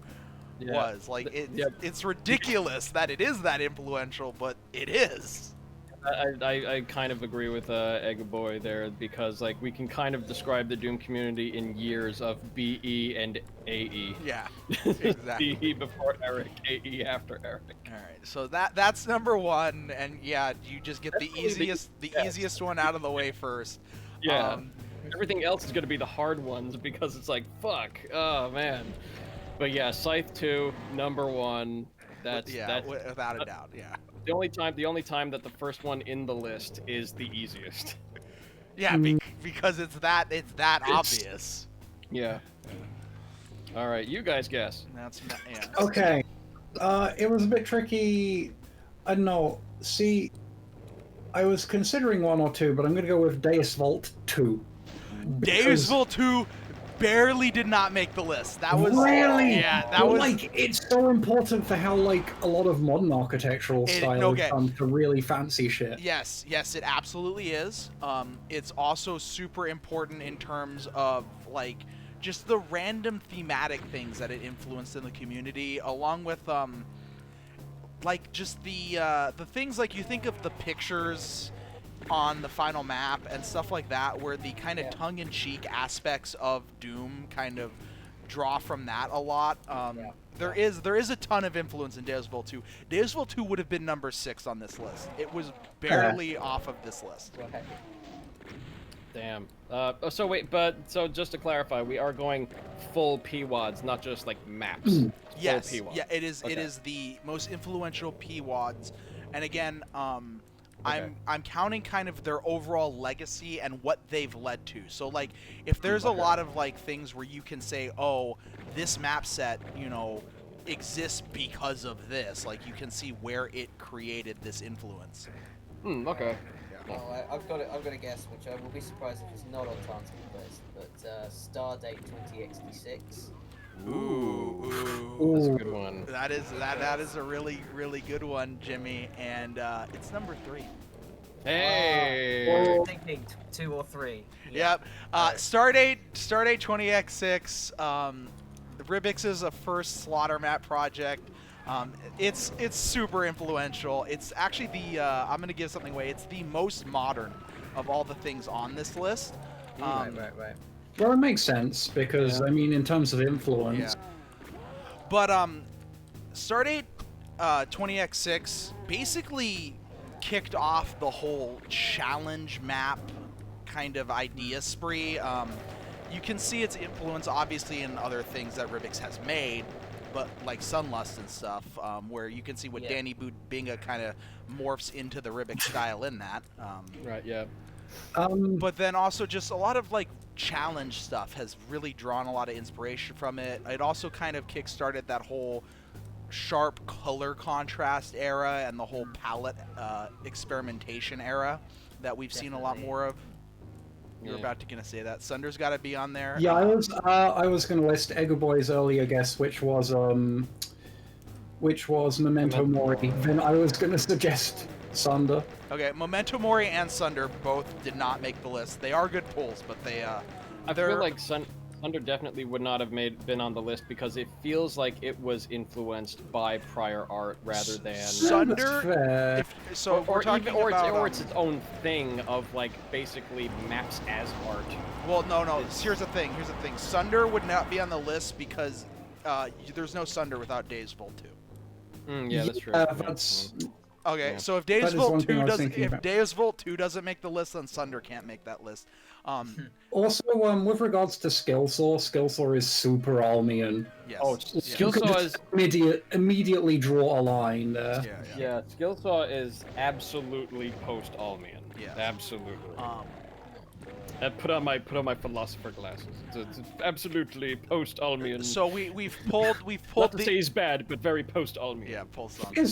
was. It's ridiculous that it is that influential, but it is. I kind of agree with Egg Boy there, because we can kind of describe the Doom community in years of BE and AE. Yeah, exactly. BE before Eric, AE after Eric. All right, so that's number 1, and yeah, you just get the Definitely easiest one out of the way first. Yeah. Everything else is going to be the hard ones, because it's fuck. Oh man. But yeah, Scythe 2, number 1. That's without a doubt. Yeah. the only time that the first one in the list is the easiest. Yeah, because it's that obvious. Yeah. All right, you guys guess. That's yeah. Okay. It was a bit tricky. I don't know. See, I was considering one or two, but I'm going to go with Deus Vault 2. Deus Vault 2 barely did not make the list. That was really, yeah. That was like it's so important for how like a lot of modern architectural style is done for really fancy shit. Yes, it absolutely is. It's also super important in terms of like just the random thematic things that it influenced in the community, along with like just the things like you think of the pictures on the final map and stuff like that, where the kind of tongue-in-cheek aspects of Doom kind of draw from that a lot. There is a ton of influence in Deus Vault 2. Deus Vault 2 would have been number 6 on this list. It was barely off of this list. Damn. So wait, so just to clarify, we are going full PWADs, not just like maps. Yes. Full PWADs. Yeah, it is. Okay. It is the most influential PWADs, and again, I'm counting kind of their overall legacy and what they've led to. So like, if there's a lot of like things where you can say, oh, this map set, you know, exists because of this, like you can see where it created this influence. Okay. Well, I've got a guess, which I will be surprised if it's not on Tarnsman list, but Stardate 20XT6. Ooh, that's a good one. That is a really good one, Jimmy, and it's number 3. Hey. Thinking 2 or 3. Yep. Stardate 20x6. Ribix is a first slaughter map project. It's super influential. It's actually the I'm gonna give something away. It's the most modern of all the things on this list. Right. Well, it makes sense because I mean, in terms of influence. Yeah. But Stardate 20x6 basically kicked off the whole challenge map kind of idea spree. You can see its influence obviously in other things that Ribix has made, but like Sunlust and stuff, where you can see what Danny Binga kind of morphs into the Ribix style in that. Right. Yeah. But then also just a lot of like challenge stuff has really drawn a lot of inspiration from it. It also kind of kickstarted that whole sharp color contrast era and the whole palette experimentation era that we've seen a lot more of. You're about to gonna say that Sunder's got to be on there. Yeah, I was going to list Ego Boy's earlier guess, which was Memento Mori. Then I was going to suggest Sunder. Okay, Memento Mori and Sunder both did not make the list. They are good pulls, but they I feel like Sunder definitely would not have been on the list because it feels like it was influenced by prior art rather than Sunder. Or it's its own thing of like basically maps as art. Well, no. Here's the thing. Sunder would not be on the list because there's no Sunder without Deus Vault 2. Yeah, that's true. That's Okay, Yeah. so if Deus Vault 2 doesn't, thinking about. Deus Vault 2 doesn't make the list, then Sunder can't make that list. Also, with regards to skill saw is super Almian. Yes. Oh, yeah. skill You could saw just is immediately draw a line there. yeah. Skill saw is absolutely post Almian. Yeah. Absolutely. I put on my philosopher glasses. It's absolutely post Almian. So we've pulled Not to say he's bad, but very post Almian. yeah, pull Sunder.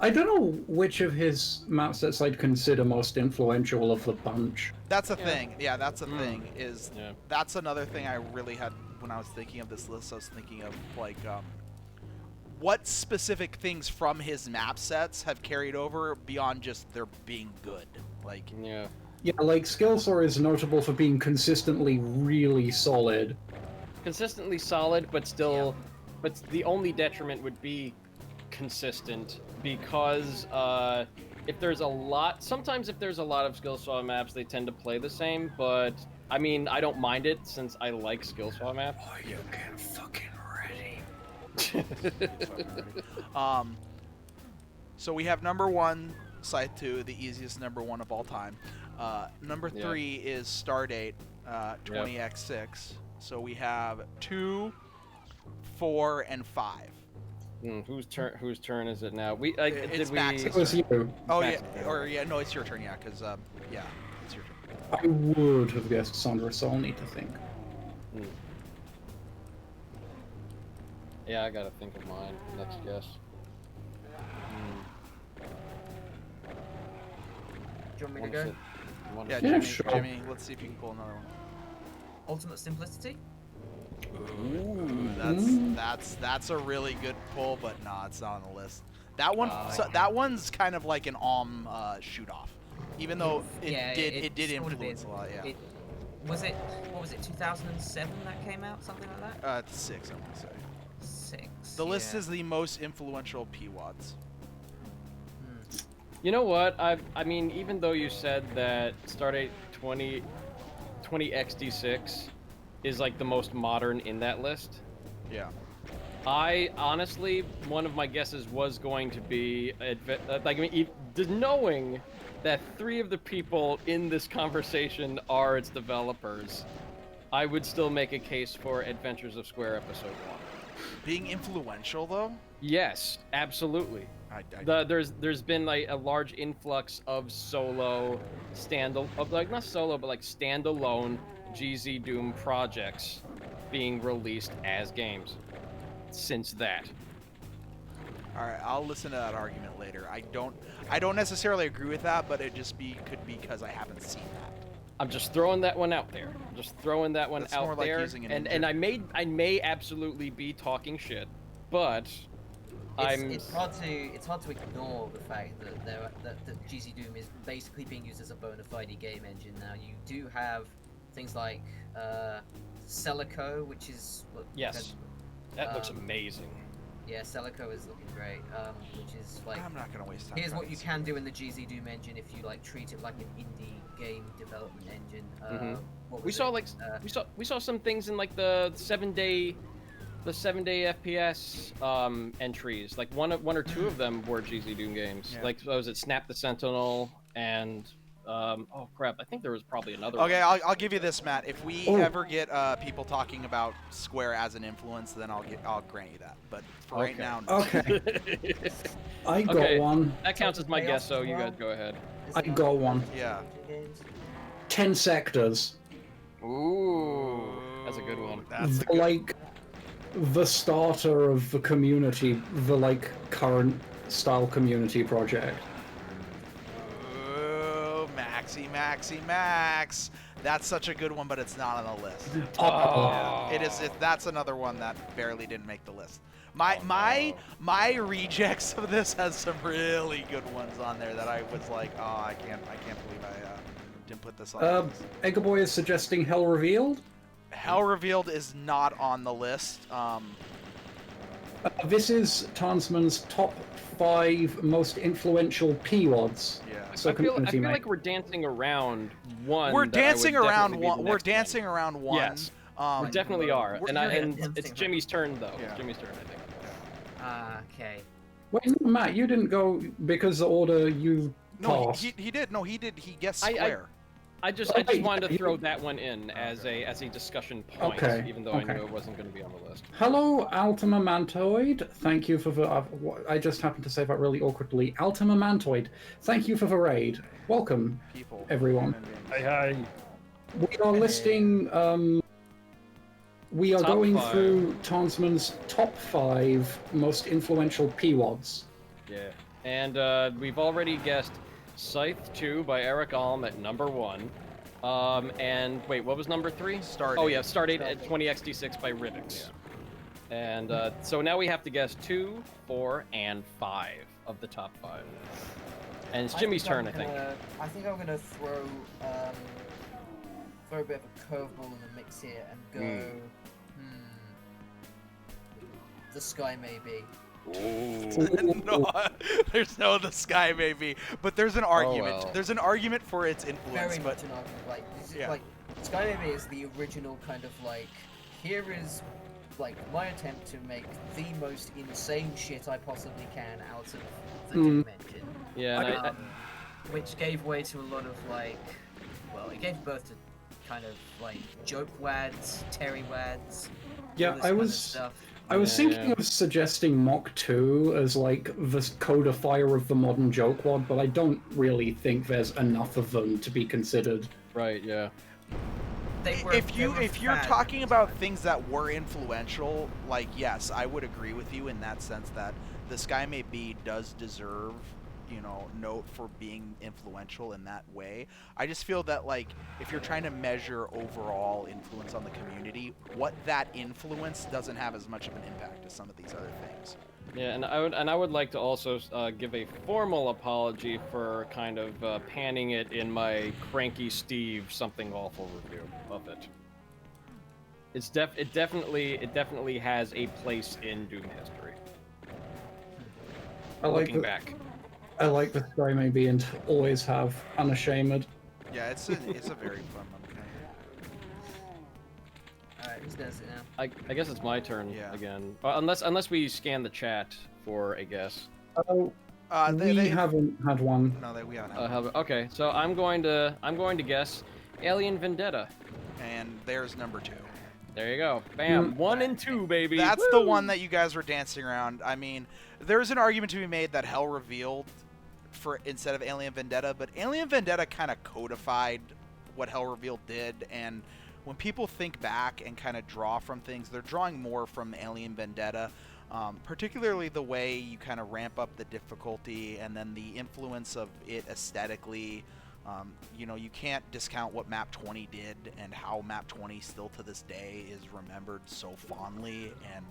I don't know which of his map sets I'd consider most influential of the bunch. That's a thing. Yeah, that's a thing. Yeah. That's another thing I really had when I was thinking of this list. I was thinking of like what specific things from his map sets have carried over beyond just their being good. Like Yeah. Yeah, like Skillsaw is notable for being consistently really solid. Consistently solid, but still, but the only detriment would be consistent because sometimes if there's a lot of Skillsaw maps, they tend to play the same. But I mean, I don't mind it since I like Skillsaw maps. Are you getting fucking ready? So we have number 1, Scythe 2, the easiest number 1 of all time. Number 3 is Stardate 20x6. So we have 2, 4, and 5. Whose turn is it now? It's Max's It was you. Oh Max. yeah, no, it's your turn. Yeah, because it's your turn. I would have guessed Sandra, so I'll need to think. Hmm. Yeah, I gotta think of mine. Next guess. Do you want me to go? Yeah, Yeah, Jimmy, sure. Jimmy, let's see if you can pull another one. Ultimate Simplicity? Ooh, that's a really good pull, but nah, it's not on the list. That one, Okay. that one's kind of like an shoot off, even though it did sort of influence is. a lot. Yeah, What was it? 2007 that came out, something like that. it's 6, I want to say. 6. The list yeah. is the most influential PWADs. You know what? I mean, even though you said that Stardate 20XD6 is like the most modern in that list, Yeah. I honestly, one of my guesses was going to be knowing that 3 of the people in this conversation are its developers, I would still make a case for Adventures of Square Episode 1. Being influential though. Yes, absolutely. There's been like a large influx of solo not solo, but like standalone GZ Doom projects being released as games since that. All right, I'll listen to that argument later. I don't necessarily agree with that, but it just could be because I haven't seen that. I'm just throwing that one out there. That's more out like there. using an And engine. I may absolutely be talking shit, but It's hard to ignore the fact that GZ Doom is basically being used as a bona fide game engine now. You do have things like Celico, which is yes, that looks amazing. Yeah, Celico is looking great. Which is like I'm not gonna waste time. here's trying what to you see. can do in the GZ Doom engine if you like treat it like an indie game development engine. What We was saw it? like we saw some things in like the 7-day FPS entries. Like one or two of them were GZ Doom games. Yeah. Like was it Snap the Sentinel and oh crap, I think there was probably another Okay, one. I'll give you this, Matt. If we Oh. ever get people talking about Square as an influence, then I'll grant you that. But for right Okay. now, no. Okay, I got Okay. one. That counts as my Chaos guess, so as you well. guys go ahead. Is I it got on one. Yeah. games? 10 sectors. Ooh, that's a good one. That's a The, good. like the starter of the community, the like current style community project. Ooh, Max. That's such a good one, but it's not on the list. Oh. It is. That's another one that barely didn't make the list. My rejects of this has some really good ones on there that I was like, oh, I can't believe I didn't put this on. the list. Eggerboy is suggesting Hell Revealed. Hell Revealed is not on the list. This is Tarnsman's top 5 most influential PWADs. Yeah. So I feel community mate. like we're dancing around one. We're that I would dancing around definitely be one. the We're next one. dancing around one. Yes. We definitely are, we're- and yeah, it's yeah. Jimmy's turn though. Yeah. It's Jimmy's turn, I think. Okay. Wait, no, Matt, you didn't go because the order you No, passed. he did. No, he did. He guessed I- Square. I just Okay, wanted to you- throw that one in as a discussion point, Okay, even though I okay. knew it wasn't going to be on the list. Hello, Ultima Mantoid. Thank you for the. I just happened to say that really awkwardly. Ultima Mantoid. Thank you for the raid. Welcome, People. everyone. Hi. We are listing. We are Top going 5. through Tarnsman's top 5 most influential PWADs. Yeah. And we've already guessed Scythe 2 by Eric Alm at number 1. And wait, what was number 3? Stardate. Oh yeah, Stardate at 20XD6 by Rivix. And so now we have to guess 2, 4, and 5 of the top 5. And it's Jimmy's turn, I think. I think I'm gonna throw a bit of a curveball in the mix here and go. The Sky Maybe. No, there's no the sky maybe, but there's an argument. well. There's an argument for its influence, Very but much an argument. Like, this is Yeah. like Sky Maybe is the original kind of like, here is like my attempt to make the most insane shit I possibly can out of the Doom engine. Yeah, and Which gave way to a lot of like, well, it gave birth to kind of like joke wads, Terry wads. Yeah, all this I kind of was- stuff. I was thinking of suggesting Mach 2 as like the codifier of the modern joke wad, but I don't really think there's enough of them to be considered. Right. Yeah. If you're fads talking at the about time. things that were influential, like, yes, I would agree with you in that sense that the Sky May Be does deserve, note for being influential in that way. I just feel that, like, if you're trying to measure overall influence on the community, what that influence doesn't have as much of an impact as some of these other things. Yeah, and I would like to also give a formal apology for kind of panning it in my Cranky Steve something awful review of it. It definitely has a place in Doom history. Looking back. I like the Sky May Be and always have Unashamed. Yeah, it's a very fun one. Alright, who's does it now? I guess it's my turn Yeah. again. Unless we scan the chat for a guess. Oh, we haven't had one. No, we haven't had one. Okay, so I'm going to guess Alien Vendetta. And there's number 2. There you go. Bam. 1 and 2, baby. That's Woo! the one that you guys were dancing around. I mean, there's an argument to be made that Hell Revealed for instead of Alien Vendetta, but Alien Vendetta kind of codified what Hell Revealed did, and when people think back and kind of draw from things, they're drawing more from Alien Vendetta, particularly the way you kind of ramp up the difficulty and then the influence of it aesthetically. You can't discount what Map 20 did and how Map 20 still to this day is remembered so fondly, and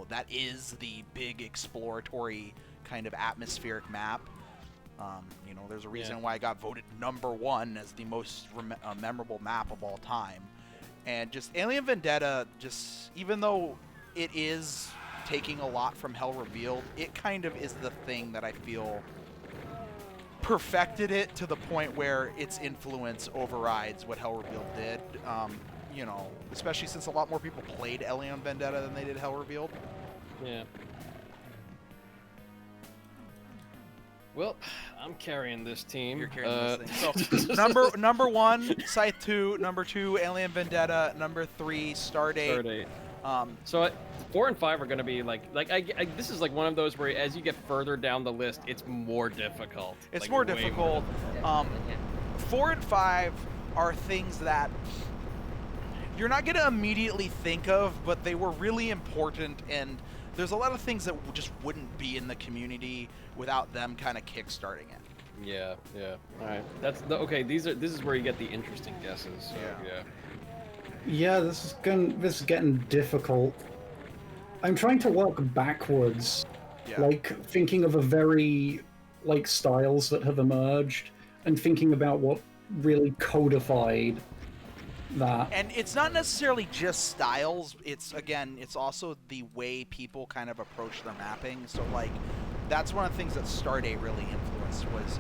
that is the big exploratory kind of atmospheric map. There's a reason why it got voted number 1 as the most memorable map of all time. And just Alien Vendetta, just even though it is taking a lot from Hell Revealed, it kind of is the thing that I feel perfected it to the point where its influence overrides what Hell Revealed did. Especially since a lot more people played Alien Vendetta than they did Hell Revealed. Yeah. Well, I'm carrying this team. You're carrying this thing. So number 1, Scythe 2. Number 2, Alien Vendetta. Number 3, Stardate. So 4 and 5 are going to be this is like one of those where as you get further down the list, it's more difficult. It's more difficult. 4 and 5 are things that you're not going to immediately think of, but they were really important, and there's a lot of things that just wouldn't be in the community without them kind of kickstarting it. Yeah. All right. Okay. This is where you get the interesting guesses. So, yeah. Yeah, this is getting difficult. I'm trying to work backwards, thinking of a very styles that have emerged and thinking about what really codified that. And it's not necessarily just styles. It's also the way people kind of approach their mapping. So that's one of the things that Stardate really influenced was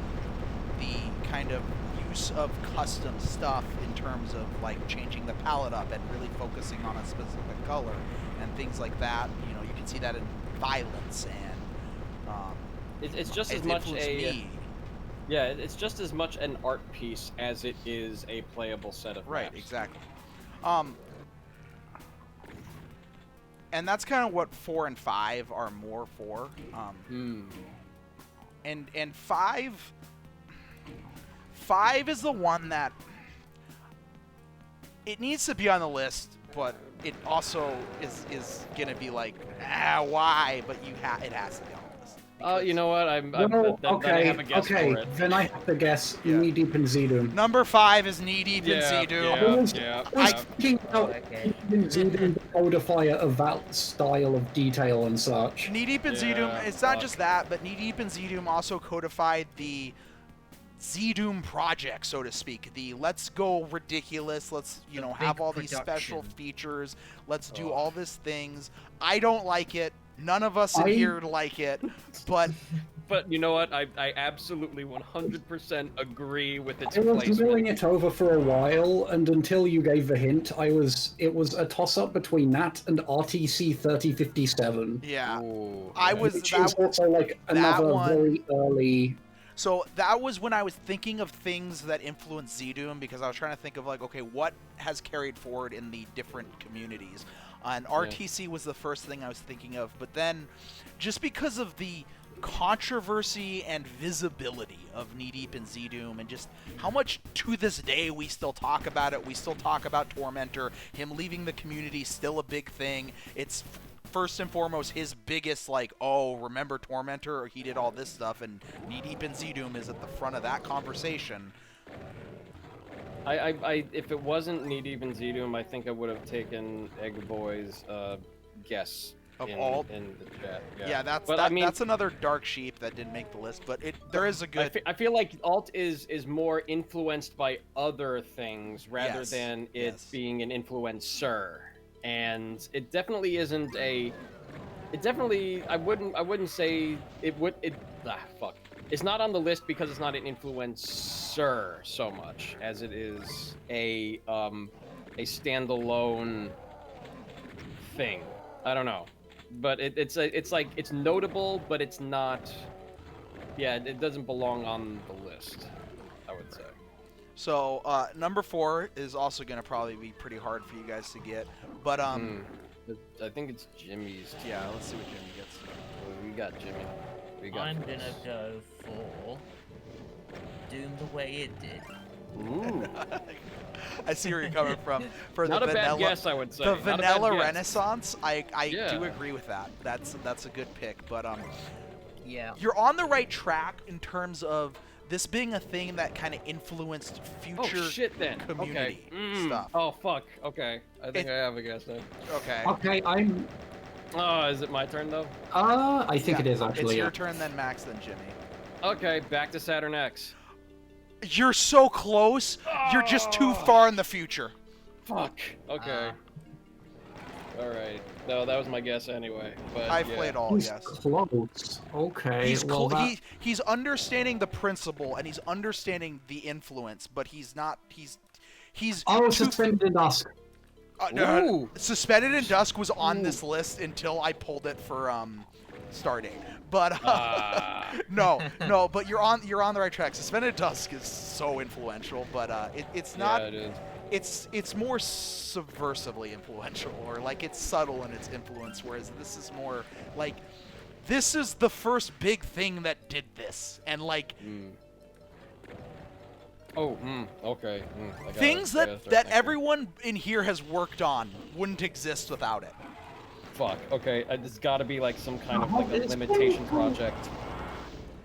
the kind of use of custom stuff in terms of changing the palette up and really focusing on a specific color and things like that. You can see that in Violence, and it's just as much it's just as much an art piece as it is a playable set of maps. Exactly. And that's kind of what 4 and 5 are more for. And 5 is the one that it needs to be on the list, but it also is gonna be why? But it has to be on the list. You know what? I have a guess for it. Then I have to guess Knee Deep in Zedum. Number 5 is Knee Deep in Zedum. I was thinking about Zedum, the codifier of that style of detail and such. Knee Deep in Zedum, it's not just that, but Knee Deep in Zedum also codified the Zedum project, so to speak. The let's go ridiculous, let's have all these special features, let's do all these things. I don't like it. None of us in here like it, but you know what? I absolutely 100% agree with its I was placement. mulling it over for a while, and until you gave the hint, it was a toss-up between that and RTC 3057. Yeah. Ooh, which is also another very early. So that was when I was thinking of things that influenced Zedum, because I was trying to think of okay, what has carried forward in the different communities. And RTC was the first thing I was thinking of, but then just because of the controversy and visibility of Knee Deep in Z-Doom, and just how much to this day we still talk about it. We still talk about Tormentor. Him leaving the community still a big thing. It's first and foremost his biggest, like, oh, remember Tormentor, or he did all this stuff, and Knee Deep in Z-Doom is at the front of that conversation. If it wasn't Knee Deep in Z-Doom, I think I would have taken Egg Boy's guess Of in all, the chat. yeah, that's I mean, that's another dark sheep that didn't make the list, but there is a good. I feel like Alt is more influenced by other things rather Yes, than it yes. being an influencer, and it definitely isn't a. It definitely I wouldn't say it would it. Fuck. It's not on the list because it's not an influencer so much as it is a standalone thing. I don't know, but it's like it's notable, but it's not. Yeah, it doesn't belong on the list, I would say. So number 4 is also going to probably be pretty hard for you guys to get, but I think it's Jimmy's. yeah, let's see what Jimmy gets. We got Jimmy. We got. I'm gonna go for Doom the way it did. Ooh. I see where you're coming from. For Not the a vanilla, bad guess, I would say. the Not a bad vanilla guess. Renaissance, I Yeah. do agree with that. That's a good pick, but Yeah. you're on the right track in terms of this being a thing that kind of influenced Oh future shit! Then community okay. stuff. Oh fuck. Okay. I think I have a guess now. Okay. Okay, I'm. Oh, is it my turn though? I think Yeah, it is actually. It's your yeah. turn, then Max, then Jimmy. Okay, back to Saturn X. You're so close. You're just too far in the future. Fuck. Okay. All right. No, that was my guess anyway. But I've yeah. played all, He's yes. close. Okay. He's well, that- he's understanding the principle and he's understanding the influence, but he's not. He's Oh, too Suspended in Dusk. Ooh. Suspended in Dusk was on this list until I pulled it for Stardate. But no, but you're on the right track. Suspended in Dusk is so influential, but it's not. Yeah, it is. It's more subversively influential, or like it's subtle in its influence, whereas this is more like this is the first big thing that did this, and like Okay. I got things it. I gotta that start that thinking. everyone in here has worked on wouldn't exist without it. Fuck. Okay. It's got to be like some kind of No, like a it's limitation cool. project.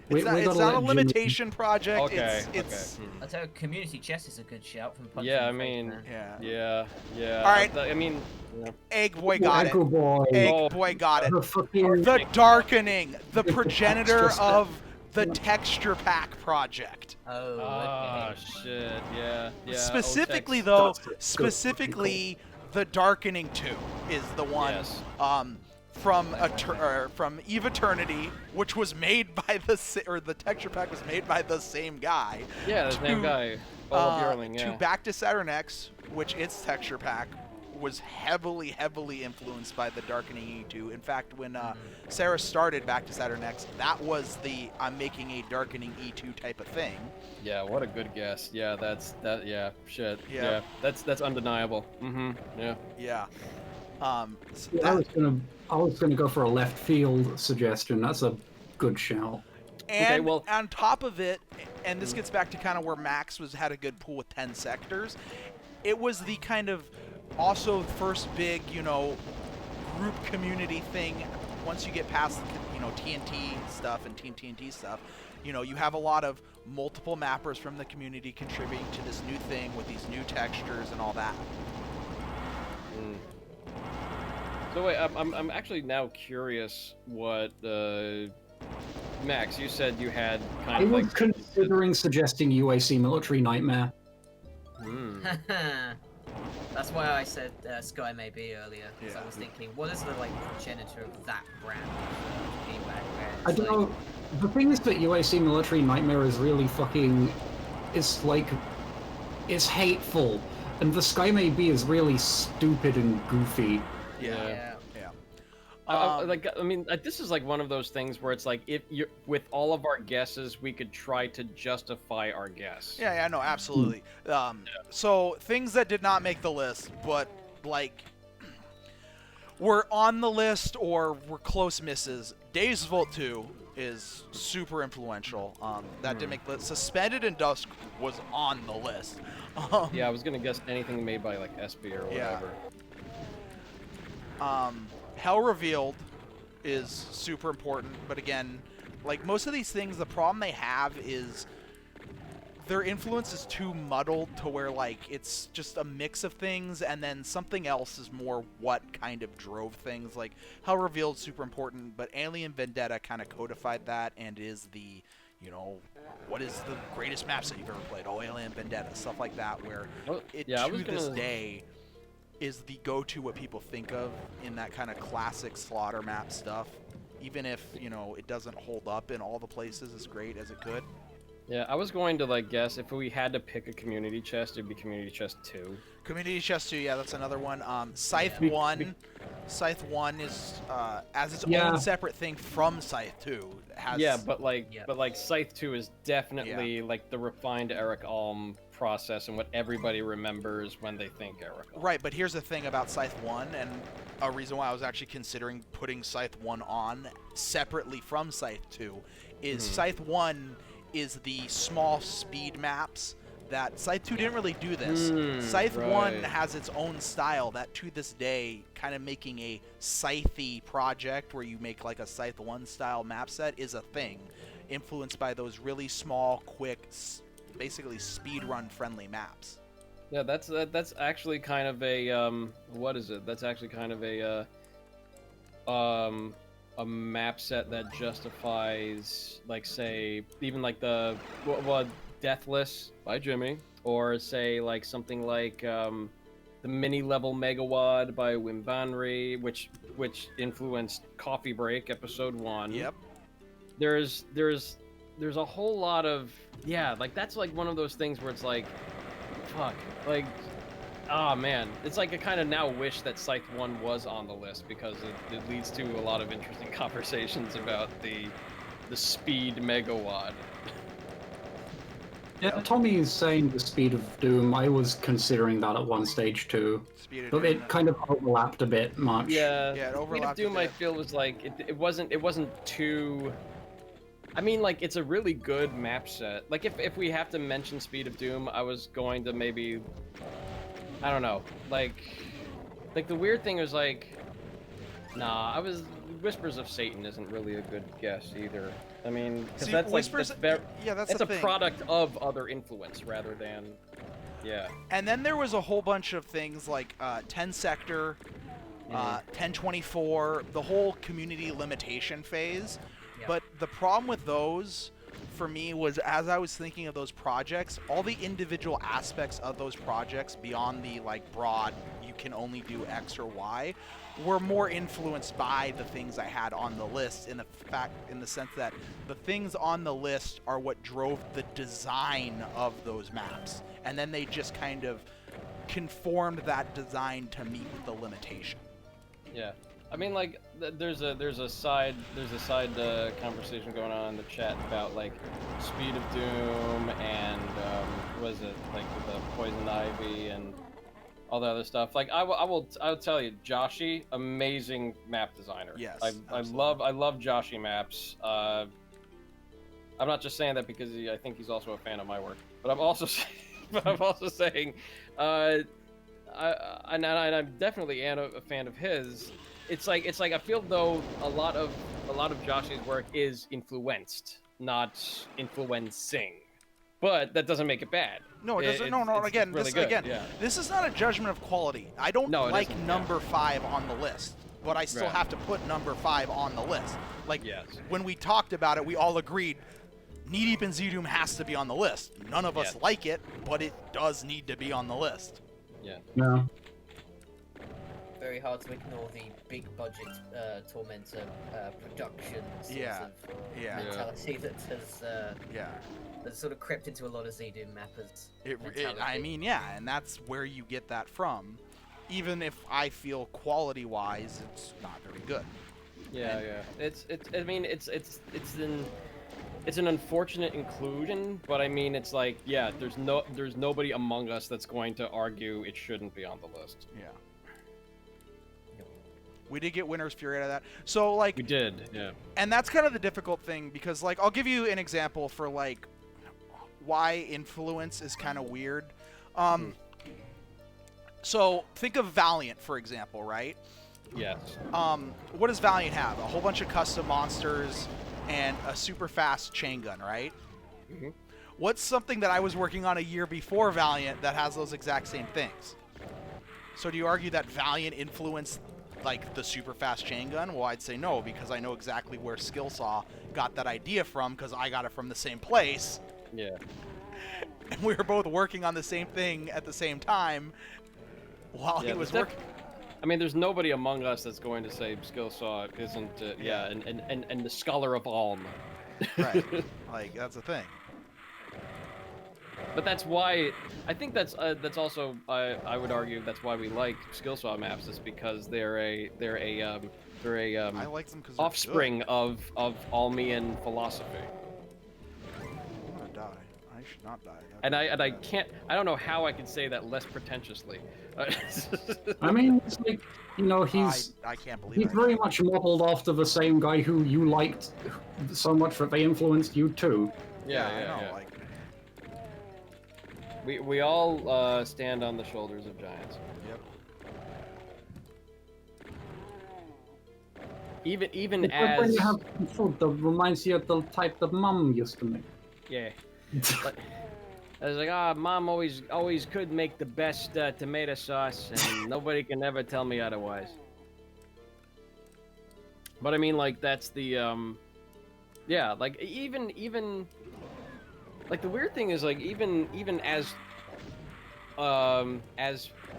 It's not, we it's gotta not a let Jimmy- limitation project. Okay. It's I'll tell you, community chess is a good shout from Punch. Yeah, in the I Face, mean, man. yeah. Yeah. All right. I mean. Yeah. Egg Boy got it. Echo Boy. Egg Oh. Boy got it. The fucking. The Darkening, the The progenitor texture of the Texture Pack project. Oh, Oh okay. shit. Yeah. Yeah. Specifically, Otex. though, That's good. specifically, the Darkening 2 is the one Yes. from Eve Eternity, which was made by the Texture Pack was made by the same guy. Yeah, the same guy. Olaf Bjorling, yeah. To Back to Saturn X, which its Texture Pack was heavily influenced by the Darkening E2. In fact, when Sarah started Back to Saturn X, that was the I'm making a Darkening E2 type of thing. Yeah, what a good guess. Yeah, yeah, shit. Yeah. Yeah. That's undeniable. Yeah. Yeah. So Yeah, I was gonna go for a left field suggestion. That's a good shout. and Okay, well- on top of it, and this gets back to kind of where Max had a good pool with 10 sectors, it was the kind of also first big, group community thing. Once you get past, TNT stuff and Team TNT stuff, you have a lot of multiple mappers from the community contributing to this new thing with these new textures and all that. So wait, I'm actually now curious what Max, you said you had kind I of was like considering suggesting UAC Military Nightmare. That's why I said Sky May Be earlier. Because I Yeah. was thinking, what is the progenitor of that brand of feedback? Where I it's don't like, know. The thing is that UAC Military Nightmare is really fucking. It's like. It's hateful. And the Sky May Be is really stupid and goofy. Yeah. Yeah. This is like one of those things where it's like if you with all of our guesses, we could try to justify our guess. Yeah, no, absolutely. So things that did not make the list, but were on the list or were close misses. Days of Volt 2, is super influential. That did make the Suspended in Dusk was on the list. Yeah, I was gonna guess anything made by like SB or Yeah. whatever. Hell Revealed is super important, but again, like most of these things, the problem they have is their influence is too muddled to where like it's just a mix of things, and then something else is more what kind of drove things. Like Hell Revealed super important, but Alien Vendetta kind of codified that and is the, you know, what is the greatest maps that you've ever played? Oh, Alien Vendetta, stuff like that, where it Yeah, I to was this gonna- day is the go-to what people think of in that kind of classic slaughter map stuff. Even if, you know, it doesn't hold up in all the places as great as it could. Yeah, I was going to like guess if we had to pick a community chest, it'd be community chest 2. Community Chest 2, yeah, that's another one. Scythe Yeah. 1. Scythe 1 is as its Yeah. own separate thing from Scythe 2. It has, Yeah, but like, Yeah. Scythe 2 is definitely like the refined Eric Alm process and what everybody remembers when they think Eric Alm. Right, but here's the thing about Scythe 1, and a reason why I was actually considering putting Scythe 1 on separately from Scythe 2 is Scythe 1 is the small speed maps that Scythe 2 didn't really do this. Scythe 1 right. has its own style that to this day, kind of making a Scythe-y project where you make like a Scythe 1 style map set is a thing, influenced by those really small, quick, basically speedrun friendly maps. Yeah, that's actually kind of a what is it? That's actually kind of a map set that justifies, like, say, even like the what Deathless by Jimmy, or say like something like the mini level Megawad by Wim Banry, which influenced Coffee Break episode 1. Yep. There's a whole lot of, yeah, like that's like one of those things where it's like, fuck, like, ah, man, it's like I kind of now wish that Scythe 1 was on the list, because it leads to a lot of interesting conversations about the speed Megawad. Yeah, Tommy is saying the speed of Doom. I was considering that at one stage too, Speed of but Doom, it kind of overlapped a bit much. Yeah, Yeah, it Speed of overlapped a Doom, I bit. feel, was like it wasn't too. I mean, like, it's a really good map set. Like, if we have to mention Speed of Doom, I was going to maybe, I don't know, like the weird thing was like, nah, Whispers of Satan isn't really a good guess either. I mean, because See, that's Whispers, like that's yeah, that's it's the a thing. product of other influence rather than, yeah. And then there was a whole bunch of things like 10 Sector, 1024, the whole community limitation phase. Yeah. But the problem with those, for me, was as I was thinking of those projects, all the individual aspects of those projects beyond the like broad, you can only do X or Y, were more influenced by the things I had on the list, in the sense that the things on the list are what drove the design of those maps, and then they just kind of conformed that design to meet with the limitation. Yeah, I mean, like, there's a side conversation going on in the chat about like Speed of Doom and what is it, like with the Poison Ivy and all the other stuff. Like, I'll tell you, Joshi, amazing map designer. Yes, I absolutely. love Joshi maps. I'm not just saying that because I think he's also a fan of my work, but I'm also saying, I'm definitely a fan of his. It's like I feel though a lot of Joshi's work is influenced, not influencing, but that doesn't make it bad. No, it doesn't. No. It's Again, really this good, again, yeah. this is not a judgment of quality. I don't No, it like isn't, yeah. number 5 on the list, but I still Right. have to put number 5 on the list. Like Yes. when we talked about it, we all agreed Knee Deep in Zdoom has to be on the list. None of us Yes. like it, but it does need to be on the list. Yeah. Yeah. Very hard to ignore the big budget Tormentor production sort Yeah. of Yeah. mentality that has Yeah. that's sort of crept into a lot of Zdoom mappers. I mentality. mean, yeah, and that's where you get that from. Even if I feel quality-wise, it's not very good. Yeah, And- yeah. I mean, it's an unfortunate inclusion, but I mean, it's like, yeah, there's nobody among us that's going to argue it shouldn't be on the list. Yeah. We did get Winter's Fury out of that. So like, We did, yeah. and that's kind of the difficult thing because like I'll give you an example for like why influence is kind of weird. So think of Valiant for example, right? Yes. What does Valiant have? A whole bunch of custom monsters and a super fast chain gun, right? Mm-hmm. What's something that I was working on a year before Valiant that has those exact same things? So do you argue that Valiant influenced like the super fast chain gun? Well, I'd say no, because I know exactly where Skillsaw got that idea from, because I got it from the same place. Yeah. And we were both working on the same thing at the same time while he was working. I mean, there's nobody among us that's going to say Skillsaw isn't, and the Scholar of Alm. Right. Like, that's the thing. But that's why I think that's also I would argue that's why we like Skillsaw maps is because they're a I like them because offspring of Almian philosophy. I'm gonna die. I should not die. And I can't, I don't know how I can say that less pretentiously. I mean, it's like, you know, I can't believe he's it. very much modeled after the same guy who you liked so much that they influenced you too. Yeah, I know. Like, we all stand on the shoulders of giants. yep. Even It's like when as you have food that reminds you of the type that Mum used to make. yeah. But I was like, Mom always could make the best tomato sauce, and nobody can ever tell me otherwise. But I mean, like, that's the, yeah, like, even, like, the weird thing is, like, even as, fuck,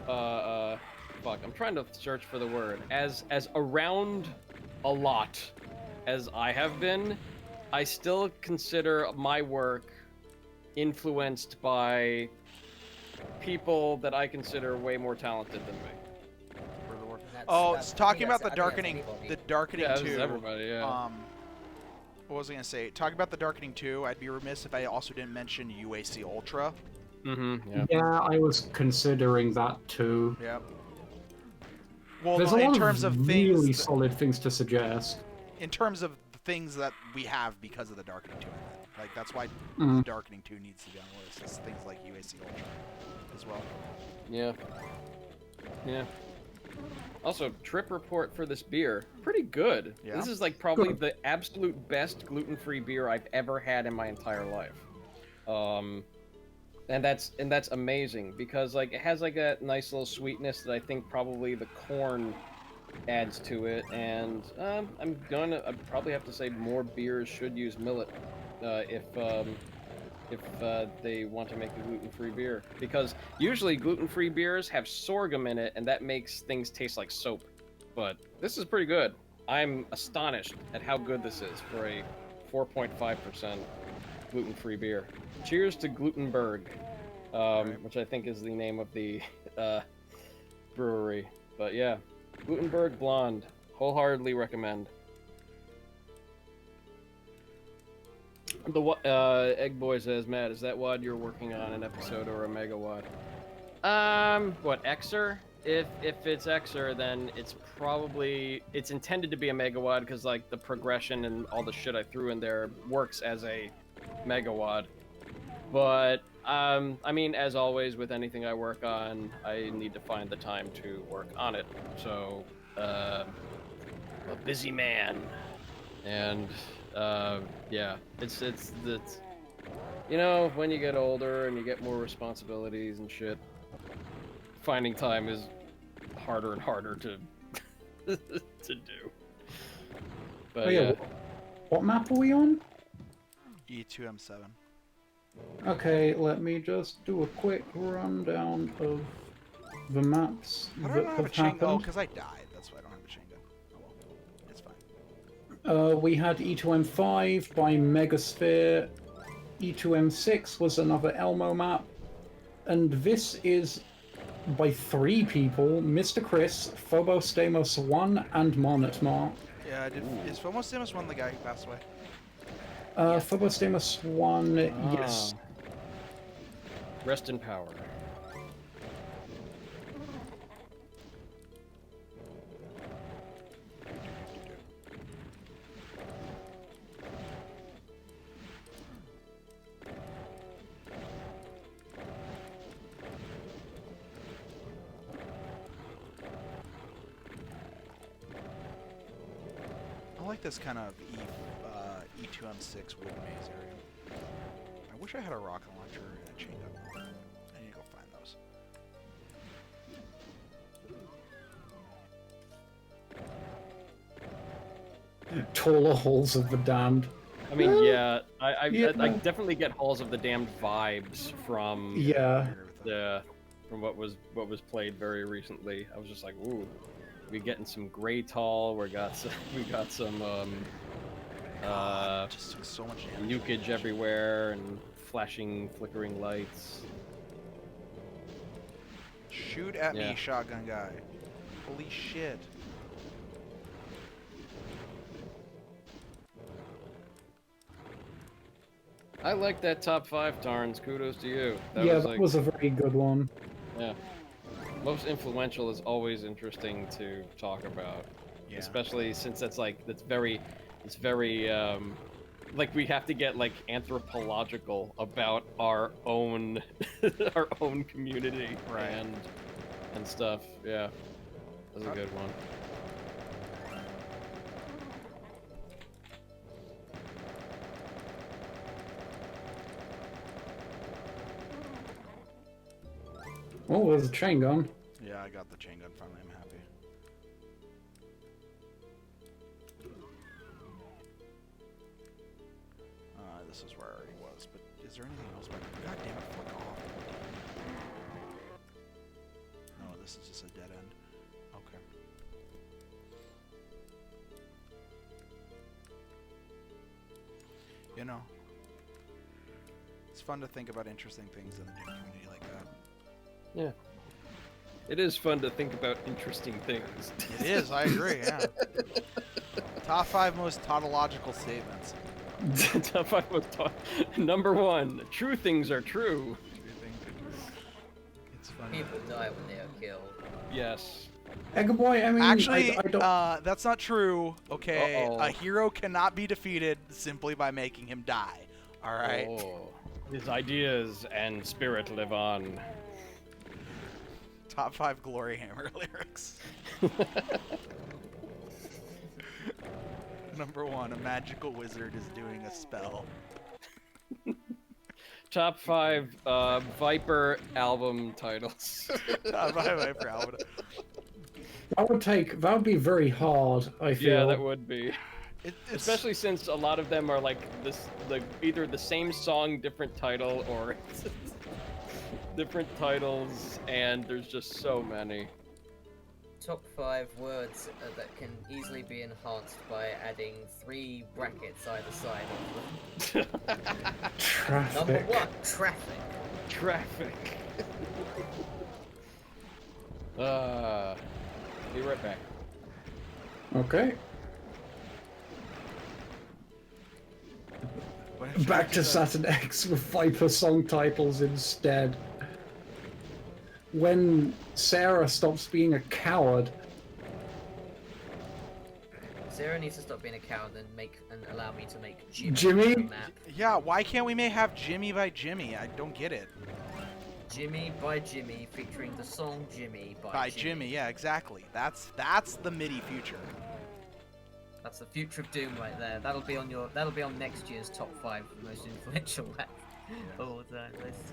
I'm trying to search for the word, as around a lot as I have been, I still consider my work influenced by people that I consider way more talented than me. Talking about the darkening 2. Yeah, this is everybody, yeah. What was I gonna say? Talking about the darkening 2, I'd be remiss if I also didn't mention UAC Ultra. Mm-hmm. Yeah. Yeah, I was considering that too. Yep. Well, There's no, a in lot terms of of really things, solid things to suggest. in terms of the things that we have because of the darkening 2. Like that's why Mhm. the darkening 2 needs to be on the list. It's things like UAC Ultra as well. Yeah. Yeah. Also, trip report for this beer. Pretty good. Yeah. This is like probably Good. the absolute best gluten-free beer I've ever had in my entire life. And that's amazing because like it has like a nice little sweetness that I think probably the corn adds to it, and I'd probably have to say more beers should use millet if they want to make a gluten-free beer, because usually gluten-free beers have sorghum in it and that makes things taste like soap, but this is pretty good. I'm astonished at how good this is for a 4.5% gluten-free beer. Cheers to Glutenberg, which I think is the name of the brewery, but yeah, Glutenberg Blonde, wholeheartedly recommend. The Egg Boy says, Matt, is that WAD you're working on an episode or a mega WAD? What, Xer? If it's Xer, then it's intended to be a mega WAD because like the progression and all the shit I threw in there works as a mega WAD. But I mean, as always with anything I work on, I need to find the time to work on it. So, a busy man, and yeah, it's you know, when you get older and you get more responsibilities and shit, finding time is harder and harder to to do. But Oh, yeah. What map are we on? E2M7. Okay, let me just do a quick rundown of the maps How do I that not have a have chain gun? Oh, happened. because I died. That's why I don't have a chain gun. Oh well, it's fine. We had E2M5 by Megasphere. E2M6 was another Elmo map. And this is by 3 people, Mr. Chris, Phobos Deimos 1, and Monetmar. Yeah, is Phobos Deimos 1 the guy who passed away? Phobos Deimos 1, yes. Rest in power. like this kind of E2M6 wood maze area. I wish I had a rocket launcher and a chain gun. I need to go find those. Taller halls of the damned. I mean, yeah, I Yeah. definitely get Halls of the Damned vibes from Yeah. I agree with that. from what was played very recently. I was just like, ooh, we getting some Grey Tall. We got some Just took so much damage. nukage everywhere and flashing, flickering lights. Shoot at Yeah. me, shotgun guy. Holy shit. I like that top 5, Tarns. Kudos to you. Yeah, was that like, was a very good one. yeah. Most influential is always interesting to talk about, Yeah. especially since it's very, like we have to get like anthropological about our own, our own community, Right. and stuff. Yeah, that's a good one. Oh, there's a chain gun. Yeah, I got the chain gun finally. I'm happy. This is where I already was, but is there anything else back there? God damn it, fuck off. No, this is just a dead end. Okay. You know, it's fun to think about interesting things in the game community like that. Yeah, it is fun to think about interesting things. It is, I agree, yeah. Top 5 most tautological statements. Top 5 most Number 1, true things are true. It's funny. People die when they are killed. Yes. Egger boy, I mean, Actually, I don't. that's not true. Okay, Uh-oh. a hero cannot be defeated simply by making him die. All right. Oh, his ideas and spirit live on. Top 5 Glory Hammer lyrics. Number 1, a magical wizard is doing a spell. Top 5 Viper album titles. Top 5 Viper album. That would be very hard, I feel. Yeah, that would be. It's, Especially since a lot of them are like either the same song, different title, or different titles, and there's just so many. Top 5 words that can easily be enhanced by adding 3 brackets either side of them. Traffic. Number 1, traffic. Traffic. Be right back. Okay. What if you Back do to that? Saturn X with Viper song titles instead. When Sarah stops being a coward. Sarah needs to stop being a coward and allow me to make Jimmy, Jimmy? a map. Yeah, why can't we have Jimmy by Jimmy? I don't get it. Jimmy by Jimmy, featuring the song Jimmy By Jimmy, yeah, exactly. That's the MIDI future. That's the future of Doom right there. That'll be on next year's top 5 most influential rap of all time list.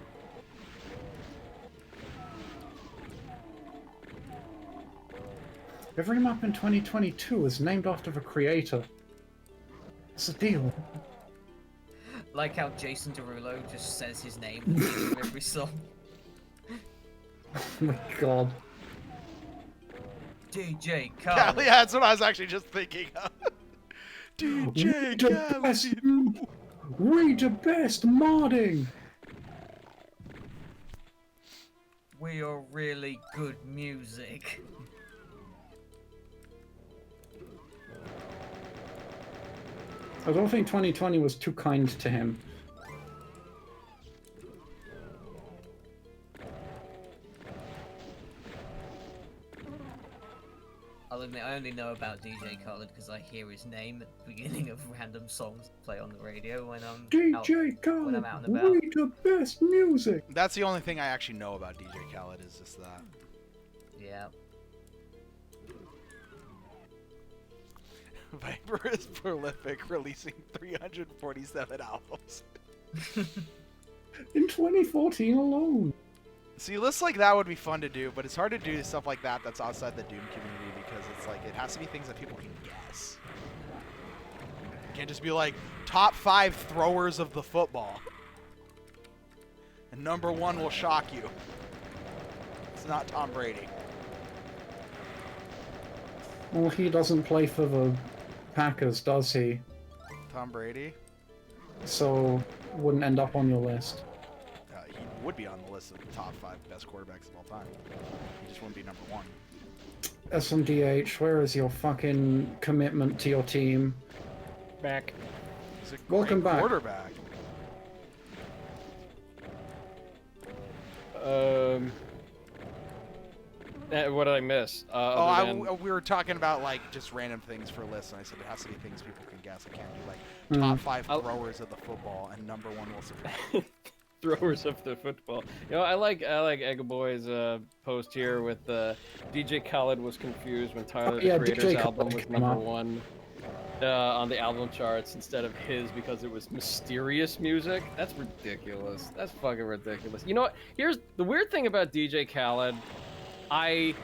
Every map in 2022 is named after the creator. What's the deal? Like how Jason Derulo just says his name at the beginning of every song. Oh my god. DJ Yeah, Khaled. yeah, that's what I was actually just thinking of. DJ Khaled. We the best modding! We are really good music. I don't think 2020 was too kind to him. I'll admit, I only know about DJ Khaled because I hear his name at the beginning of random songs that play on the radio when I'm DJ out, when Khaled, I'm out and about. we the best music! That's the only thing I actually know about DJ Khaled is just that. Yeah. Viper is prolific, releasing 347 albums. In 2014 alone. See, lists like that would be fun to do, but it's hard to do stuff like that that's outside the Doom community because it's like it has to be things that people can guess. You can't just be like top 5 throwers of the football, and number 1 will shock you. It's not Tom Brady. Well, he doesn't play for the Packers, does he? Tom Brady? So wouldn't end up on your list. He would be on the list of the top 5 best quarterbacks of all time. He just wouldn't be number 1. SMDH, where is your fucking commitment to your team? Back. He's a Welcome great back. quarterback. What did I miss? We were talking about like just random things for lists, and I said it has to be things people can guess. I can't do like top 5 throwers of the football, and number 1 will survive. Throwers of the football. You know, I like Egg Boy's post here with DJ Khaled was confused when Tyler the Creator's DJ album Khaled was came number out. 1 on the album charts instead of his because it was mysterious music. That's ridiculous. That's fucking ridiculous. You know what? Here's the weird thing about DJ Khaled. I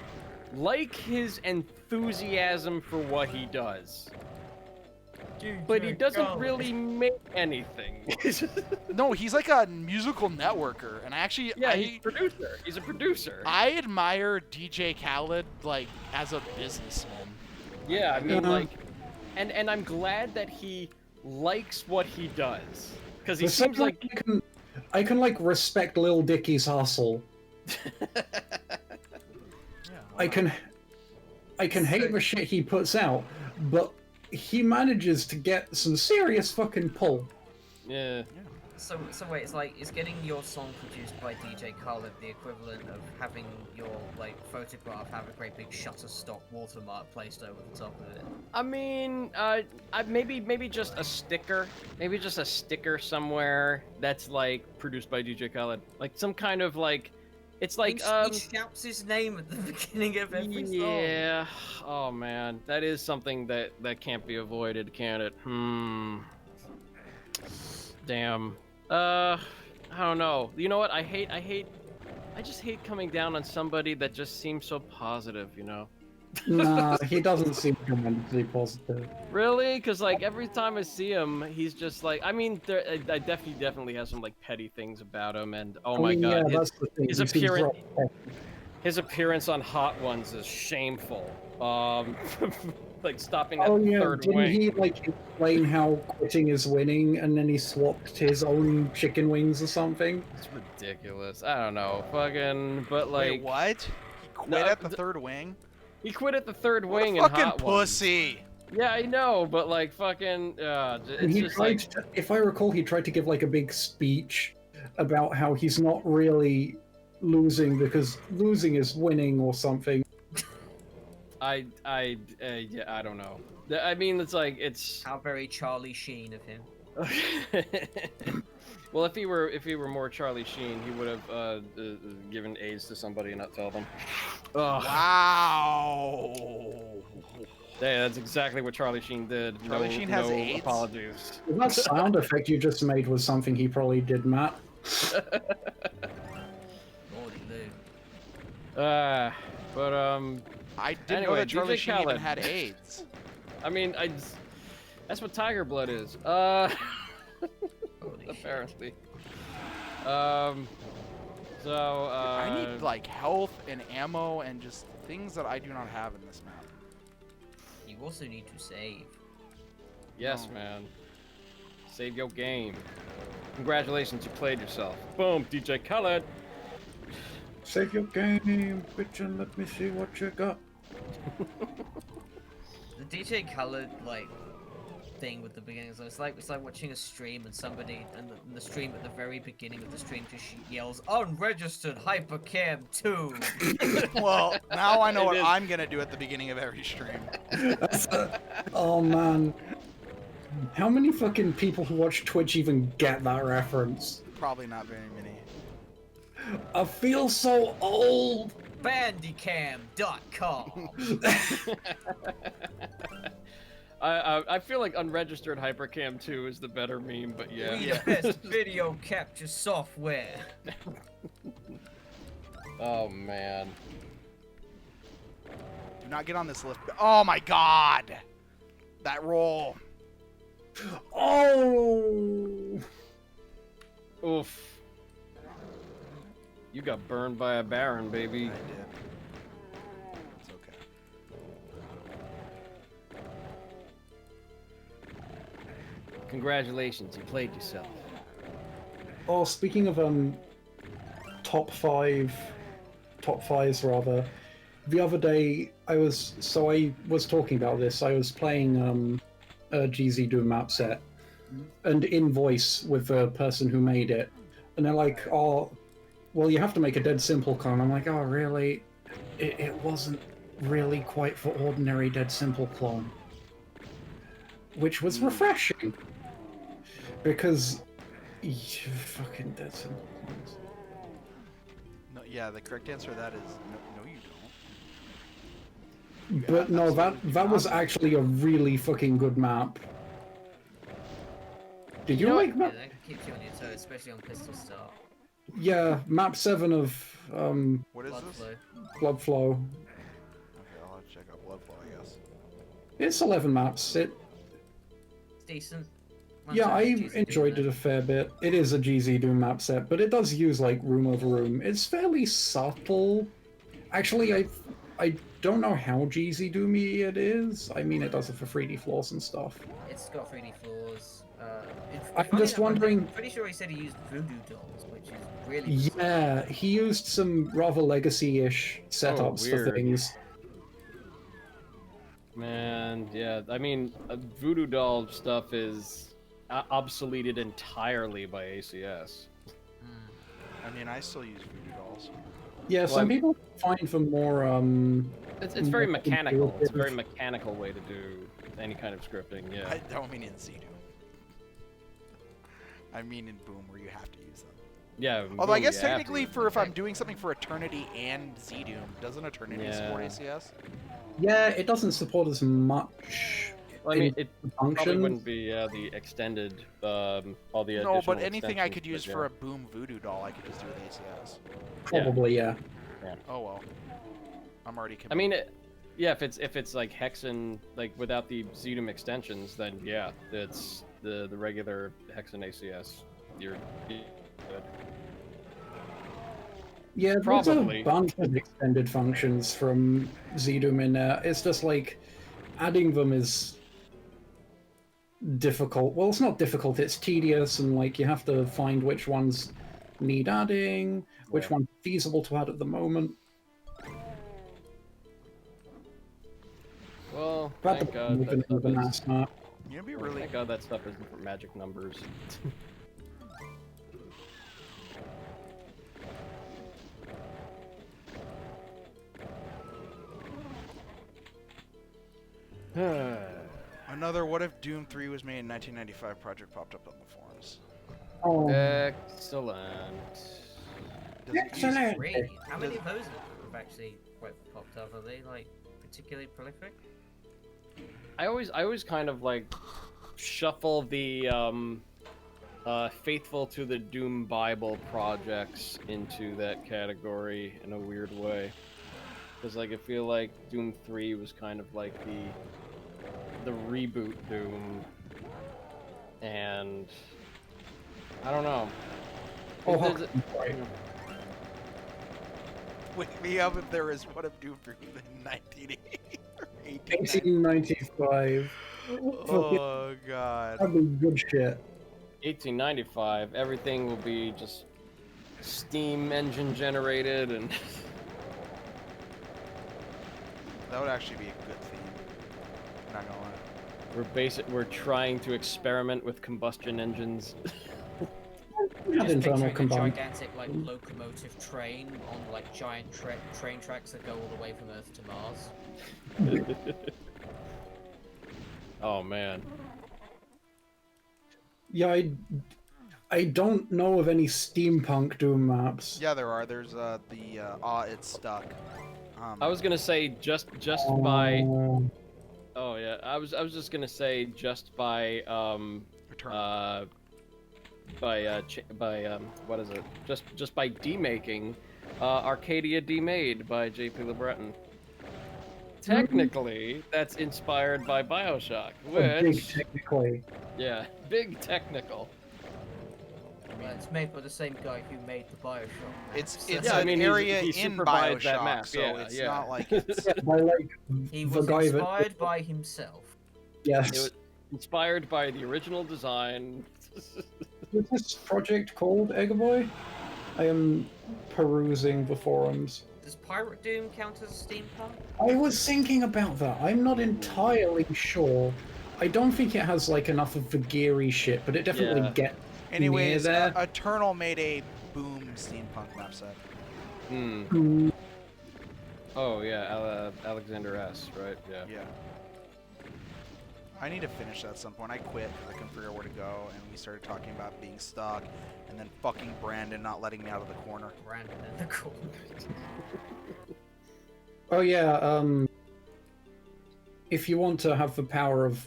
like his enthusiasm for what he does. But he doesn't really make anything. No, he's like a musical networker, and he's a producer. He's a producer. I admire DJ Khaled like as a businessman. Yeah, I mean, like, and I'm glad that he likes what he does because he seems like I can like respect Lil Dicky's hustle. I can hate the shit he puts out, but he manages to get some serious fucking pull. Yeah. So wait, it's like, is getting your song produced by DJ Khaled the equivalent of having your, like, photograph have a great big Shutterstock watermark placed over the top of it? I mean, maybe just a sticker. Maybe just a sticker somewhere that's, like, produced by DJ Khaled. Like, some kind of, like, it's like, He shouts his name at the beginning of every song. Yeah. Oh, man. That is something that can't be avoided, can it? Damn. I don't know. You know what? I just hate coming down on somebody that just seems so positive, you know? Nah, he doesn't seem tremendously positive. Really? Because, like, every time I see him, he's just like, I mean, I definitely has some, like, petty things about him, and oh my god, yeah, that's the thing. his He seems appearance, rough. his appearance on Hot Ones is shameful. Like, stopping that Oh yeah, third didn't wing. he like explain how quitting is winning, and then he swapped his own chicken wings or something? It's ridiculous. I don't know. Fucking, but like... Wait, what? He quit No, at the third wing? He quit at the third What wing a in fucking Hot Ones. pussy! Yeah, I know, but like fucking, And it's he just tried like, to, if I recall, he tried to give like a big speech about how he's not really losing because losing is winning or something. yeah, I don't know. I mean, it's like, it's... How very Charlie Sheen of him. Well, if he were more Charlie Sheen, he would have given AIDS to somebody and not tell them. Ugh. Wow! Yeah, that's exactly what Charlie Sheen did. Charlie Sheen has no AIDS? apologies. That sound effect you just made was something he probably did, Matt. Lordy Lou. But I didn't know Anyway, that Charlie DJ Sheen even Khaled. had AIDS. I mean, that's what Tiger Blood is. Holy shit. Apparently. So, I need like health and ammo and just things that I do not have in this map. You also need to save. yes, No. man. Save your game. Congratulations, you played yourself. Boom, DJ Khaled. Save your game, bitch, and let me see what you got. The DJ Khaled, like, thing with the beginning, so it's like watching a stream and somebody, and the stream at the very beginning of the stream just yells, "Unregistered Hypercam 2!" Well, now I know It what is. I'm gonna do at the beginning of every stream. Oh man. How many fucking people who watch Twitch even get that reference? Probably not very many. I feel so old. Bandicam.com. I feel like unregistered Hypercam 2 is the better meme, but yeah. We the best video capture software. Oh man. Do not get on this lift. Oh my god! That roll. Oh! Oof. You got burned by a Baron, baby. I did. It's okay. Congratulations, you played yourself. Oh, speaking of top fives rather. The other day I was talking about this. I was playing a GZ Doom map set and in voice with the person who made it, and they're like, "Oh, well, you have to make a dead simple clone." I'm like, "Oh, really? It wasn't really quite for ordinary dead simple clone," which was refreshing because fucking dead simple clones. No, yeah, the correct answer to that is no, you don't. But no, absolutely that was not. actually a really fucking good map. Did you know like Yeah, map? that keeps you on your toes, especially on pistol start. Yeah, map 7 of What is Blood this? flow. Blood Flow. Okay, I'll have to check out blood flow, I guess. It's 11 maps. It's decent. Yeah, I enjoyed it a fair bit. It is a GZ Doom map set, but it does use like room over room. It's fairly subtle. Actually, I don't know how GZ Doomy it is. I mean, it does it for 3D floors and stuff. It's got 3D floors. I'm funny just enough, wondering- I'm pretty sure he said he used voodoo dolls, which is really bizarre. Yeah, he used some rather legacy-ish setups for weird. things. Man, yeah. I mean, Voodoo Doll stuff is obsoleted entirely by ACS. I mean, I still use voodoo dolls. Yeah, Well, some people find them more It's very more mechanical. It's a very intuitive. mechanical way to do any kind of scripting. Yeah. I don't mean in Zdoom. I mean in Boom, where you have to use them. Yeah. Although I boom, guess you have to technically, use for it. if I'm doing something for Eternity and Zdoom, doesn't Eternity support Yeah. ACS? Yeah, it doesn't support as much. Well, I mean, it probably function. wouldn't be the extended, all the No, additional but anything I could extensions, use but for a yeah. Boom voodoo doll, I could just do with ACS. Probably, yeah. Oh well. I'm already I mean, yeah, if it's like Hexen, like without the Zdoom extensions, then yeah, it's the regular Hexen ACS. You're good. Yeah, there's Probably. a bunch of extended functions from Zdoom in there. It's just like adding them is difficult. Well, it's not difficult, it's tedious, and like you have to find which ones need adding, which Yeah. one's feasible to add at the moment. Well, But thank the God that stuff is. last map. You'd be really. Thank God that stuff isn't for magic numbers. Another What If Doom 3 was made in 1995 project popped up on the forums. Oh, Excellent. Does it use- excellent! Great. How many of those have actually popped up? Are they like particularly prolific? I always kind of like shuffle the faithful to the Doom Bible projects into that category in a weird way, because like I feel like Doom 3 was kind of like the reboot Doom, and I don't know. Oh, There's a- right. Wake me up if there is What If Doom 3 in 1980 or 1895. Oh god. That'd be good shit. 1895, everything will be just steam engine generated, and That would actually be a good theme. Not gonna lie. we're trying to experiment with combustion engines. We had Just internal picturing a combined. gigantic like locomotive train on like giant train tracks that go all the way from Earth to Mars. Oh man. Yeah, I don't know of any steampunk Doom maps. Yeah, there are. There's It's Stuck. I was gonna say just by Oh, Oh yeah, I was just gonna say just by Eternal. what is it? Just by demaking Arcadia Demade by JP LeBreton. Technically, that's inspired by BioShock, A big which technically. yeah, big technical. Well, it's made by the same guy who made the Bioshock map, It's so- it's Yeah, I an mean, area he in supervised that Bioshock, map, so yeah, it's yeah. not like it's. Yeah, by like He the was guy inspired that. by himself. Yes. It was inspired by the original design. What's this project called, Eggaboy? I am perusing the forums. Does Pirate Doom count as steampunk? I was thinking about that. I'm not entirely sure. I don't think it has like enough of the geary shit, but it definitely Yeah. gets Anyways, near there. Eternal made a boom steampunk map set. Hmm. Hmm. Oh yeah, Alexander S. Right? Yeah. Yeah. I need to finish that at some point. I quit because I couldn't figure out where to go, and we started talking about being stuck, and then fucking Brandon not letting me out of the corner. Random in the corner. Oh yeah. If you want to have the power of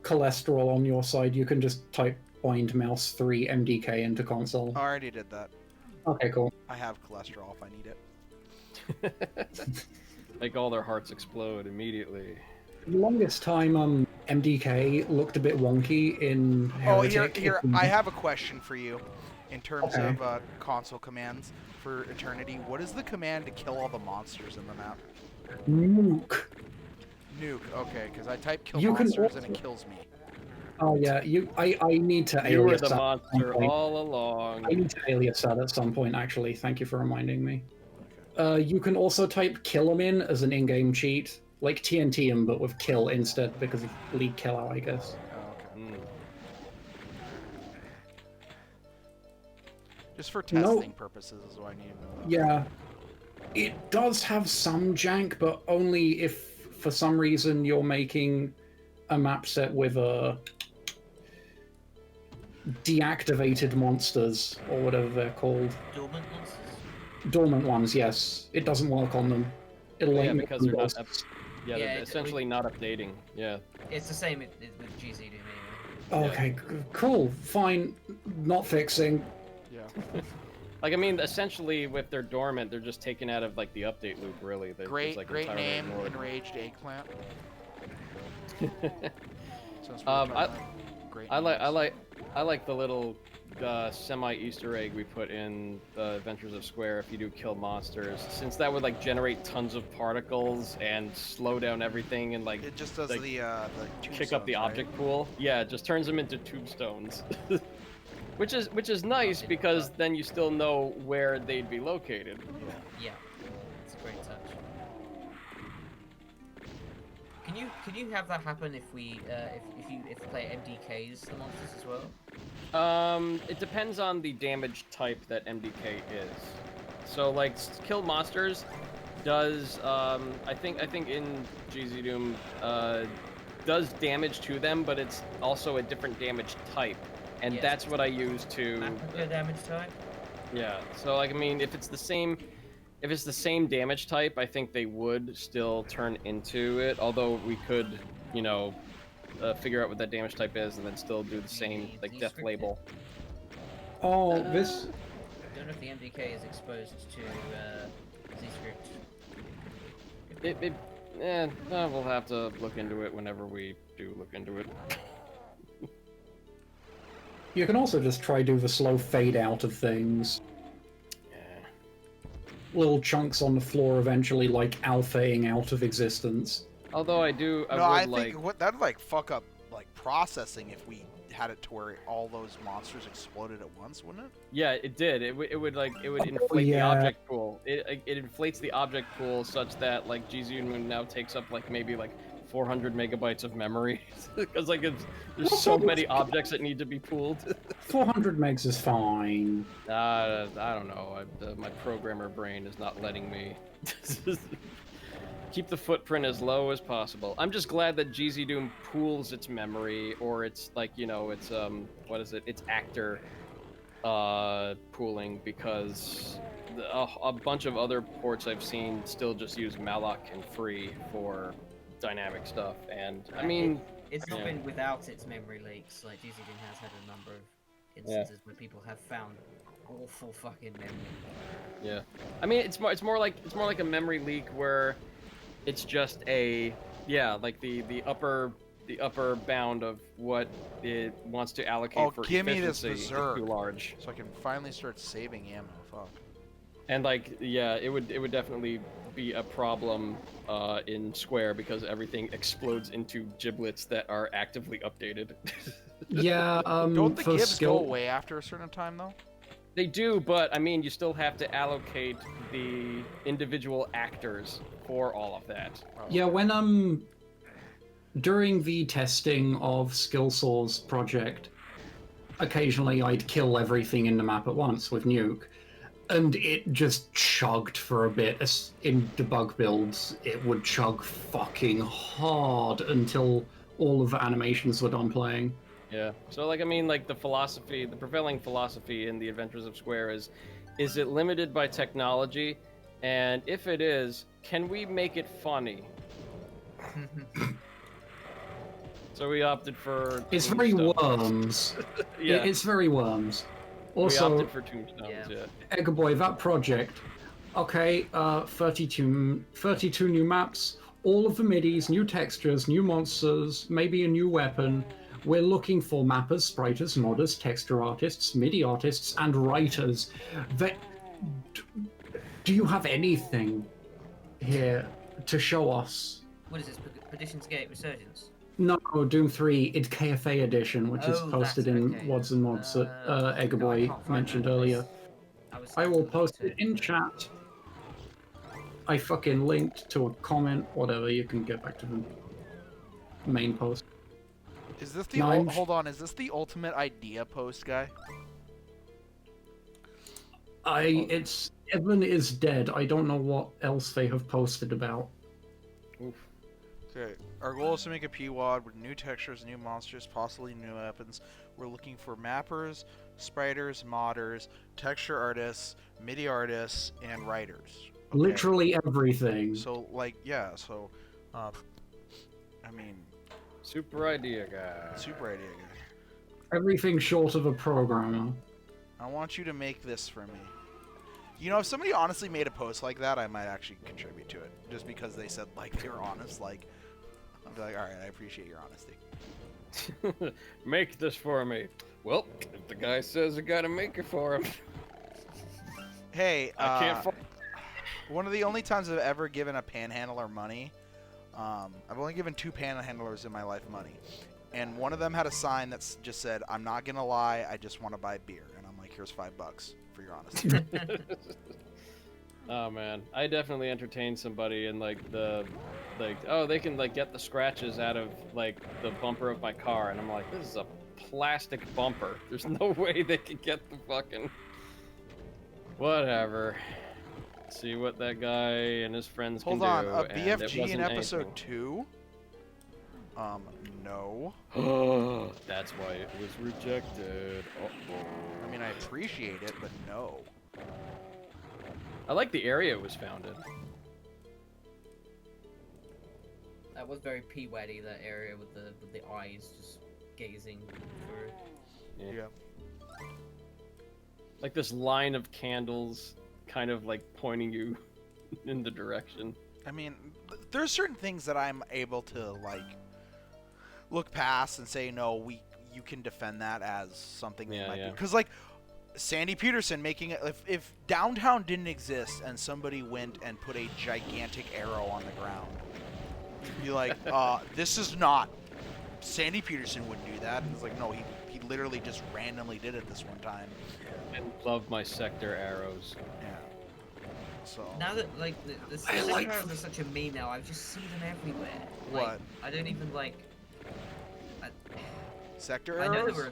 cholesterol on your side, you can just type bind mouse 3 MDK into console. I already did that. Okay, cool. I have cholesterol if I need it. Make all their hearts explode immediately. For the longest time, MDK looked a bit wonky in Oh, Heretic. here, I have a question for you. In terms Okay. of console commands for Eternity, what is the command to kill all the monsters in the map? Nuke. Nuke. Okay, because I type kill You can monsters and it also- kills me. Oh yeah, I need to You were alias the that at some monster point. all along. I need to alias that at some point, actually. Thank you for reminding me. You can also type kill 'em in as an in-game cheat. Like TNT 'em, but with kill instead because of lead killer, I guess. Oh, okay. Mm. Just for No. testing purposes is what I need to know. That. Yeah. It does have some jank, but only if for some reason you're making a map set with deactivated monsters, or whatever they're called. Dormant monsters? Dormant ones, yes. It doesn't work on them. It'll Yeah, like make because them they're not ghosts. Yeah, Yeah, they're it- essentially not updating. Yeah. It's the same with GZ Doom anyway. Okay, cool, fine. Not fixing. Yeah. Like I mean, essentially with their dormant, they're just taken out of like the update loop. Really, they're Great, just, like, great entirely name, ignored. enraged eggplant. Since we're Um, talking I- about great I names. like the little semi Easter egg we put in the Adventures of Square. If you do kill monsters, since that would like generate tons of particles and slow down everything and like It just does like, the kick up the tombstones, right? object pool. Yeah, it just turns them into tombstones. which is nice because then you still know where they'd be located. Yeah, it's a great touch. Can you have that happen if we if you play MDKs the monsters as well? It depends on the damage type that MDK is. So like kill monsters does I think in GZ Doom does damage to them, but it's also a different damage type, and Yes. that's what I use to Map their damage type. yeah. So like I mean, if it's the same damage type, I think they would still turn into it. Although we could, you know, figure out what that damage type is and then still do the same like death descriptive. label. Oh, this. I don't know if the MDK is exposed to Z-script. We'll have to look into it whenever we do look into it. You can also just try do the slow fade out of things. Yeah. Little chunks on the floor eventually like alphaing out of existence. Although I do, No, I would think what that'd like fuck up like processing if we had it to where all those monsters exploded at once, wouldn't it? Yeah, it did. It would inflate the yeah. object pool. It inflates the object pool such that like GZ Moon now takes up like maybe like 400 megabytes of memory because like there's so many objects that need to be pooled. 400 megs is fine. I don't know. My programmer brain is not letting me keep the footprint as low as possible. I'm just glad that GZ Doom pools its memory, or it's like, you know, it's what is it? It's actor pooling, because a bunch of other ports I've seen still just use malloc and free for dynamic stuff. And I Yeah, mean, It's not Yeah. been without its memory leaks. Like DTD has had a number of instances where people have found awful fucking memory. yeah. I mean, it's more like a memory leak where it's just like the upper bound of what it wants to allocate Oh, for give me this efficiency is berserk. too large. So I can finally start saving ammo. Fuck. And like, yeah, it would definitely be a problem in Square because everything explodes into giblets that are actively updated. Yeah, Don't the for gibs skill. go away after a certain time though? They do, but I mean, you still have to allocate the individual actors for all of that. Oh. Yeah, when during the testing of Skill Saw's project, occasionally I'd kill everything in the map at once with nuke, and it just chugged for a bit. In debug builds, it would chug fucking hard until all of the animations were done playing. Yeah. So like, I mean, like the prevailing philosophy in the Adventures of Square is it limited by technology? And if it is, can we make it funny? So we opted for. It's very Tombstones. Worms. Yeah. It's very Worms. We Also, opted for Tombstones. Yeah. Eggerboy, that project. Okay, 32 new maps, all of the midis, new textures, new monsters, maybe a new weapon. We're looking for mappers, spriters, modders, texture artists, MIDI artists, and writers. Do you have anything here to show us? What is this? Perdition's Gate Resurgence? No, Doom 3, it's KFA edition, which is Oh, posted that's in okay. Wads and Mods that No, I Eggerboy can't find mentioned that. earlier. I will looking post to it in chat. I fucking linked to a comment, whatever, you can get back to the main post. Is this the Nine. hold on? Is this the ultimate idea post guy? It's Evan is dead. I don't know what else they have posted about. Oof. Okay. Our goal is to make a PWAD with new textures, new monsters, possibly new weapons. We're looking for mappers, spriters, modders, texture artists, MIDI artists, and writers. Okay. Literally everything. So like yeah. So, I mean, Super idea guy. super idea guy. Everything short of a programmer. I want you to make this for me. You know, if somebody honestly made a post like that, I might actually contribute to it. Just because they said, like, they were honest. Like, I'll be like, alright, I appreciate your honesty. Make this for me. Well, if the guy says I gotta make it for him. Hey, I can't find. one of the only times I've ever given a panhandler money, I've only given 2 panhandlers in my life money. And one of them had a sign that just said, I'm not gonna lie, I just want to buy beer. And I'm like, here's $5 for your honesty. Oh man, I definitely entertained somebody and oh, they can like get the scratches out of like the bumper of my car, and I'm like, this is a plastic bumper. There's no way they can get the fucking whatever. See what that guy and his friends Hold can on, do. a and it BFG in wasn't episode anything. 2? No. That's why it was rejected. Uh-oh. I mean, I appreciate it, but no. I like the area it was found in. That was very P-Waddy, that area with the eyes just gazing through. Yeah. Yeah. Like this line of candles kind of like pointing you in the direction. I mean, there's certain things that I'm able to, like, look past and say, no, you can defend that as something that might be. Because, like, Sandy Peterson making it, if downtown didn't exist and somebody went and put a gigantic arrow on the ground, you'd be like, this is not, Sandy Peterson wouldn't do that. And it's like, no, he literally just randomly did it this one time. I love my sector arrows. Yeah. So. Now that like the I like- arrows are such a meme now, I just see them everywhere. What? Like, I don't even like. Sector I know arrows? there were.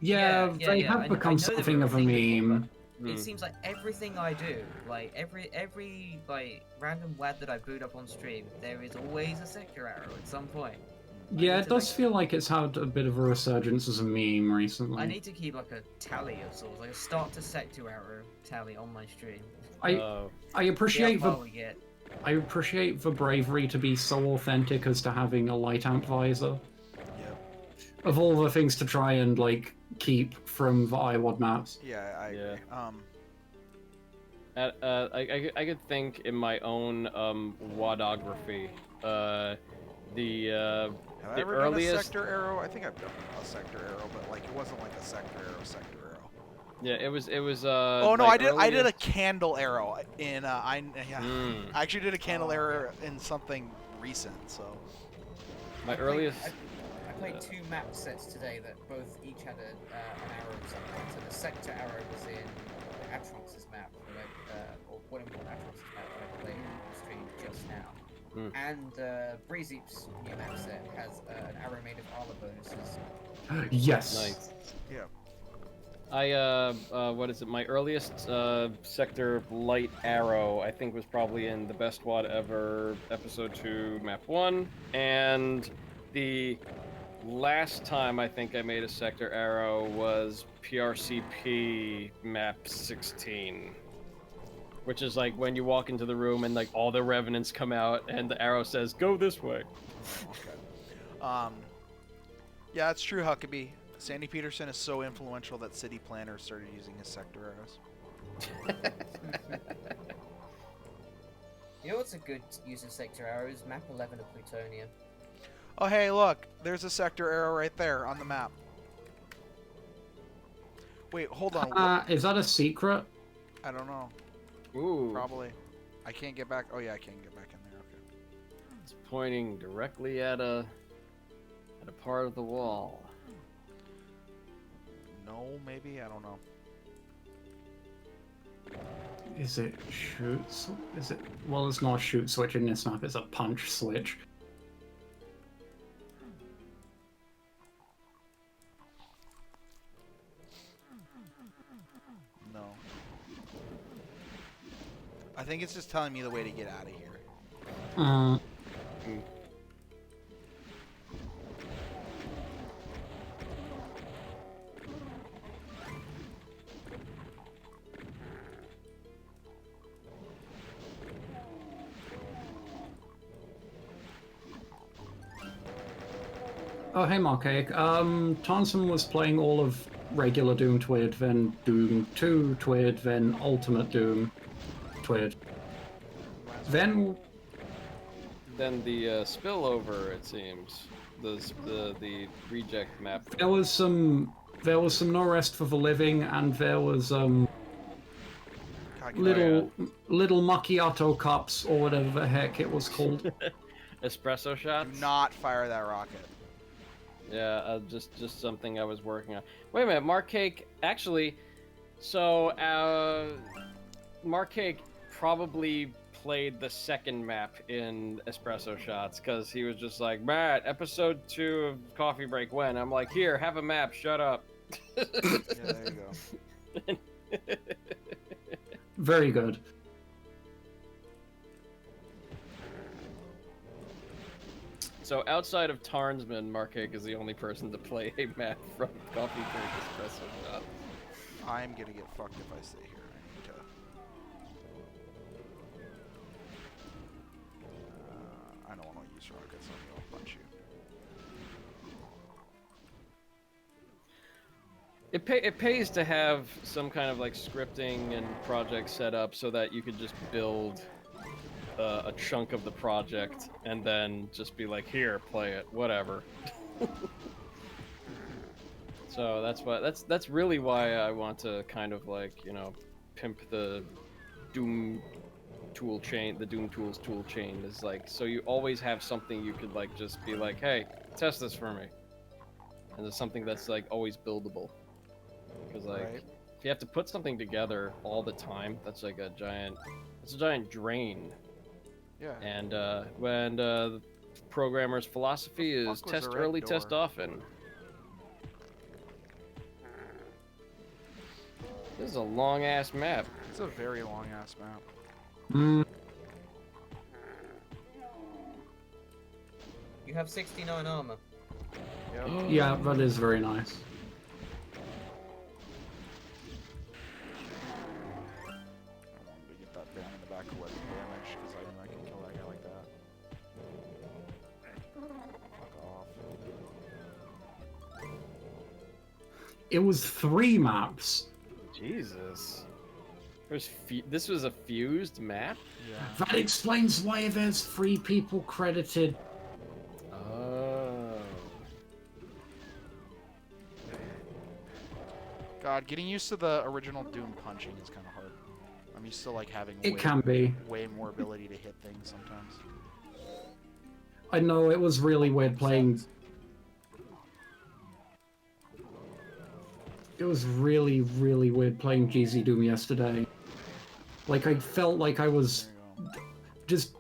Yeah, Yeah, they yeah, have I become know they something were of a thing before, meme. but It seems like everything I do, like every like random WAD that I boot up on stream, there is always a sector arrow at some point. Yeah, need it to, does like- feel like it's had a bit of a resurgence as a meme I recently. need to keep like a tally of sorts, like a start to sector arrow tally on my stream. I Oh, I See appreciate how the far we get. I appreciate the bravery to be so authentic as to having a light amp visor. Yep. Of all the things to try and like keep from the IWAD maps. Yeah, I Yeah. agree. I could think in my own wadography. Have I The ever earliest. done a sector arrow? I think I've done a sector arrow, but like it wasn't like a sector arrow. Yeah, it was. Oh no, my I did a earliest- candle arrow in I Mm. actually did a candle Oh, arrow in something recent. So My I played- earliest. I played 2 map sets today that both each had an arrow of some kind. So the sector arrow was in Atronx's map, or one of Atronx's map that I played on stream just now. Hmm. And Breezeep's new map set has an arrow made of armor bonuses. Yes. Nice. yeah. What is it? My earliest sector light arrow, I think, was probably in the Best WAD Ever Episode 2, Map 1, and the last time I think I made a sector arrow was PRCP Map 16. Which is like when you walk into the room and like all the revenants come out and the arrow says, "Go this way." Okay. Yeah, it's true, Huckabee. Sandy Peterson is so influential that city planners started using his sector arrows. You know what's a good use of sector arrows? Map 11 of Plutonia. Oh hey, look, there's a sector arrow right there on the map. Wait, hold on. Is that a secret? I don't know. Ooh. Probably. I can't get back. Oh yeah, I can get back in there. Okay. It's pointing directly at a part of the wall. No, maybe I don't know. Is it shoot? Is it? Well, it's not a shoot switch in this map. It's a punch switch. No. I think it's just telling me the way to get out of here. Oh, hey, Marcaic. Tarnsman was playing all of regular Doom Twid, then Doom 2 Twid, then Ultimate Doom Twid. Then The spillover, it seems. The reject map. there was some No Rest for the Living, and there was God, get little macchiato cups or whatever the heck it was called. Espresso out. shots. Do not fire that rocket. Yeah, just something I was working on. Wait a minute, Mark Cake. Actually, so Mark Cake probably played the second map in Espresso Shots because he was just like, Matt, episode 2 of Coffee Break when? I'm like, here, have a map. Shut up. Yeah, there you go. Very good. So outside of Tarnsman, Mark Cake is the only person to play a map from Coffee Break Espresso Shots. I'm gonna get fucked if I stay here. I need to. I don't want to use rockets. I'm gonna punch you. It pays to have some kind of like scripting and project set up so that you could just build a chunk of the project and then just be like, here, play it, whatever. So that's really why I want to kind of like, you know, pimp the Doom tool chain, the Doom Tools tool chain is like, so you always have something you could like just be like, hey, test this for me, and there's something that's like always buildable. Because like, Right. if you have to put something together all the time, that's like a giant drain. Yeah. And when the programmer's philosophy is fuck was test the red early, door? test often. This is a long ass map. It's a very long ass map. Mm, You have 69 armor. Yep. yeah, that is very nice. I wanted to get that down in the back of weapon damage because I knew I could It was 3 maps. Jesus. This was a fused map? Yeah. That explains why there's 3 people credited. Oh. God, getting used to the original Doom punching is kind of hard. I'm used to like having It can be. way more ability to hit things sometimes. I know, it was really weird playing... It was really, really weird playing GZ Doom yesterday. Like, I felt like I was... There you go. just...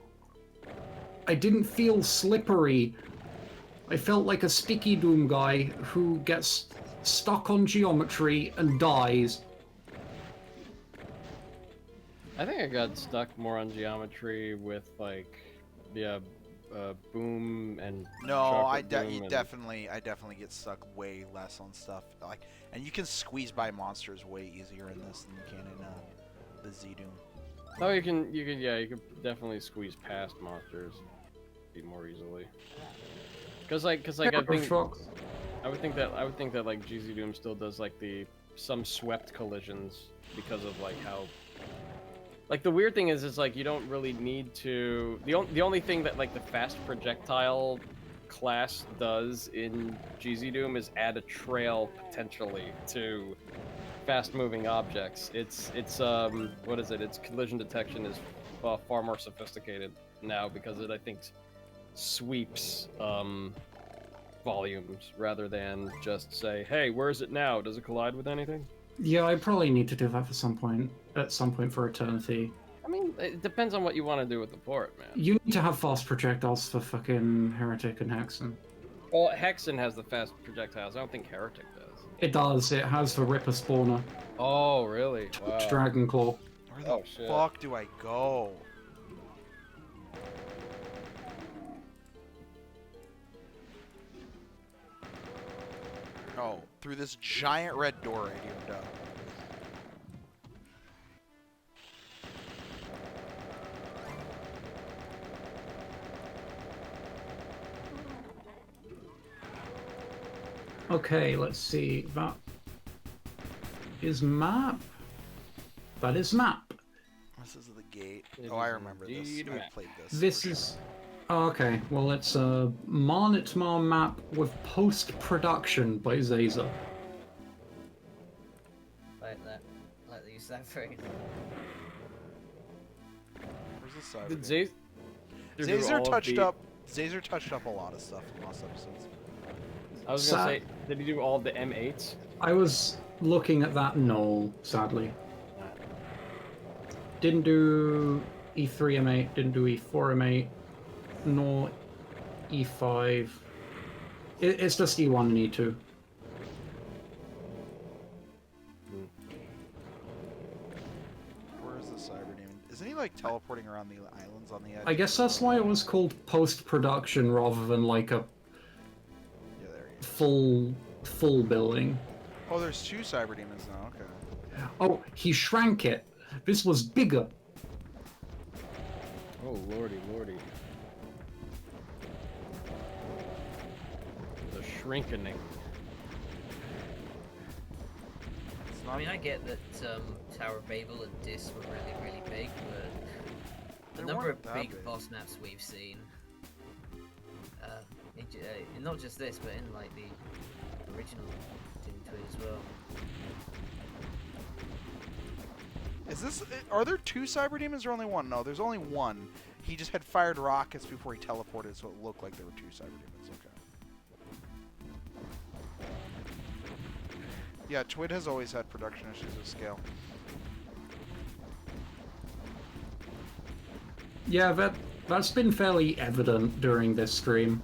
I didn't feel slippery. I felt like a sticky Doom guy who gets stuck on geometry and dies. I think I got stuck more on geometry with like boom and No, chocolate boom you and- definitely get stuck way less on stuff. Like, and you can squeeze by monsters way easier in this than you can in the Z Doom. Oh, you can definitely squeeze past monsters more easily. Cause I think Shocks. I would think that like GZ Doom still does like some swept collisions because of like how. Like the weird thing is like you don't really need to. The only thing that like the fast projectile class does in GZ Doom is add a trail potentially to fast moving objects. It's what is it? Its collision detection is far more sophisticated now because it I think sweeps volumes rather than just say, hey, where is it now? Does it collide with anything? Yeah, I probably need to do that at some point for Eternity. I mean, it depends on what you want to do with the port, man. You need to have fast projectiles for fucking Heretic and Hexen. Well, Hexen has the fast projectiles. I don't think Heretic does. It does, it has the Ripper Spawner, Oh, really? Wow. Dragon Claw. Where the Oh, shit. fuck do I go? Oh, through this giant red door right here, duh. Okay, let's see. That is map. That is map. This is the gate. It Oh, I is remember this. indeed a I map. played this. This for is... Oh, okay, well, it's a Marnitmar map with post-production by Zazer. Like that. Like to use that phrase. sure. Where's the side? Did Zazer touched up a lot of stuff in last episodes. I was gonna say, did he do all of the M8s? I was looking at that, no, sadly. Didn't do E3 M8, didn't do E4 M8, nor E5. It's just E1 and E2. Where is the cyber demon? Isn't he like teleporting around the islands on the edge? I guess that's why it was called post-production rather than like a Yeah, there he is. full building. Oh, there's 2 cyber demons now. Okay. Oh, he shrank it. This was bigger. Oh, lordy. The shrinkening. It's I not. mean, I get that Tower of Babel and Dis were really big, but the They number weren't of that big big. boss maps we've seen, in not just this, but in like the original DTWID as well. Is this? Are there 2 cyber demons or only 1? No, there's only 1. He just had fired rockets before he teleported, so it looked like there were 2 cyber demons. Okay. Yeah, TWID has always had production issues with scale. Yeah, that's been fairly evident during this stream.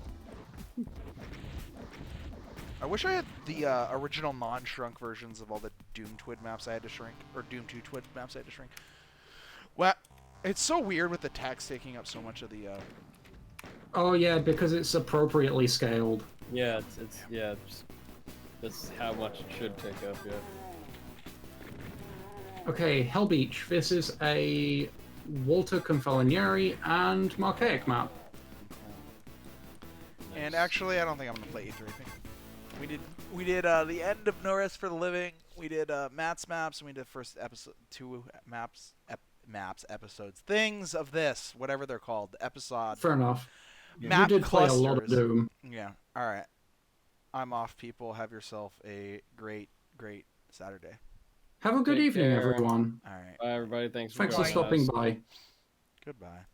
I wish I had the original non-shrunk versions of all the Doom TWID maps I had to shrink, or Doom 2 TWID maps I had to shrink. Well, it's so weird with the text taking up so much of the. Oh yeah, because it's appropriately scaled. Yeah, that's how much it should take up. Yeah. Okay, Hell Beach. This is a Walter Confalinieri and Marchaic map. And actually, I don't think I'm gonna play E3. I think we did We did the end of No Rest for the Living. We did Matt's maps, and we did first episode 2 maps, episodes, things of this, whatever they're called, episode. Fair enough. Map You did play a lot of clusters. Doom. Yeah. All right. I'm off, people. Have yourself a great Saturday. Have a good Take evening, care. everyone. All right. Bye, everybody. Thanks for Thanks for joining stopping us. by. Goodbye.